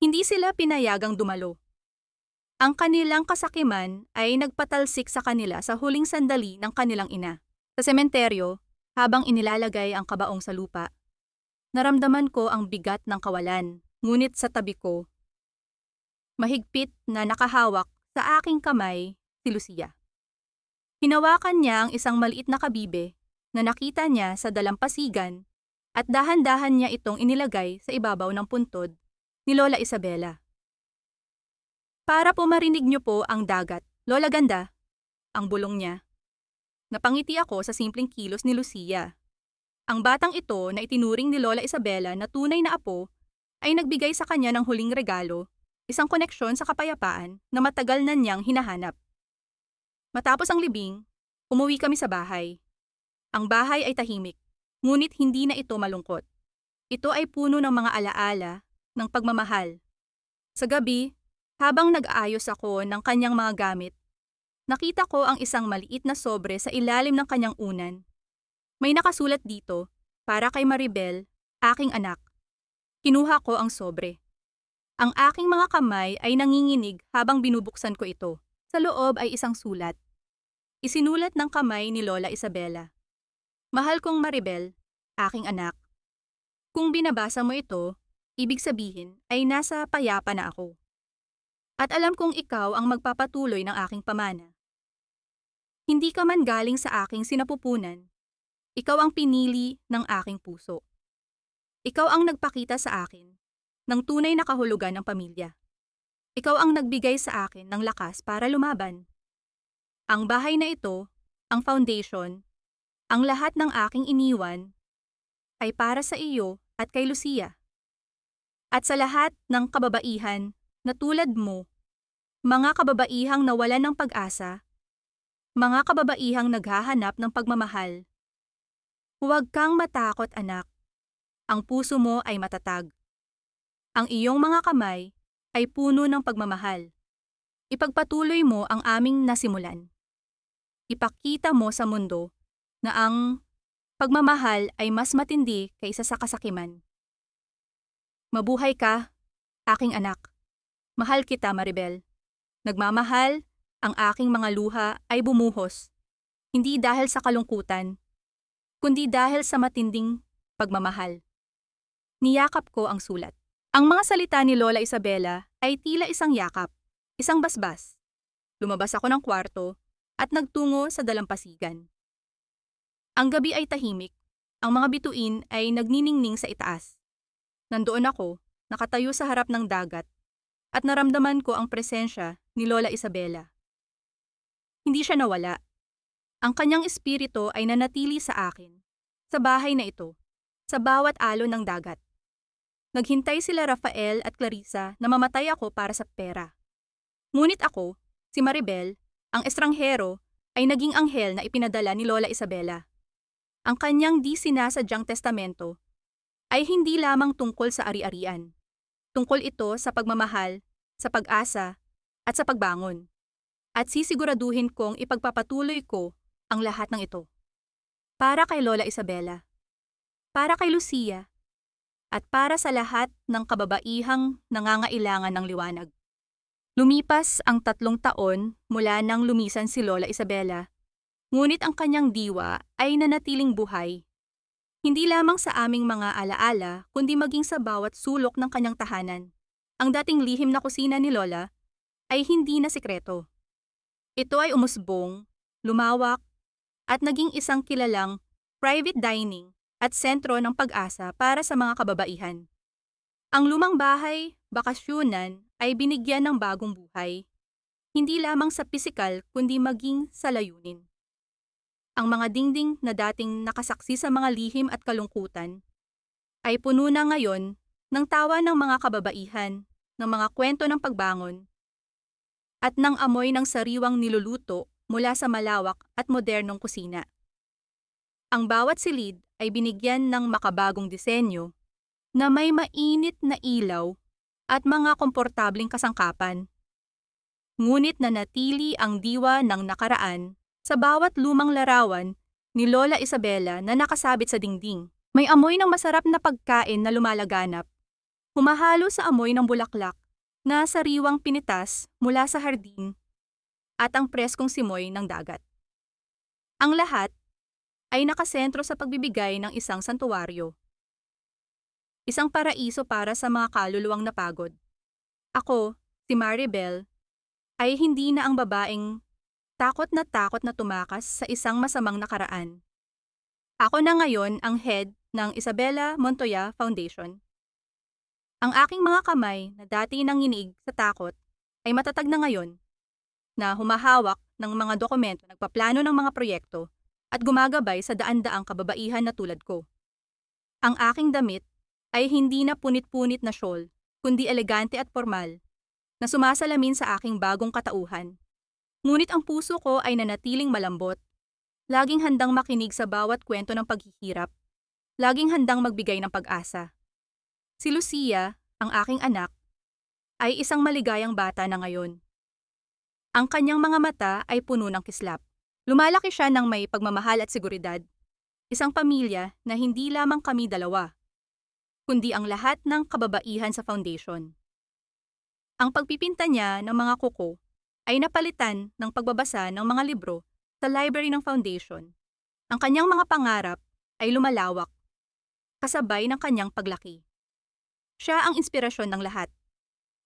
Hindi sila pinayagang dumalo. Ang kanilang kasakiman ay nagpatalsik sa kanila sa huling sandali ng kanilang ina. Sa sementeryo, habang inilalagay ang kabaong sa lupa, naramdaman ko ang bigat ng kawalan, ngunit sa tabi ko, mahigpit na nakahawak sa aking kamay si Lucia. Hinawakan niya ang isang maliit na kabibe na nakita niya sa dalampasigan at dahan-dahan niya itong inilagay sa ibabaw ng puntod ni Lola Isabela. Para po marinig niyo po ang dagat, Lola Ganda, ang bulong niya. Napangiti ako sa simpleng kilos ni Lucia. Ang batang ito na itinuring ni Lola Isabela na tunay na apo ay nagbigay sa kanya ng huling regalo, isang koneksyon sa kapayapaan na matagal na niyang hinahanap. Matapos ang libing, umuwi kami sa bahay. Ang bahay ay tahimik, ngunit hindi na ito malungkot. Ito ay puno ng mga alaala ng pagmamahal. Sa gabi, habang nag-aayos ako ng kanyang mga gamit, nakita ko ang isang maliit na sobre sa ilalim ng kanyang unan. May nakasulat dito, para kay Maribel, aking anak. Kinuha ko ang sobre. Ang aking mga kamay ay nanginginig habang binubuksan ko ito. Sa loob ay isang sulat. Isinulat ng kamay ni Lola Isabela. Mahal kong Maribel, aking anak. Kung binabasa mo ito, ibig sabihin ay nasa payapa na ako. At alam kong ikaw ang magpapatuloy ng aking pamana. Hindi ka man galing sa aking sinapupunan. Ikaw ang pinili ng aking puso. Ikaw ang nagpakita sa akin ng tunay na kahulugan ng pamilya. Ikaw ang nagbigay sa akin ng lakas para lumaban. Ang bahay na ito, ang foundation, ang lahat ng aking iniwan, ay para sa iyo at kay Lucia. At sa lahat ng kababaihan na tulad mo, mga kababaihang nawalan ng pag-asa, mga kababaihang naghahanap ng pagmamahal. Huwag kang matakot, anak. Ang puso mo ay matatag. Ang iyong mga kamay ay puno ng pagmamahal. Ipagpatuloy mo ang aming nasimulan. Ipakita mo sa mundo na ang pagmamahal ay mas matindi kaysa sa kasakiman. Mabuhay ka, aking anak. Mahal kita, Maribel. Nagmamahal, ang aking mga luha ay bumuhos, hindi dahil sa kalungkutan, kundi dahil sa matinding pagmamahal. Niyakap ko ang sulat. Ang mga salita ni Lola Isabela ay tila isang yakap, isang basbas. Lumabas ako ng kwarto at nagtungo sa dalampasigan. Ang gabi ay tahimik, ang mga bituin ay nagniningning sa itaas. Nandoon ako, nakatayo sa harap ng dagat, at naramdaman ko ang presensya ni Lola Isabela. Hindi siya nawala. Ang kanyang espiritu ay nanatili sa akin, sa bahay na ito, sa bawat alon ng dagat. Naghintay sila Rafael at Clarissa na mamatay ako para sa pera. Ngunit ako, si Maribel, ang estranghero, ay naging anghel na ipinadala ni Lola Isabela. Ang kanyang di sinasadyang testamento ay hindi lamang tungkol sa ari-arian. Tungkol ito sa pagmamahal, sa pag-asa, at sa pagbangon. At sisiguraduhin kong ipagpapatuloy ko ang lahat ng ito. Para kay Lola Isabela, para kay Lucia, at para sa lahat ng kababaihang nangangailangan ng liwanag. Lumipas ang 3 taon mula nang lumisan si Lola Isabela, ngunit ang kanyang diwa ay nanatiling buhay. Hindi lamang sa aming mga alaala, kundi maging sa bawat sulok ng kanyang tahanan. Ang dating lihim na kusina ni Lola ay hindi na sikreto. Ito ay umusbong, lumawak, at naging isang kilalang private dining at sentro ng pag-asa para sa mga kababaihan. Ang lumang bahay, bakasyunan, ay binigyan ng bagong buhay, hindi lamang sa pisikal kundi maging sa layunin. Ang mga dingding na dating nakasaksi sa mga lihim at kalungkutan ay puno na ngayon ng tawa ng mga kababaihan, ng mga kwento ng pagbangon, at ng amoy ng sariwang niluluto mula sa malawak at modernong kusina. Ang bawat silid ay binigyan ng makabagong disenyo na may mainit na ilaw at mga komportabling kasangkapan. Ngunit nanatili ang diwa ng nakaraan sa bawat lumang larawan ni Lola Isabela na nakasabit sa dingding. May amoy ng masarap na pagkain na lumalaganap, humahalo sa amoy ng bulaklak na sariwang pinitas mula sa hardin at ang preskong simoy ng dagat. Ang lahat ay nakasentro sa pagbibigay ng isang santuwaryo. Isang paraiso para sa mga kaluluwang napagod. Ako, si Maribel, ay hindi na ang babaeng takot na tumakas sa isang masamang nakaraan. Ako na ngayon ang head ng Isabela Montoya Foundation. Ang aking mga kamay na dati nanginig sa takot ay matatag na ngayon, na humahawak ng mga dokumento, nagpaplano ng mga proyekto, at gumagabay sa daan-daang kababaihan na tulad ko. Ang aking damit ay hindi na punit-punit na shawl, kundi elegante at formal, na sumasalamin sa aking bagong katauhan. Ngunit ang puso ko ay nanatiling malambot, laging handang makinig sa bawat kwento ng paghihirap, laging handang magbigay ng pag-asa. Si Lucia, ang aking anak, ay isang maligayang bata na ngayon. Ang kanyang mga mata ay puno ng kislap. Lumalaki siya ng may pagmamahal at seguridad. Isang pamilya na hindi lamang kami dalawa, kundi ang lahat ng kababaihan sa foundation. Ang pagpipinta niya ng mga kuko ay napalitan ng pagbabasa ng mga libro sa library ng foundation. Ang kanyang mga pangarap ay lumalawak, kasabay ng kanyang paglaki. Siya ang inspirasyon ng lahat.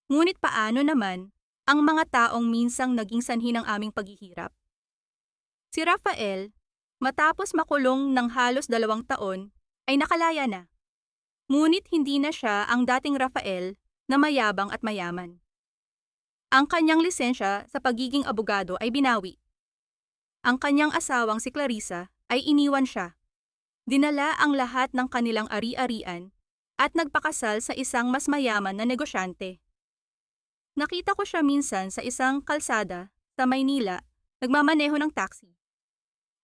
Ngunit paano naman ang mga taong minsang naging sanhi ng aming paghihirap? Si Rafael, matapos makulong ng halos 2 taon, ay nakalaya na. Ngunit hindi na siya ang dating Rafael na mayabang at mayaman. Ang kanyang lisensya sa pagiging abogado ay binawi. Ang kanyang asawang si Clarissa ay iniwan siya. Dinala ang lahat ng kanilang ari-arian at nagpakasal sa isang mas mayaman na negosyante. Nakita ko siya minsan sa isang kalsada sa Maynila, nagmamaneho ng taxi.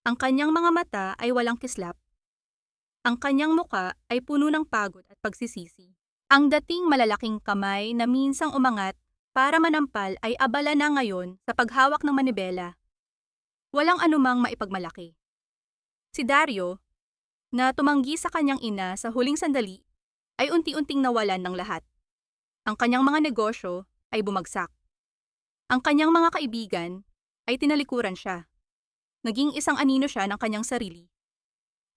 Ang kanyang mga mata ay walang kislap. Ang kanyang muka ay puno ng pagod at pagsisisi. Ang dating malalaking kamay na minsang umangat para manampal ay abala na ngayon sa paghawak ng manibela. Walang anumang maipagmalaki. Si Dario, na tumanggi sa kanyang ina sa huling sandali, ay unti-unting nawalan ng lahat. Ang kanyang mga negosyo ay bumagsak. Ang kanyang mga kaibigan ay tinalikuran siya. Naging isang anino siya ng kanyang sarili.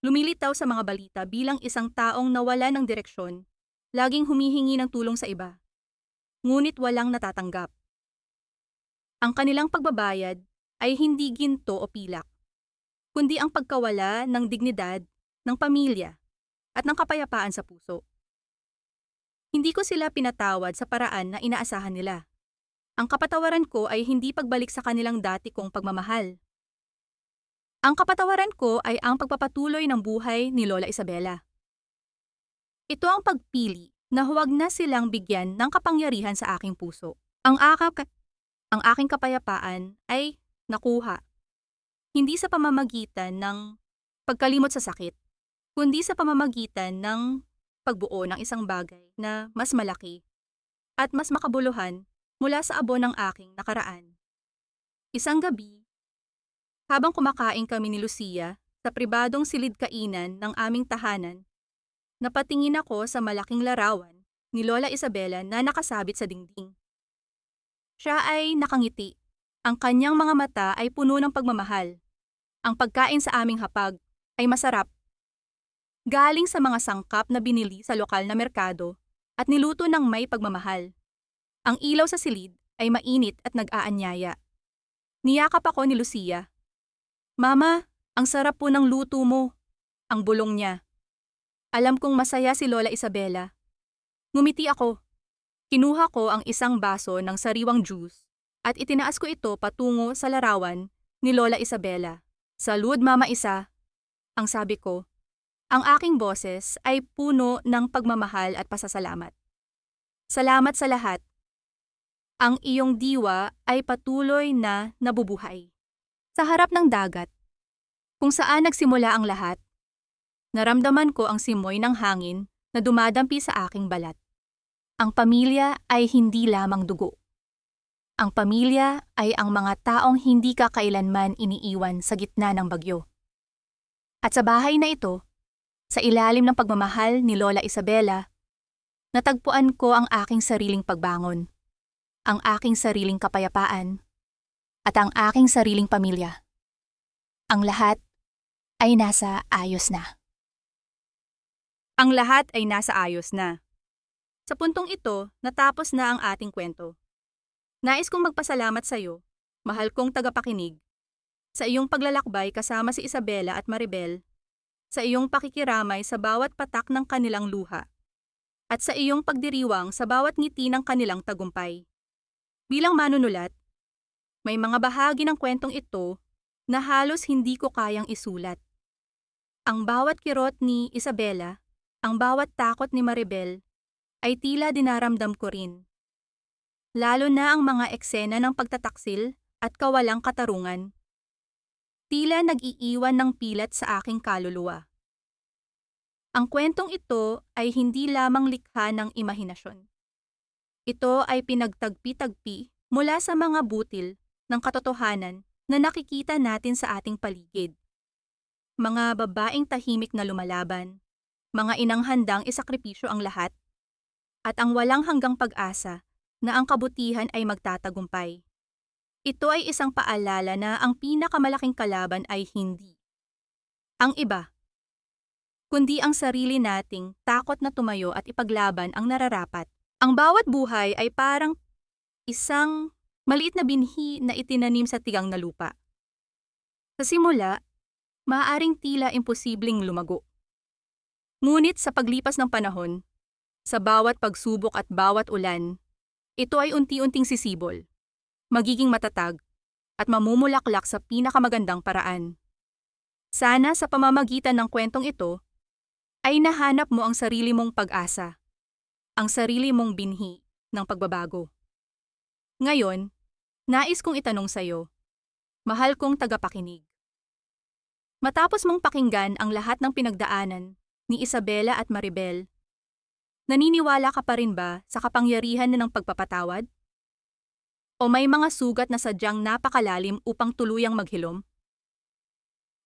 Lumilitaw sa mga balita bilang isang taong nawala ng direksyon, laging humihingi ng tulong sa iba. Ngunit walang natatanggap. Ang kanilang pagbabayad ay hindi ginto o pilak, kundi ang pagkawala ng dignidad, ng pamilya, at ng kapayapaan sa puso. Hindi ko sila pinatawad sa paraan na inaasahan nila. Ang kapatawaran ko ay hindi pagbalik sa kanilang dati kong pagmamahal. Ang kapatawaran ko ay ang pagpapatuloy ng buhay ni Lola Isabela. Ito ang pagpili na huwag na silang bigyan ng kapangyarihan sa aking puso. Ang aking kapayapaan ay nakuha, hindi sa pamamagitan ng pagkalimot sa sakit, kundi sa pamamagitan ng pagbuo ng isang bagay na mas malaki at mas makabuluhan mula sa abo ng aking nakaraan. Isang gabi, habang kumakain kami ni Lucia sa pribadong silid-kainan ng aming tahanan, napatingin ako sa malaking larawan ni Lola Isabela na nakasabit sa dingding. Siya ay nakangiti. Ang kanyang mga mata ay puno ng pagmamahal. Ang pagkain sa aming hapag ay masarap. Galing sa mga sangkap na binili sa lokal na merkado at niluto ng may pagmamahal. Ang ilaw sa silid ay mainit at nag-aanyaya. Niyakap ako ni Lucia. "Mama, ang sarap po ng luto mo." Ang bulong niya. Alam kong masaya si Lola Isabela. Ngumiti ako. Kinuha ko ang isang baso ng sariwang juice at itinaas ko ito patungo sa larawan ni Lola Isabela. "Salud, Mama Isa," ang sabi ko. Ang aking boses ay puno ng pagmamahal at pasasalamat. "Salamat sa lahat. Ang iyong diwa ay patuloy na nabubuhay." Sa harap ng dagat, kung saan nagsimula ang lahat, naramdaman ko ang simoy ng hangin na dumadampi sa aking balat. Ang pamilya ay hindi lamang dugo. Ang pamilya ay ang mga taong hindi ka kailanman iniiwan sa gitna ng bagyo. At sa bahay na ito, sa ilalim ng pagmamahal ni Lola Isabela, natagpuan ko ang aking sariling pagbangon, ang aking sariling kapayapaan, at ang aking sariling pamilya. Ang lahat ay nasa ayos na. Ang lahat ay nasa ayos na. Sa puntong ito, natapos na ang ating kwento. Nais kong magpasalamat sa iyo, mahal kong tagapakinig, sa iyong paglalakbay kasama si Isabela at Maribel, sa iyong pakikiramay sa bawat patak ng kanilang luha, at sa iyong pagdiriwang sa bawat ngiti ng kanilang tagumpay. Bilang manunulat, may mga bahagi ng kwentong ito na halos hindi ko kayang isulat. Ang bawat kirot ni Isabela, ang bawat takot ni Maribel, ay tila dinaramdam ko rin. Lalo na ang mga eksena ng pagtataksil at kawalang katarungan. Tila nag-iiwan ng pilat sa aking kaluluwa. Ang kwentong ito ay hindi lamang likha ng imahinasyon. Ito ay pinagtagpi-tagpi mula sa mga butil ng katotohanan na nakikita natin sa ating paligid. Mga babaeng tahimik na lumalaban, mga inang handang isakripisyo ang lahat, at ang walang hanggang pag-asa na ang kabutihan ay magtatagumpay. Ito ay isang paalala na ang pinakamalaking kalaban ay hindi ang iba, kundi ang sarili nating takot na tumayo at ipaglaban ang nararapat. Ang bawat buhay ay parang isang maliit na binhi na itinanim sa tigang na lupa. Sa simula, maaaring tila imposibleng lumago. Ngunit sa paglipas ng panahon, sa bawat pagsubok at bawat ulan, ito ay unti-unting sisibol, magiging matatag, at mamumulaklak sa pinakamagandang paraan. Sana sa pamamagitan ng kwentong ito, ay nahanap mo ang sarili mong pag-asa, ang sarili mong binhi ng pagbabago. Ngayon, nais kong itanong sa iyo, mahal kong tagapakinig. Matapos mong pakinggan ang lahat ng pinagdaanan ni Isabela at Maribel, naniniwala ka pa rin ba sa kapangyarihan ng pagpapatawad? O may mga sugat na sadyang napakalalim upang tuluyang maghilom?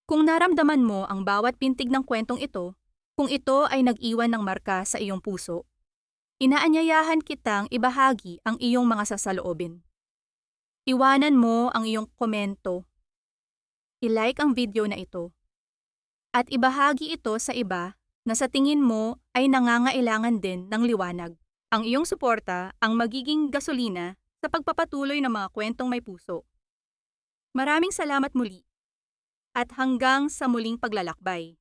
Kung naramdaman mo ang bawat pintig ng kwentong ito, kung ito ay nag-iwan ng marka sa iyong puso, inaanyayahan kitang ibahagi ang iyong mga sasaloobin. Iwanan mo ang iyong komento, i-like ang video na ito, at ibahagi ito sa iba na sa tingin mo ay nangangailangan din ng liwanag. Ang iyong suporta ang magiging gasolina sa pagpapatuloy ng mga kwentong may puso. Maraming salamat muli at hanggang sa muling paglalakbay.